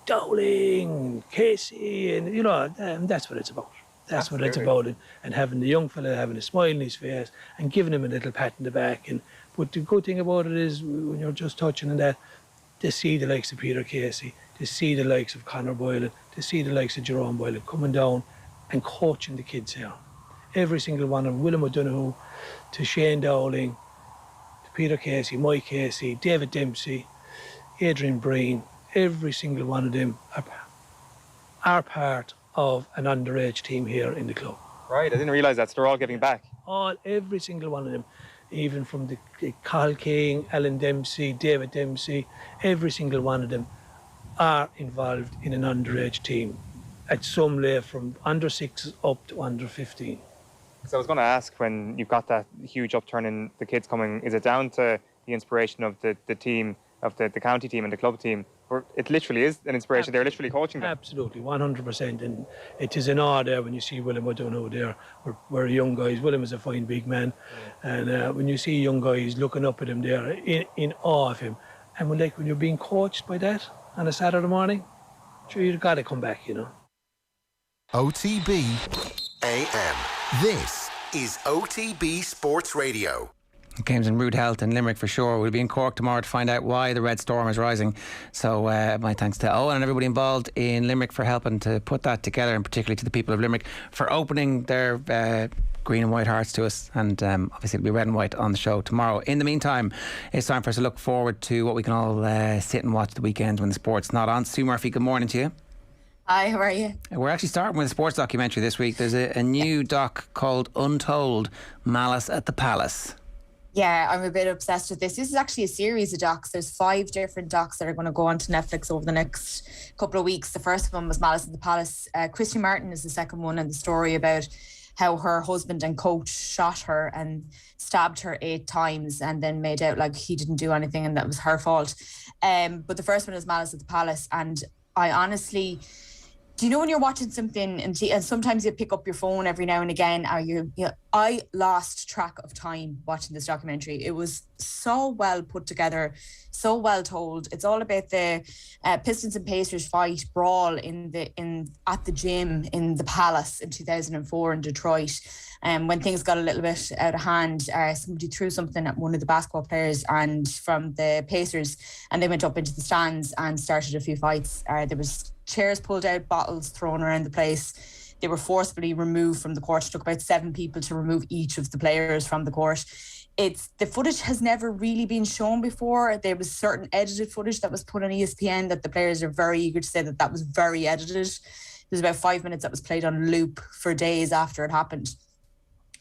Dowling, Casey, and that's what it's about. That's what it's about, and having the young fella having a smile on his face and giving him a little pat in the back. But the good thing about it is, when you're just touching on that, to see the likes of Peter Casey, to see the likes of Conor Boylan, to see the likes of Jerome Boylan coming down and coaching the kids here. Every single one of them, William O'Donoghue to Shane Dowling, Peter Casey, Mike Casey, David Dempsey, Adrian Breen, every single one of them are part of an underage team here in the club. Right, I didn't realise that, so they're all giving back. Every single one of them, even from the Carl King, Alan Dempsey, David Dempsey, every single one of them are involved in an underage team at some level, from under 6 up to under 15. So I was going to ask, when you've got that huge upturn in the kids coming, is it down to the inspiration of the team, of the county team and the club team? Or it literally is an inspiration, they're literally coaching them? Absolutely, 100%. And it is an awe there when you see William O'Donoghue there. We're young guys. William is a fine big man. Yeah. And when you see young guys looking up at him there, in awe of him, and when you're being coached by that on a Saturday morning, sure, you've got to come back, OTB AM. This is OTB Sports Radio. Games in rude health in Limerick for sure. We'll be in Cork tomorrow to find out why the red storm is rising. So my thanks to Owen and everybody involved in Limerick for helping to put that together, and particularly to the people of Limerick for opening their green and white hearts to us. And obviously it'll be red and white on the show tomorrow. In the meantime, it's time for us to look forward to what we can all sit and watch the weekend when the sport's not on. Sue Murphy, good morning to you. Hi, how are you? We're actually starting with a sports documentary this week. There's a new doc called Untold, Malice at the Palace. Yeah, I'm a bit obsessed with this. This is actually a series of docs. There's 5 different docs that are going to go onto Netflix over the next couple of weeks. The first one was Malice at the Palace. Christy Martin is the second one, and the story about how her husband and coach shot her and stabbed her 8 times and then made out like he didn't do anything and that was her fault. But the first one is Malice at the Palace, and I honestly... Do you know when you're watching something and sometimes you pick up your phone every now and again? I lost track of time watching this documentary. It was so well put together, so well told. It's all about the Pistons and Pacers fight brawl at the gym in the Palace in 2004 in Detroit. When things got a little bit out of hand, somebody threw something at one of the basketball players and from the Pacers, and they went up into the stands and started a few fights. There was chairs pulled out, bottles thrown around the place. They were forcibly removed from the court. It took about 7 people to remove each of the players from the court. The footage has never really been shown before. There was certain edited footage that was put on ESPN that the players are very eager to say that was very edited. There's about 5 minutes that was played on loop for days after it happened.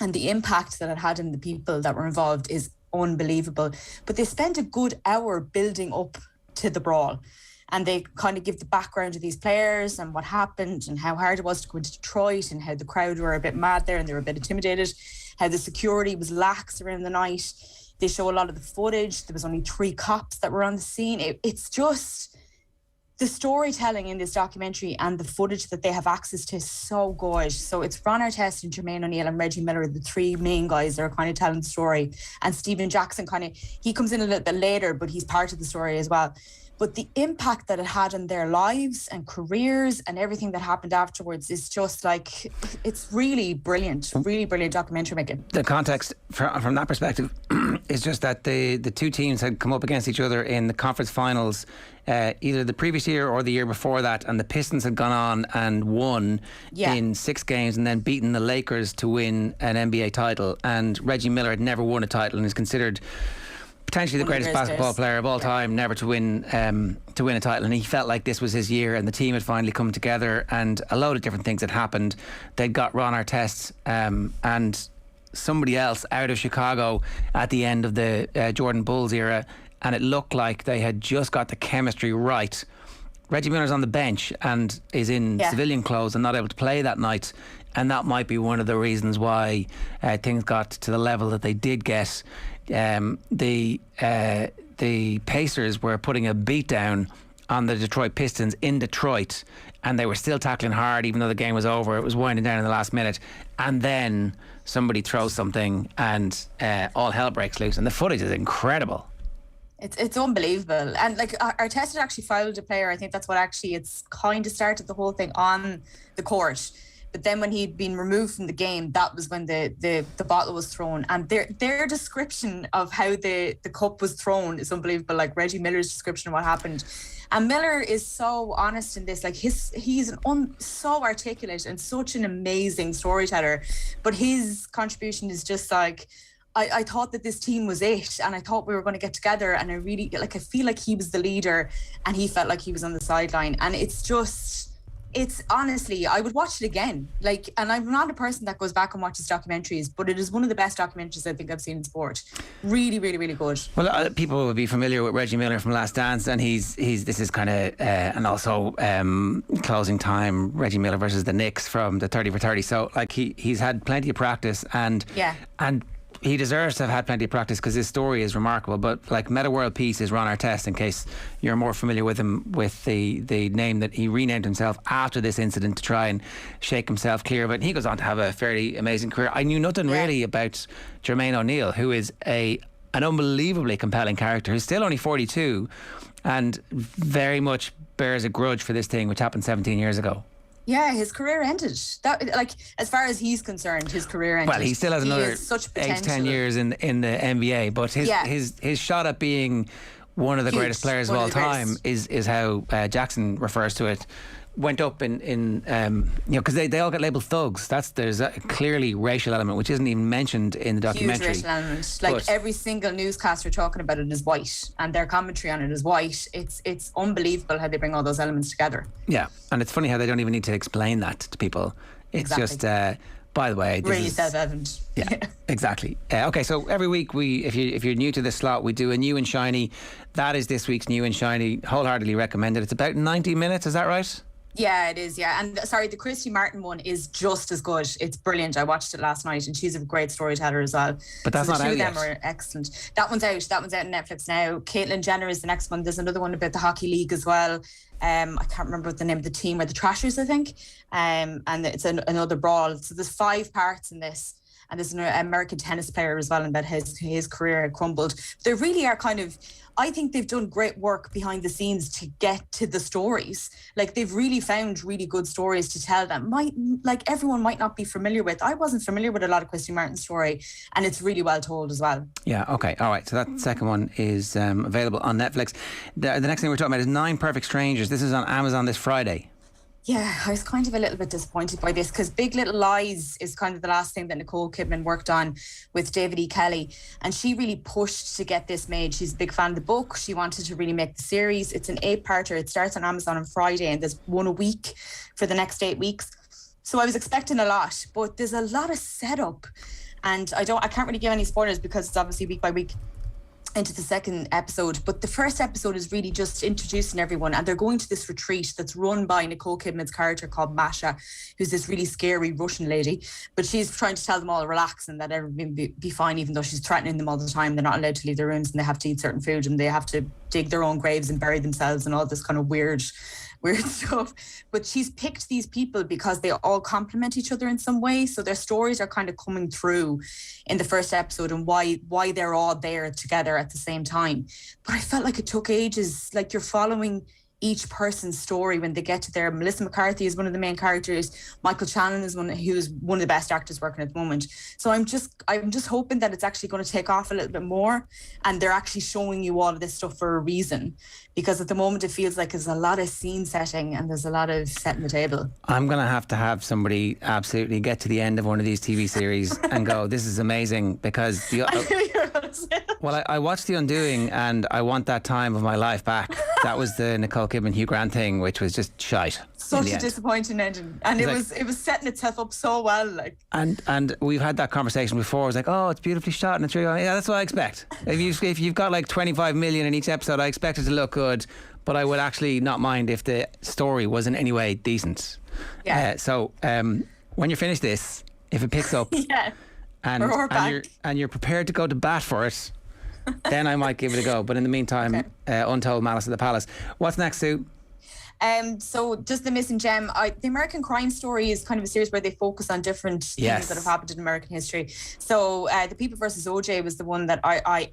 And the impact that it had on the people that were involved is unbelievable. But they spent a good hour building up to the brawl. And they kind of give the background of these players and what happened and how hard it was to go into Detroit and how the crowd were a bit mad there and they were a bit intimidated, how the security was lax around the night. They show a lot of the footage. There was only 3 cops that were on the scene. It's just the storytelling in this documentary and the footage that they have access to is so good. So it's Ron Artest and Jermaine O'Neill and Reggie Miller, the 3 main guys that are kind of telling the story. And Stephen Jackson he comes in a little bit later, but he's part of the story as well. But the impact that it had on their lives and careers and everything that happened afterwards is just like, it's really brilliant documentary making. The context from that perspective is just that the 2 teams had come up against each other in the conference finals either the previous year or the year before that, and the Pistons had gone on and won in 6 games and then beaten the Lakers to win an NBA title. And Reggie Miller had never won a title and is considered potentially the greatest basketball player of all time, never to win a title, and he felt like this was his year, and the team had finally come together, and a load of different things had happened. They'd got Ron Artest and somebody else out of Chicago at the end of the Jordan Bulls era, and it looked like they had just got the chemistry right. Reggie Miller's on the bench and is in civilian clothes and not able to play that night, and that might be one of the reasons why things got to the level that they did get. The Pacers were putting a beat down on the Detroit Pistons in Detroit, and they were still tackling hard even though the game was over. It was winding down in the last minute, and then somebody throws something and all hell breaks loose, and the footage is incredible. It's unbelievable. And like Artest had actually fouled a player. I think that's what actually it's kind of started the whole thing on the court. But then when he'd been removed from the game, that was when the bottle was thrown. And their description of how the cup was thrown is unbelievable. Like Reggie Miller's description of what happened. And Miller is so honest in this. Like he's so articulate and such an amazing storyteller. But his contribution is just like, I thought that this team was it, and I thought we were going to get together, and I feel like he was the leader and he felt like he was on the sideline. And it's honestly, I would watch it again. Like, and I'm not a person that goes back and watches documentaries, but it is one of the best documentaries I think I've seen in sport. Really, really, really good. Well, people will be familiar with Reggie Miller from Last Dance, and this is kind of, and also Closing Time, Reggie Miller versus the Knicks from the 30 for 30. So like he's had plenty of practice, and he deserves to have had plenty of practice because his story is remarkable. But like Meta World Peace is Ron Artest, in case you're more familiar with him, with the name that he renamed himself after this incident to try and shake himself clear. But he goes on to have a fairly amazing career. I knew nothing really about Jermaine O'Neill, who is an unbelievably compelling character who's still only 42 and very much bears a grudge for this thing which happened 17 years ago. Yeah, his career ended. That, like, as far as he's concerned, his career ended. Well, he still has another 8-10 years in the NBA, but his shot at being one of the greatest players of all time is how Jackson refers to it. went up in because they all get labelled thugs. There's a clearly racial element which isn't even mentioned in the documentary. Huge racial element. Like every single newscaster talking about it is white, and their commentary on it is white. It's unbelievable how they bring all those elements together. Yeah, and it's funny how they don't even need to explain that to people. It's exactly. Just. By the way, this really self-evident. Yeah, exactly. Okay, so every week if you're new to this slot, we do a new and shiny. That is this week's new and shiny. Wholeheartedly recommended. It's about 90 minutes. Is that right? Yeah, it is. Yeah, and sorry, the Christy Martin one is just as good. It's brilliant. I watched it last night, and she's a great storyteller as well. But that's not out yet. The two of them are excellent. That one's out. That one's out on Netflix now. Caitlyn Jenner is the next one. There's another one about the hockey league as well. I can't remember what the name of the team, or the Trashers, I think. And it's another brawl. So there's 5 parts in this. And there's an American tennis player as well, and that his career had crumbled. They really are I think they've done great work behind the scenes to get to the stories. Like, they've really found really good stories to tell that everyone might not be familiar with. I wasn't familiar with a lot of Christy Martin's story, and it's really well told as well. Yeah, okay, all right. So that second one is available on Netflix. The next thing we're talking about is 9 Perfect Strangers. This is on Amazon this Friday. Yeah, I was kind of a little bit disappointed by this, because Big Little Lies is kind of the last thing that Nicole Kidman worked on with David E. Kelly, and she really pushed to get this made. She's a big fan of the book. She wanted to really make the series. It's an 8-parter. It starts on Amazon on Friday, and there's one a week for the next 8 weeks. So I was expecting a lot, but there's a lot of setup, and I can't really give any spoilers because it's obviously week by week into the second episode, but the first episode is really just introducing everyone, and they're going to this retreat that's run by Nicole Kidman's character called Masha, who's this really scary Russian lady, but she's trying to tell them all to relax and that everything be fine, even though she's threatening them all the time. They're not allowed to leave their rooms, and they have to eat certain food, and they have to dig their own graves and bury themselves and all this kind of weird stuff. But she's picked these people because they all complement each other in some way, so their stories are kind of coming through in the first episode, and why they're all there together at the same time. But I felt like it took ages. Like, you're following each person's story when they get to there. Melissa McCarthy is one of the main characters. Michael Shannon is who's one of the best actors working at the moment. So I'm just hoping that it's actually going to take off a little bit more, and they're actually showing you all of this stuff for a reason. Because at the moment it feels like there's a lot of scene setting and there's a lot of setting the table. I'm going to have somebody absolutely get to the end of one of these TV series and go, this is amazing, because I watched The Undoing, and I want that time of my life back. That was the Nicole Kidman Hugh Grant thing, which was just shite. Such a disappointing ending, and it was setting itself up so well. Like, and we've had that conversation before. It was like, oh, it's beautifully shot, and it's really, yeah, that's what I expect. If you've got like 25 million in each episode, I expect it to look good, but I would actually not mind if the story was in any way decent. Yeah. So when you're finished this, if it picks up, yeah, and you're prepared to go to bat for it, then I might give it a go. But in the meantime, Untold Malice at the Palace. What's next, Sue? So just the missing gem. The American Crime Story is kind of a series where they focus on different things that have happened in American history. So The People versus OJ was the one that I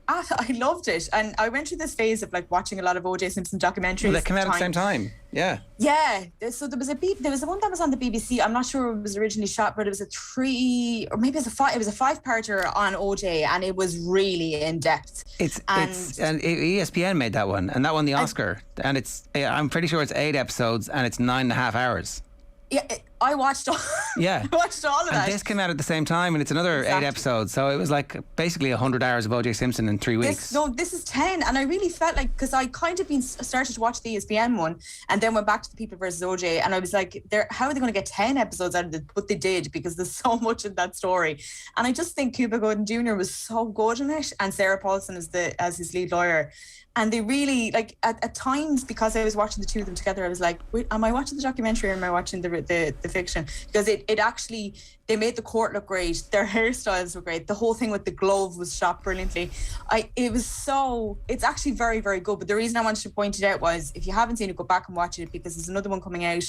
loved it, and I went through this phase of like watching a lot of OJ Simpson documentaries. Well, they came out at the same time. Yeah. Yeah. So there was the one that was on the BBC. I'm not sure it was originally shot, but it was a 3 or maybe it was a 5-parter on OJ, and it was really in depth. And ESPN made that one, and that won the Oscar. And I'm pretty sure it's 8 episodes, and it's 9.5 hours. Yeah, I watched all. Yeah, I watched all of that. And this came out at the same time, and it's another 8 episodes. So it was like basically 100 hours of O.J. Simpson in 3 weeks. This is 10, and I really felt like, because I kind of started to watch the ESPN one, and then went back to The People versus O.J. and I was like, how are they going to get 10 episodes out of it? But they did, because there's so much in that story, and I just think Cuba Gooding Jr. was so good in it, and Sarah Paulson as his lead lawyer. And they really, like, at times, because I was watching the two of them together, I was like, wait, am I watching the documentary or am I watching the fiction? Because it actually, they made the court look great. Their hairstyles were great. The whole thing with the glove was shot brilliantly. It's actually very, very good. But the reason I wanted to point it out was, if you haven't seen it, go back and watch it, because there's another one coming out,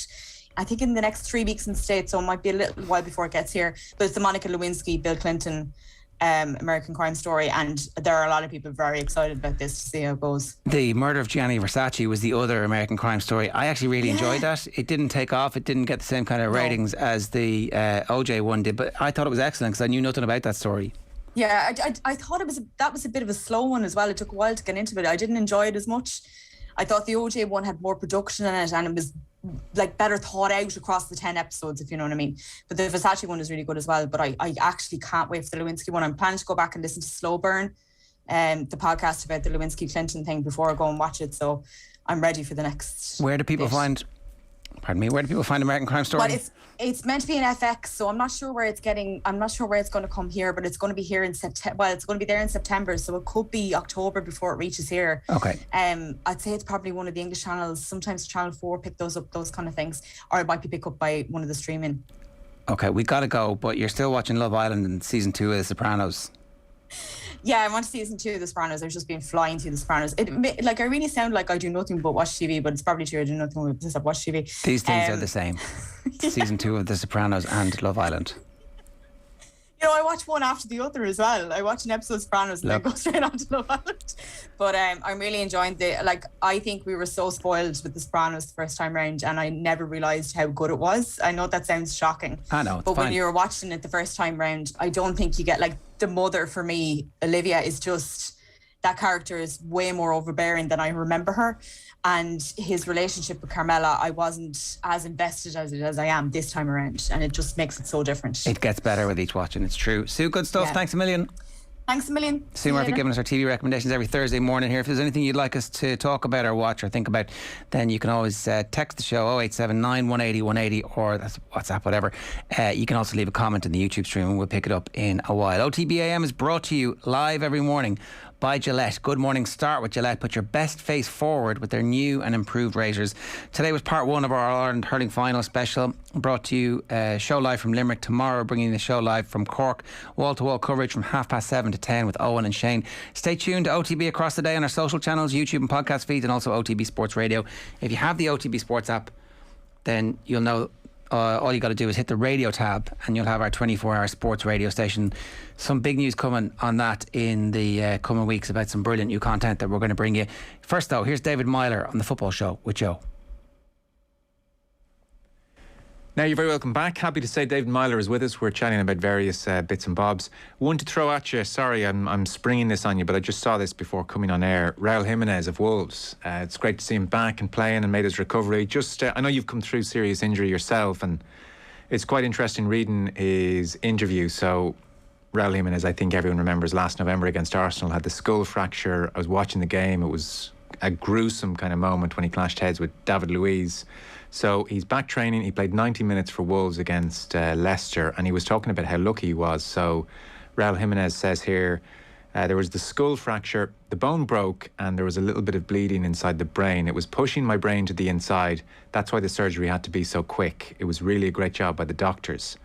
I think in the next 3 weeks in the States, so it might be a little while before it gets here. But it's the Monica Lewinsky, Bill Clinton American Crime Story, and there are a lot of people very excited about this to see how it goes. The Murder of Gianni Versace was the other American Crime Story. I actually really enjoyed that. It didn't take off. It didn't get the same kind of ratings as the OJ one did, but I thought it was excellent because I knew nothing about that story. Yeah, I thought that was a bit of a slow one as well. It took a while to get into it. I didn't enjoy it as much. I thought the OJ one had more production in it, and it was like better thought out across the 10 episodes, if you know what I mean. But the Versace one is really good as well. But I actually can't wait for the Lewinsky one. I'm planning to go back and listen to Slow Burn, the podcast about the Lewinsky Clinton thing before I go and watch it. So I'm ready for the next. Where do people find American Crime Story? Well, it's meant to be in FX, so I'm not sure where it's going to come here, but it's going to be here in September. Well, it's going to be there in September, so it could be October before it reaches here. Okay. I'd say it's probably one of the English channels. Sometimes Channel 4 pick those up, those kind of things, or it might be picked up by one of the streaming. Okay, we got to go, but you're still watching Love Island and season 2 of The Sopranos. Yeah, I want season 2 of The Sopranos. I've just been flying through The Sopranos. I really sound like I do nothing but watch TV, but it's probably true. I do nothing but watch TV. These things are the same. Season 2 of The Sopranos and Love Island. You know, I watch one after the other as well. I watch an episode of Sopranos and then go straight on to Love Island. But I'm really enjoying I think we were so spoiled with The Sopranos the first time round, and I never realised how good it was. I know that sounds shocking. I know, but when you were watching it the first time round, I don't think you get, like, the mother for me, Olivia, is just, that character is way more overbearing than I remember her. And his relationship with Carmela, I wasn't as invested as I am this time around, and it just makes it so different. It gets better with each watching, it's true. Sue, good stuff. Yeah. Thanks a million. Thanks a million. Sue Murphy giving us our TV recommendations every Thursday morning here. If there's anything you'd like us to talk about or watch or think about, then you can always text the show 0879 180 180, or that's WhatsApp, whatever. You can also leave a comment in the YouTube stream and we'll pick it up in a while. OTB AM is brought to you live every morning by Gillette. Good morning. Start with Gillette. Put your best face forward with their new and improved razors. Today was part 1 of our All-Ireland Hurling Final special, brought to you show live from Limerick. Tomorrow bringing the show live from Cork. Wall-to-wall coverage from 7:30 to 10 with Eoin and Sheahan. Stay tuned to OTB across the day on our social channels, YouTube and podcast feeds, and also OTB Sports Radio. If you have the OTB Sports app, then you'll know all you got to do is hit the radio tab and you'll have our 24-hour sports radio station. Some big news coming on that in the coming weeks about some brilliant new content that we're going to bring you. First though, here's David Meyler on The Football Show with Joe. Now, you're very welcome back. Happy to say David Meyler is with us. We're chatting about various bits and bobs. One to throw at you. Sorry, I'm springing this on you, but I just saw this before coming on air. Raul Jimenez of Wolves. It's great to see him back and playing and made his recovery. Just, I know you've come through serious injury yourself, and it's quite interesting reading his interview. So, Raul Jimenez, I think everyone remembers last November against Arsenal, had the skull fracture. I was watching the game. It was a gruesome kind of moment when he clashed heads with David Luiz. So he's back training. He played 90 minutes for Wolves against Leicester, and he was talking about how lucky he was. So Raul Jimenez says here, there was the skull fracture, the bone broke, and there was a little bit of bleeding inside the brain. It was pushing my brain to the inside. That's why the surgery had to be so quick. It was really a great job by the doctors.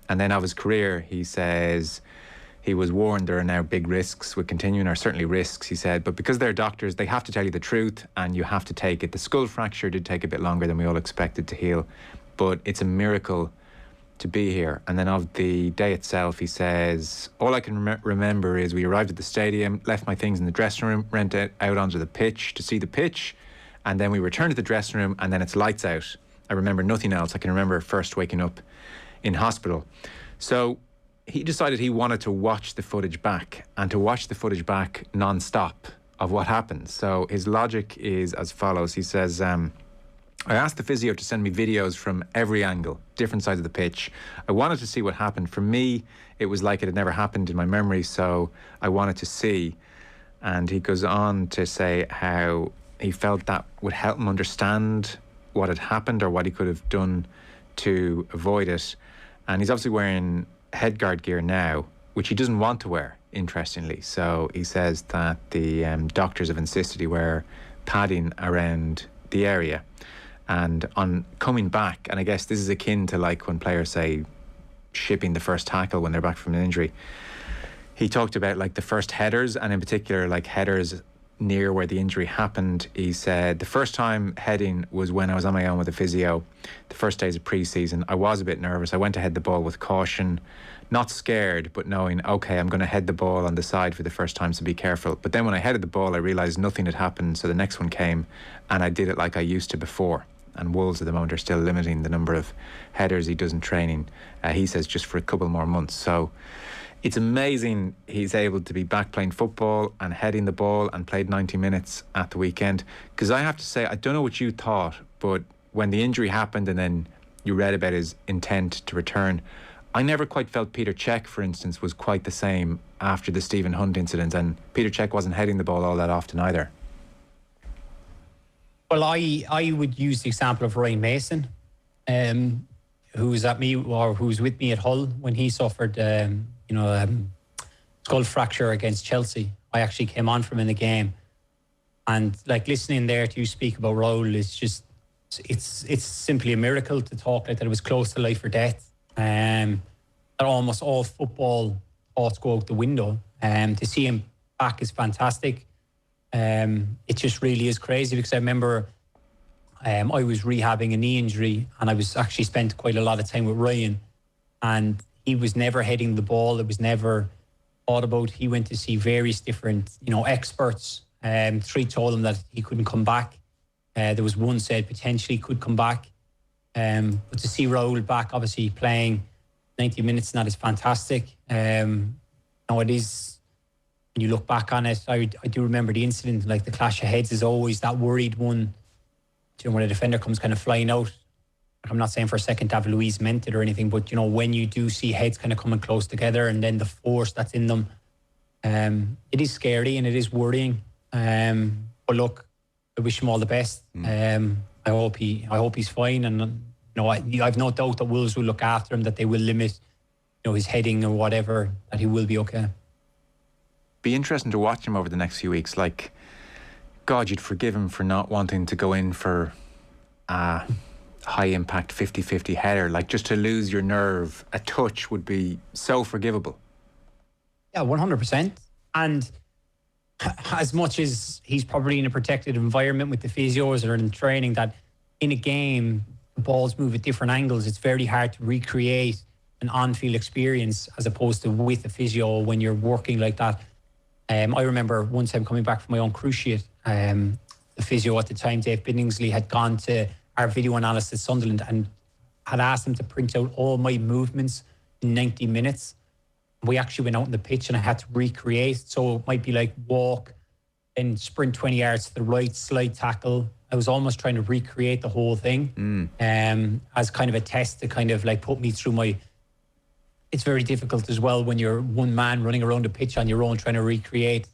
And then of his career, he says he was warned there are now big risks with continuing, or certainly risks, he said, but because they're doctors, they have to tell you the truth and you have to take it. The skull fracture did take a bit longer than we all expected to heal, but it's a miracle to be here. And then of the day itself, he says, all I can remember is we arrived at the stadium, left my things in the dressing room, went out onto the pitch to see the pitch, and then we returned to the dressing room and then it's lights out. I remember nothing else. I can remember first waking up in hospital. So he decided he wanted to watch the footage back, and to watch the footage back non-stop of what happened. So his logic is as follows. He says, I asked the physio to send me videos from every angle, different sides of the pitch. I wanted to see what happened. For me, it was like it had never happened in my memory, so I wanted to see. And he goes on to say how he felt that would help him understand what had happened or what he could have done to avoid it. And he's obviously wearing headguard gear now, which he doesn't want to wear, interestingly. So he says that the doctors have insisted he wear padding around the area. And on coming back, and I guess this is akin to like when players say shipping the first tackle when they're back from an injury, he talked about like the first headers, and in particular like headers near where the injury happened. He said the first time heading was when I was on my own with a physio, the first days of pre-season. I was a bit nervous. I went to head the ball with caution, not scared, but knowing, okay, I'm going to head the ball on the side for the first time, so be careful. But then when I headed the ball, I realised nothing had happened, so the next one came and I did it like I used to before. And Wolves at the moment are still limiting the number of headers he does in training, he says, just for a couple more months. So it's amazing he's able to be back playing football and heading the ball, and played 90 minutes at the weekend. Because I have to say, I don't know what you thought, but when the injury happened and then you read about his intent to return, I never quite felt Peter Cech, for instance, was quite the same after the Stephen Hunt incident, and Peter Cech wasn't heading the ball all that often either. Well, I would use the example of Ryan Mason, who was with me at Hull when he suffered, skull fracture against Chelsea. I actually came on from in the game, and like listening there to you speak about Raoul is just, it's simply a miracle to talk like that. It was close to life or death. That almost all football thoughts go out the window. To see him back is fantastic. It just really is crazy, because I remember I was rehabbing a knee injury, and I was actually spent quite a lot of time with Ryan, and he was never heading the ball. It was never thought about. He went to see various different, experts. 3 told him that he couldn't come back. There was one said potentially could come back. But to see Raoul back, obviously playing 90 minutes, and that is fantastic. It is, when you look back on it, I do remember the incident, like the clash of heads is always that worried one, when a defender comes kind of flying out. I'm not saying for a second David Luiz meant it or anything, but when you do see heads kind of coming close together and then the force that's in them, it is scary and it is worrying. But look, I wish him all the best. I hope he's fine, and I've no doubt that Wolves will look after him, that they will limit his heading or whatever, that he will be okay. Be interesting to watch him over the next few weeks. Like, God, you'd forgive him for not wanting to go in for a high impact 50-50 header. Like, just to lose your nerve, a touch would be so forgivable. Yeah, 100%. And as much as he's probably in a protected environment with the physios or in training, that in a game the balls move at different angles, it's very hard to recreate an on-field experience as opposed to with a physio when you're working like that. I remember one time coming back from my own cruciate, the physio at the time, Dave Billingsley, had gone to our video analyst at Sunderland and had asked him to print out all my movements in 90 minutes. We actually went out on the pitch and I had to recreate. So it might be like walk, then sprint 20 yards to the right, slide tackle. I was almost trying to recreate the whole thing as kind of a test to kind of like put me through my... It's very difficult as well when you're one man running around the pitch on your own trying to recreate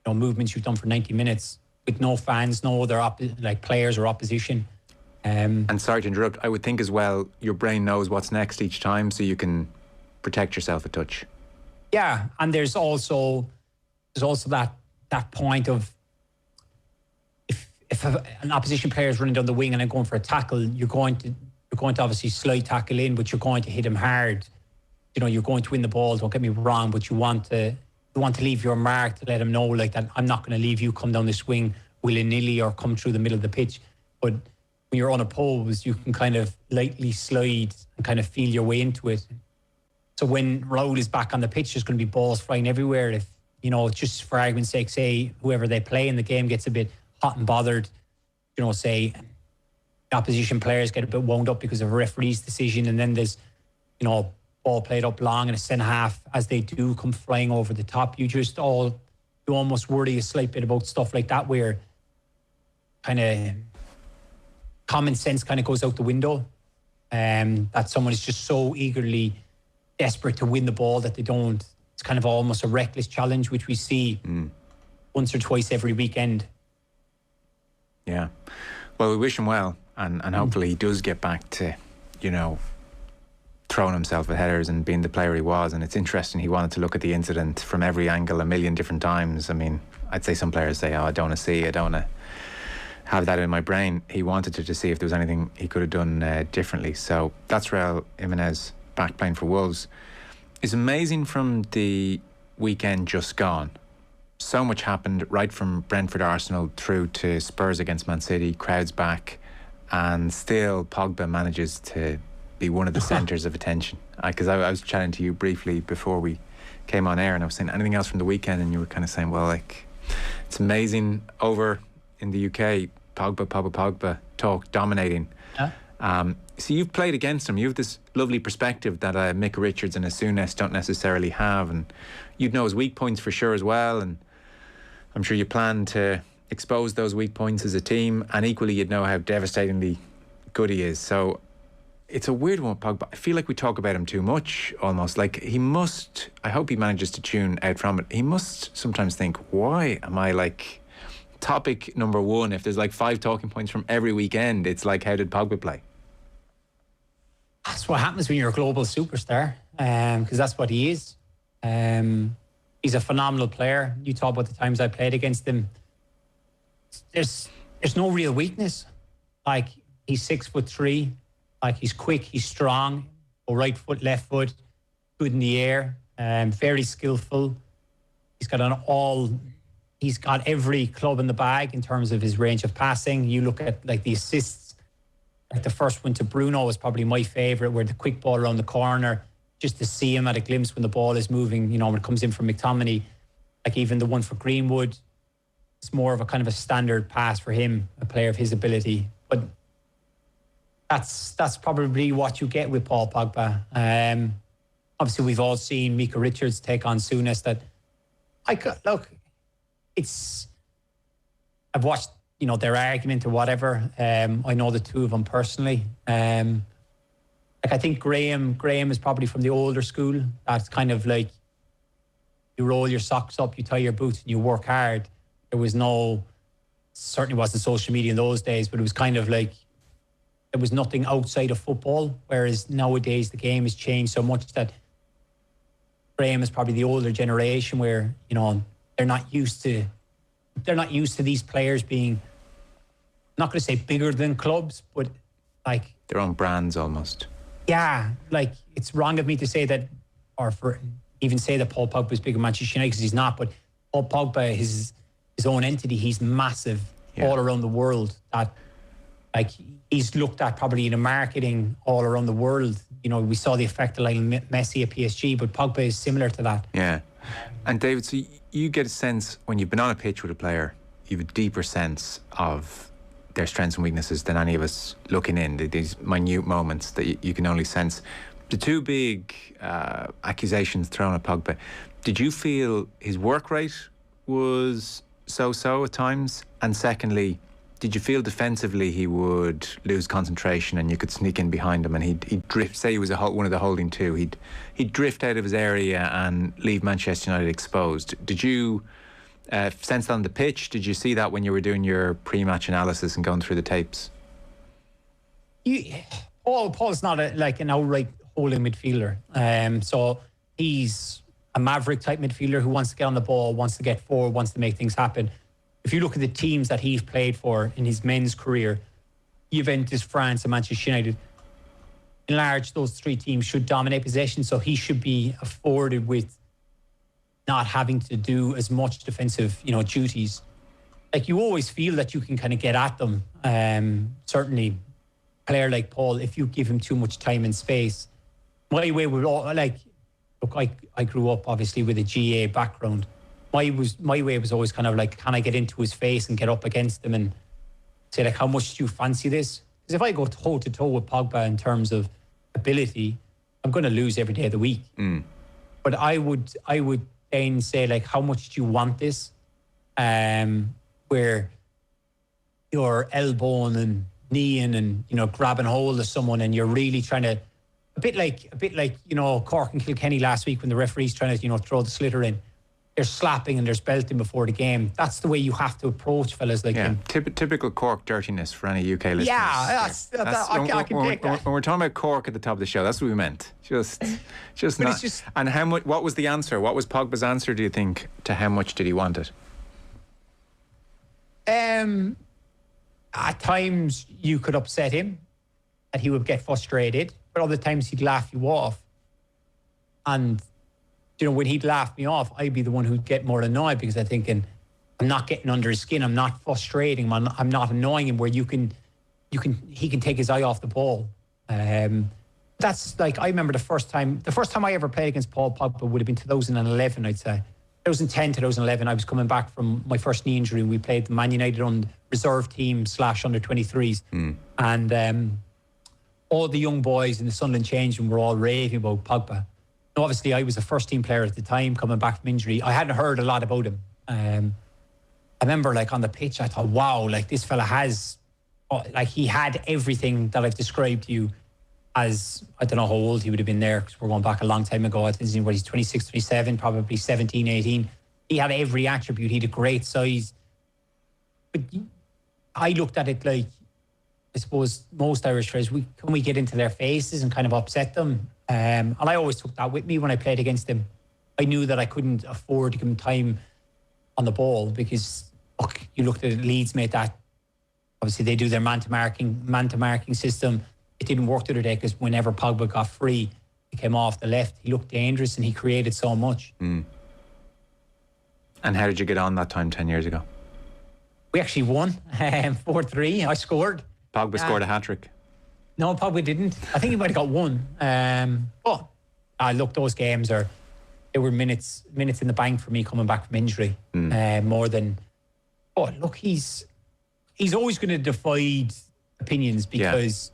movements you've done for 90 minutes with no fans, no other players or opposition. And sorry to interrupt, I would think as well your brain knows what's next each time, so you can protect yourself a touch. Yeah, and there's also that point of if an opposition player is running down the wing and I'm going for a tackle, you're going to obviously slide tackle in, but you're going to hit him hard. You're going to win the ball, don't get me wrong, but you want to leave your mark to let him know like that I'm not going to leave you come down this wing willy-nilly or come through the middle of the pitch. But when you're unopposed, you can kind of lightly slide and kind of feel your way into it. So when Raoul is back on the pitch, there's going to be balls flying everywhere. If, just for argument's sake, say whoever they play in the game gets a bit hot and bothered, say the opposition players get a bit wound up because of a referee's decision, and then there's, ball played up long and a centre half as they do come flying over the top. You almost worry a slight bit about stuff like that, where kind of common sense kind of goes out the window. That someone is just so eagerly desperate to win the ball that they don't. It's kind of almost a reckless challenge, which we see once or twice every weekend. Yeah. Well, we wish him well, and hopefully he does get back to, throwing himself at headers and being the player he was. And it's interesting, he wanted to look at the incident from every angle a million different times. I mean, I'd say some players say, I don't want to see, I don't want to have that in my brain. He wanted to see if there was anything he could have done differently. So that's Raul Jimenez back playing for Wolves. It's amazing from the weekend just gone. So much happened, right from Brentford Arsenal through to Spurs against Man City, crowds back, and still Pogba manages to be one of the centres of attention. Because I was chatting to you briefly before we came on air, and I was saying anything else from the weekend, and you were kind of saying, well, it's amazing over in the UK, Pogba talk dominating. So you've played against him. You have this lovely perspective that Mick Richards and Asunes don't necessarily have, and you'd know his weak points for sure as well, and I'm sure you plan to expose those weak points as a team, and equally you'd know how devastatingly good he is. So it's a weird one, Pogba. I feel like we talk about him too much, almost. Like he must, I hope he manages to tune out from it. He must sometimes think, why am I like topic number one? If there's like 5 talking points from every weekend, it's like, how did Pogba play? That's what happens when you're a global superstar, because that's what he is. He's a phenomenal player. You talk about the times I played against him. There's no real weakness. Like, he's 6'3". Like, he's quick, he's strong, right foot, left foot, good in the air, very skillful. He's got every club in the bag in terms of his range of passing. You look at like the assists. Like the first one to Bruno was probably my favourite, where the quick ball around the corner, just to see him at a glimpse when the ball is moving, you know, when it comes in from McTominay. Like even the one for Greenwood, it's more of a kind of a standard pass for him, a player of his ability. But that's probably what you get with Paul Pogba. Obviously, we've all seen Mika Richards take on Souness. I've watched, you know, their argument or whatever. I know the two of them personally. I think Graham is probably from the older school. That's kind of like, you roll your socks up, you tie your boots, and you work hard. There was certainly wasn't social media in those days, but it was kind of like, there was nothing outside of football. Whereas nowadays the game has changed so much that Graham is probably the older generation where, you know, they're not used to these players being, I'm not going to say bigger than clubs, but like their own brands almost. Yeah, like it's wrong of me to say that, or for even say that Paul Pogba is bigger than Manchester United, because he's not. But Paul Pogba, his own entity, he's massive all around the world. That like he's looked at probably in the marketing all around the world. You know, we saw the effect of Lionel Messi at PSG, but Pogba is similar to that. Yeah. And David, so you get a sense when you've been on a pitch with a player, you have a deeper sense of their strengths and weaknesses than any of us looking in, these minute moments that you can only sense. The two big accusations thrown at Pogba, did you feel his work rate was so-so at times? And secondly, did you feel defensively he would lose concentration and you could sneak in behind him and he'd drift, say he was one of the holding two, he'd drift out of his area and leave Manchester United exposed? Did you sense that on the pitch? Did you see that when you were doing your pre-match analysis and going through the tapes? Paul's not an outright holding midfielder. So he's a maverick type midfielder who wants to get on the ball, wants to get forward, wants to make things happen. If you look at the teams that he's played for in his men's career, Juventus, France and Manchester United, in large, those three teams should dominate possession, so he should be afforded with not having to do as much defensive, you know, duties. Like, you always feel that you can kind of get at them. Certainly, a player like Paul, if you give him too much time and space. My way would I grew up obviously with a GA background. My way was always kind of like, can I get into his face and get up against him and say, like, how much do you fancy this? Because if I go toe to toe with Pogba in terms of ability, I'm going to lose every day of the week. But I would then say, like, how much do you want this? Where you're elbowing and kneeing and, you know, grabbing hold of someone and you're really trying to, a bit like you know, Cork and Kilkenny last week when the referee's trying to, you know, throw the sliotar in. There's slapping and there's belting before the game. That's the way you have to approach fellas like him. Typical Cork dirtiness for any UK listeners. Yeah, I can take that. When we're talking about Cork at the top of the show, that's what we meant. Just but not. And how much? What was the answer? What was Pogba's answer, do you think, to how much did he want it? At times you could upset him and he would get frustrated, but other times he'd laugh you off. And you know, when he'd laugh me off, I'd be the one who'd get more annoyed because I'm thinking, I'm not getting under his skin. I'm not frustrating him. I'm not annoying him where he can take his eye off the ball. That's like, I remember the first time I ever played against Paul Pogba would have been 2011, I'd say. 2010, 2011, I was coming back from my first knee injury. We played the Man United on reserve team / under 23s. And all the young boys in the Sunderland change room were all raving about Pogba. Obviously, I was a first-team player at the time, coming back from injury. I hadn't heard a lot about him. I remember, like, on the pitch, I thought, wow, like, this fella has like he had everything that I've described to you as, I don't know how old he would have been there because we're going back a long time ago. I think he's 26, 27, probably 17, 18. He had every attribute. He had a great size. But I looked at it like, I suppose most Irish players, can we get into their faces and kind of upset them? And I always took that with me when I played against him. I knew that I couldn't afford to give him time on the ball because, look, you looked at Leeds made that. Obviously, they do their man-to-marking system. It didn't work the other day because whenever Pogba got free, he came off the left. He looked dangerous and he created so much. And how did you get on that time 10 years ago? We actually won 4-3. I scored. Pogba scored a hat-trick. No, Pogba didn't. I think he might have got one. Look, those games they were minutes in the bank for me coming back from injury. More than... Oh, look, he's always going to divide opinions because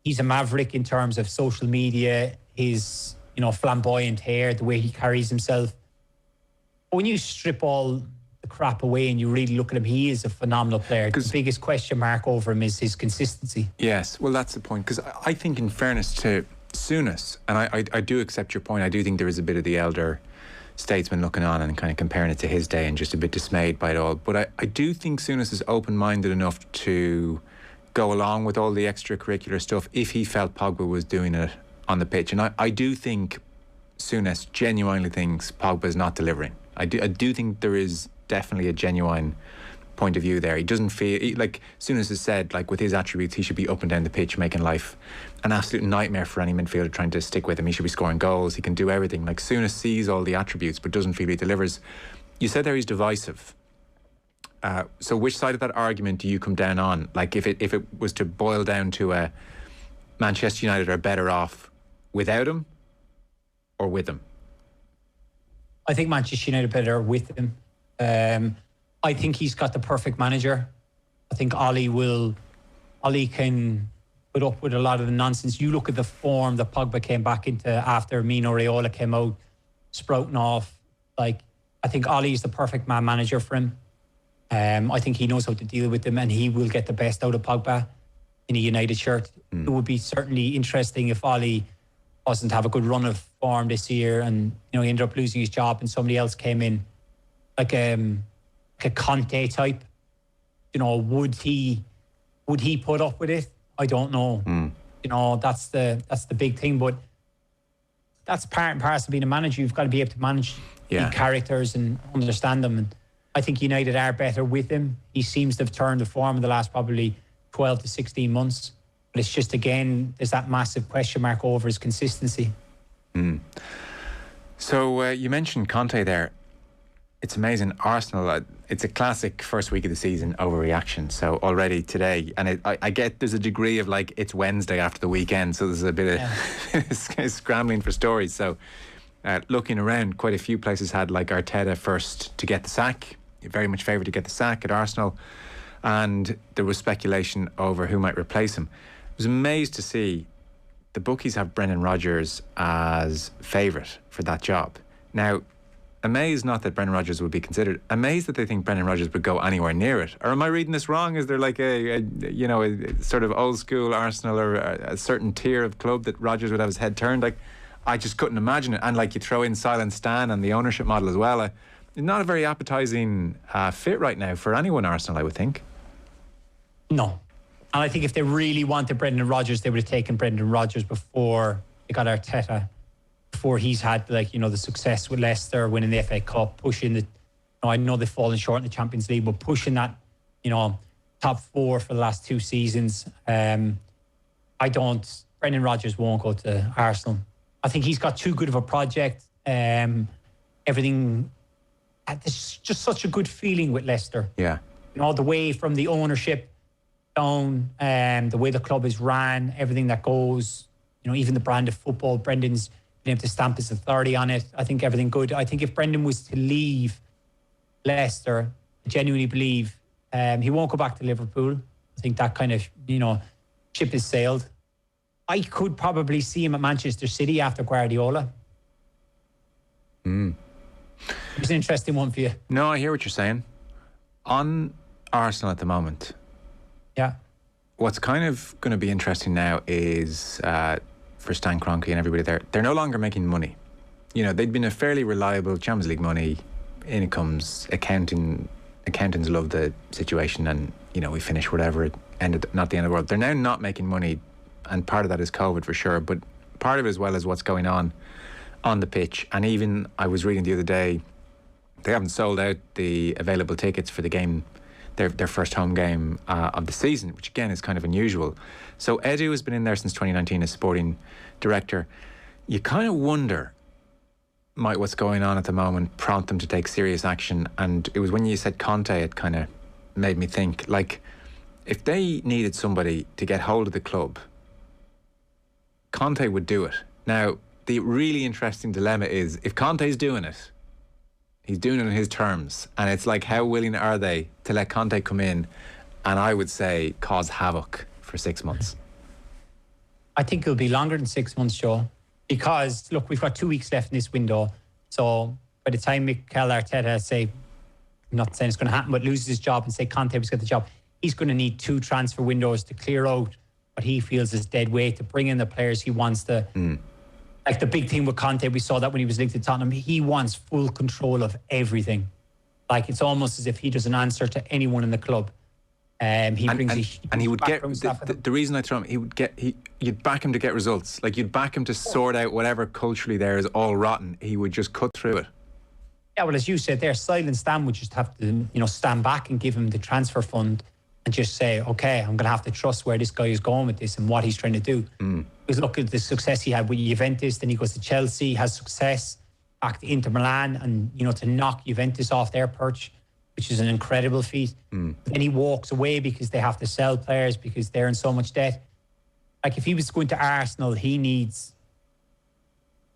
he's a maverick in terms of social media, his, flamboyant hair, the way he carries himself. But when you strip all the crap away and you really look at him, he is a phenomenal player. The biggest question mark over him is his consistency. Yes, well, that's the point. Because I think, in fairness to Souness, and I do accept your point, I do think there is a bit of the elder statesman looking on and kind of comparing it to his day and just a bit dismayed by it all. But I do think Souness is open-minded enough to go along with all the extracurricular stuff if he felt Pogba was doing it on the pitch. And I do think Souness genuinely thinks Pogba is not delivering. I do think there is definitely a genuine point of view there. He doesn't feel like Souness has said, like, with his attributes, he should be up and down the pitch making life an absolute nightmare for any midfielder trying to stick with him. He should be scoring goals. He can do everything. Like, Souness sees all the attributes but doesn't feel he delivers. You said there he's divisive. So which side of that argument do you come down on? Like, if it was to boil down to a Manchester United are better off without him or with him? I think Manchester United are better with him. I think he's got the perfect manager. I think Ollie can put up with a lot of the nonsense. You look at the form that Pogba came back into after Mino Raiola came out, sprouting off. Like, I think Ollie is the perfect man manager for him. I think he knows how to deal with them and he will get the best out of Pogba in a United shirt. It would be certainly interesting if Ollie wasn't to have a good run of form this year and he ended up losing his job and somebody else came in like a Conte type. Would he put up with it? I don't know. That's the big thing, but that's part and parcel of being a manager. You've got to be able to manage the characters and understand them. And I think United are better with him. He seems to have turned the form in the last probably 12 to 16 months. But it's just, again, there's that massive question mark over his consistency. So you mentioned Conte there. It's amazing. Arsenal, it's a classic first week of the season overreaction. So already today, and I get there's a degree of like it's Wednesday after the weekend, so there's a bit of scrambling for stories. So looking around, quite a few places had like Arteta first to get the sack, very much favoured to get the sack at Arsenal, and there was speculation over who might replace him. I was amazed to see the bookies have Brendan Rodgers as favourite for that job. Now, amazed not that Brendan Rodgers would be considered, amazed that they think Brendan Rodgers would go anywhere near it. Or am I reading this wrong? Is there like a sort of old school Arsenal or a certain tier of club that Rodgers would have his head turned? Like, I just couldn't imagine it. And like you throw in Silent Stan and the ownership model as well. It's not a very appetising fit right now for anyone Arsenal, I would think. No. And I think if they really wanted Brendan Rodgers, they would have taken Brendan Rodgers before they got Arteta. Before he's had the success with Leicester, winning the FA Cup, pushing I know they've fallen short in the Champions League, but pushing that, top four for the last two seasons. Brendan Rodgers won't go to Arsenal. I think he's got too good of a project. Everything, there's just such a good feeling with Leicester. Yeah. The way from the ownership down, the way the club is ran, everything that goes, even the brand of football, Brendan's been able to stamp his authority on it. I think everything good. I think if Brendan was to leave Leicester, I genuinely believe he won't go back to Liverpool. I think that kind of, ship has sailed. I could probably see him at Manchester City after Guardiola. It's an interesting one for you. No, I hear what you're saying. On Arsenal at the moment, Yeah. What's kind of going to be interesting now is for Stan Kroenke and everybody there, they're no longer making money. You know, they'd been a fairly reliable Champions League money. In it comes accountants love the situation, and you know, we finish whatever, it ended, not the end of the world. They're now not making money, and part of that is COVID for sure, but part of it as well is what's going on the pitch. And even I was reading the other day, they haven't sold out the available tickets for the game, their first home game of the season, which again is kind of unusual. So Edu has been in there since 2019 as sporting director. You kind of wonder, might what's going on at the moment prompt them to take serious action? And it was when you said Conte, it kind of made me think, like, if they needed somebody to get hold of the club, Conte would do it. Now, the really interesting dilemma is, if Conte's doing it, he's doing it on his terms, and it's like, how willing are they to let Conte come in and, I would say, cause havoc for 6 months? I think it'll be longer than 6 months, Joe. Because, look, we've got 2 weeks left in this window. So by the time Mikel Arteta, say, I'm not saying it's going to happen, but loses his job and say Conte was got the job, he's going to need 2 transfer windows to clear out what he feels is dead weight, to bring in the players he wants to. Like the big thing with Conte, we saw that when he was linked to Tottenham, he wants full control of everything. Like, it's almost as if he doesn't answer to anyone in the club. He would get the reason I throw him. You'd back him to get results. Like, you'd back him to sort out whatever culturally there is all rotten. He would just cut through it. Yeah, well, as you said there, Silent Stan would just have to, stand back and give him the transfer fund and just say, okay, I'm going to have to trust where this guy is going with this and what he's trying to do. Because look at the success he had with Juventus, then he goes to Chelsea, has success, back to Inter Milan, and to knock Juventus off their perch, which is an incredible feat. Then he walks away because they have to sell players because they're in so much debt. Like, if he was going to Arsenal, he needs.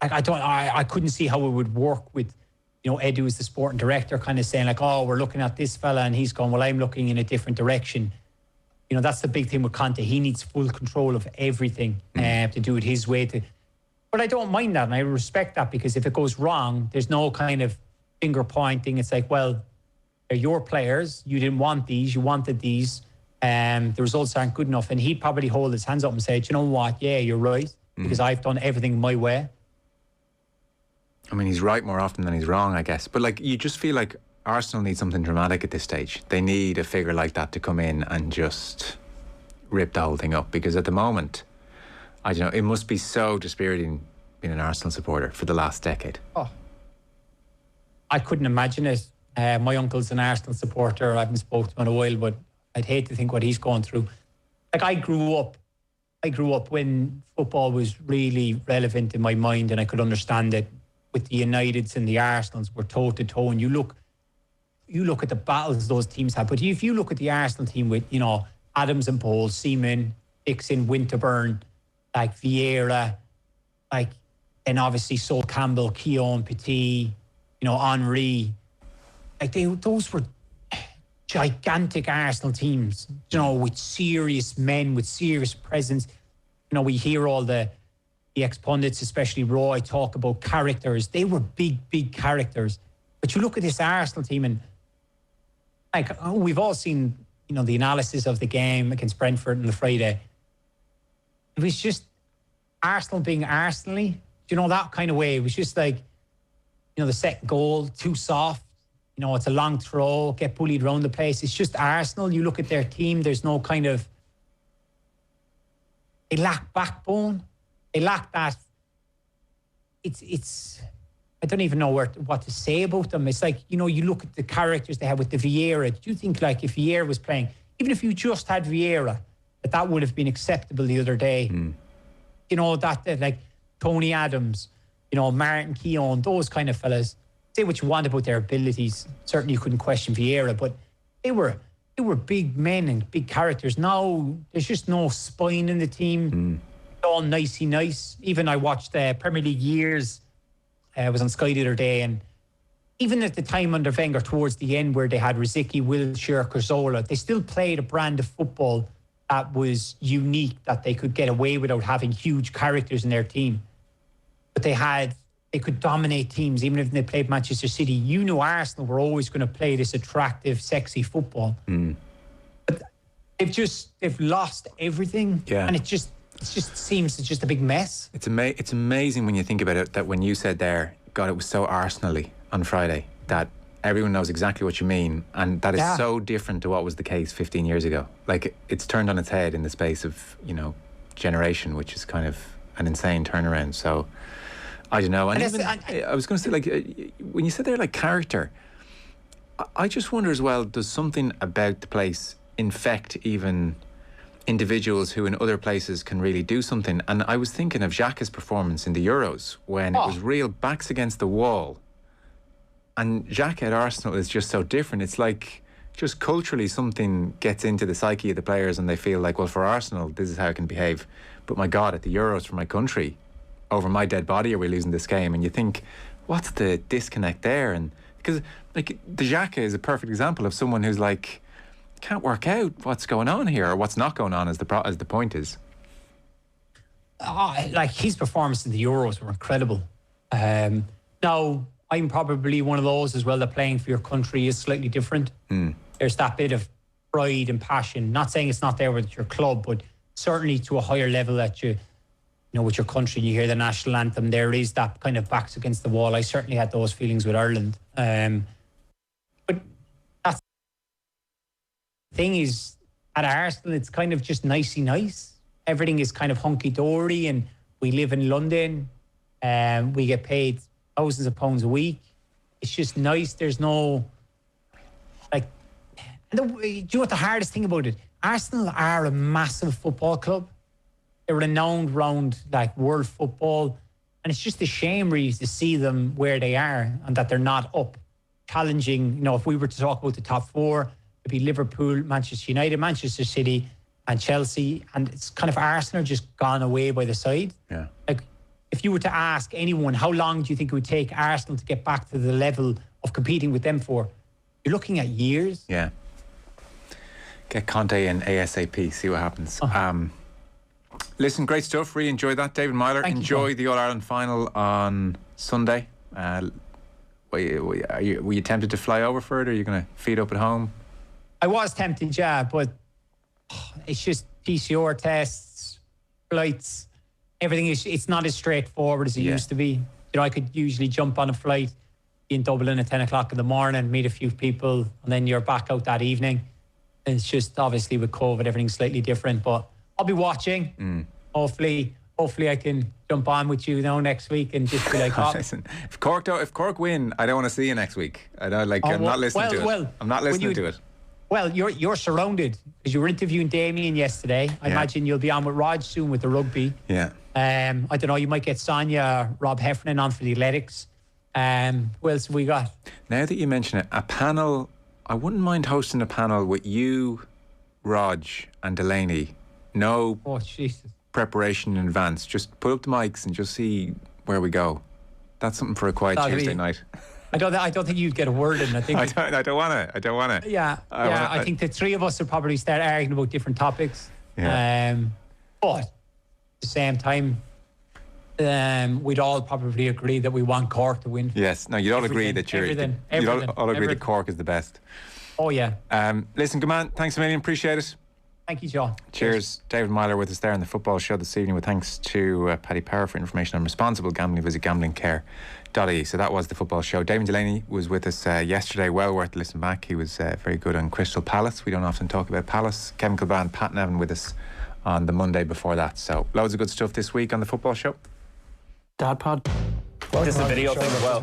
I couldn't see how it would work with, Edu as the sporting director, kind of saying like, oh, we're looking at this fella, and he's going, well, I'm looking in a different direction. That's the big thing with Conte. He needs full control of everything to do it his way. But I don't mind that, and I respect that, because if it goes wrong, there's no kind of finger pointing. It's like, well, they're your players. You didn't want these. You wanted these. The results aren't good enough. And he'd probably hold his hands up and say, do you know what? Yeah, you're right. Because I've done everything my way. I mean, he's right more often than he's wrong, I guess. But, like, you just feel like Arsenal need something dramatic at this stage. They need a figure like that to come in and just rip the whole thing up. Because at the moment, I don't know, it must be so dispiriting being an Arsenal supporter for the last decade. Oh, I couldn't imagine it. My uncle's an Arsenal supporter. I haven't spoken to him in a while, but I'd hate to think what he's going through. Like, I grew up when football was really relevant in my mind, and I could understand it, with the Uniteds and the Arsenals were toe to toe. And you look at the battles those teams had. But if you look at the Arsenal team with, Adams and Bowles, Seaman, Dixon, Winterburn, like Vieira, and obviously Sol Campbell, Keown, Petit, Henry. Like, those were gigantic Arsenal teams, with serious men, with serious presence. We hear all the ex-pundits, especially Roy, talk about characters. They were big, big characters. But you look at this Arsenal team, and we've all seen, the analysis of the game against Brentford on the Friday. It was just Arsenal being Arsenal-y, that kind of way. It was just like, the second goal, too soft. It's a long throw, get bullied around the place. It's just Arsenal. You look at their team, there's no kind of... They lack backbone. They lack that. It's. I don't even know what to say about them. It's like, you look at the characters they had with the Vieira. Do you think, like, if Vieira was playing, even if you just had Vieira, that would have been acceptable the other day? That like Tony Adams, Martin Keown, those kind of fellas. Say what you want about their abilities. Certainly you couldn't question Vieira, but they were big men and big characters. Now there's just no spine in the team. All nicey nice. Even I watched Premier League Years. I was on Sky the other day, and even at the time under Wenger, towards the end, where they had Rosicky, Wilshere, Cazorla, they still played a brand of football that was unique, that they could get away without having huge characters in their team. But they could dominate teams, even if they played Manchester City. You knew Arsenal were always going to play this attractive, sexy football. But they've lost everything. Yeah. And it just seems it's just a big mess. It's amazing when you think about it, that when you said there, God, it was so Arsenal-y on Friday, that everyone knows exactly what you mean, and that is so different to what was the case 15 years ago. Like, it's turned on its head in the space of, generation, which is kind of an insane turnaround. So I don't know. And I was going to say, like, when you said there, like, character, I just wonder as well, does something about the place infect even individuals who in other places can really do something? And I was thinking of Xhaka's performance in the Euros when it was real backs against the wall. And Xhaka at Arsenal is just so different. It's like, just culturally something gets into the psyche of the players and they feel like, well, for Arsenal, this is how I can behave. But my God, at the Euros for my country, over my dead body are we losing this game? And you think, what's the disconnect there? And because, like, the Xhaka is a perfect example of someone who's like, can't work out what's going on here, or what's not going on, as the point is. Like, his performance in the Euros were incredible. Now, I'm probably one of those as well, that playing for your country is slightly different. There's that bit of pride and passion. Not saying it's not there with your club, but certainly to a higher level that you know, with your country, you hear the national anthem, there is that kind of backs against the wall. I certainly had those feelings with Ireland. But that's the thing is, at Arsenal, it's kind of just nicey nice. Everything is kind of hunky-dory, and we live in London, we get paid thousands of pounds a week. It's just nice. There's no, like, do you know what the hardest thing about it? Arsenal are a massive football club. They're renowned round, like, world football, and it's just a shame really to see them where they are and that they're not up challenging. If we were to talk about the top four, it'd be Liverpool, Manchester United, Manchester City and Chelsea, and it's kind of Arsenal just gone away by the side. Yeah. Like, if you were to ask anyone, how long do you think it would take Arsenal to get back to the level of competing with them for? You're looking at years. Yeah. Get Conte in ASAP, see what happens. Listen, great stuff. Really enjoyed that. David Meyler, enjoy the All-Ireland final on Sunday. Were you tempted to fly over for it, or are you going to feed up at home? I was tempted, yeah, but it's just PCR tests, flights. Everything it's not as straightforward as it used to be. I could usually jump on a flight, be in Dublin at 10 o'clock in the morning, meet a few people, and then you're back out that evening. And it's just, obviously with COVID, everything's slightly different, but I'll be watching. Hopefully I can jump on with you next week and just be like, listen, if Cork win, I don't want to see you next week. I'm not listening to it. I'm not listening to it. Well, you're surrounded, because you were interviewing Damien yesterday. I imagine you'll be on with Rog soon with the rugby. Yeah. I don't know, you might get Sonia, Rob Heffernan on for the athletics. Who else have we got? Now that you mention it, a panel, I wouldn't mind hosting a panel with you, Rog and Delaney. No preparation in advance. Just put up the mics and just see where we go. That's something for a quiet Tuesday night. I don't think you'd get a word in. I think I don't want to. Yeah, I think the three of us would probably start arguing about different topics. Yeah. But at the same time, we'd all probably agree that we want Cork to win. Yes. No, you'd all agree that you'd all agree that Cork is the best. Oh yeah. Listen, good man. Thanks a million. Appreciate it. Thank you, John. Cheers. David Meyler with us there on the football show this evening, with thanks to Paddy Power for information on responsible gambling. Visit gamblingcare.ie. So that was the football show. David Delaney was with us yesterday. Well worth listening back. He was very good on Crystal Palace. We don't often talk about Palace. Kevin Kilbane, Pat Nevin with us on the Monday before that. So loads of good stuff this week on the football show. Dad Pod. This is a video thing as well.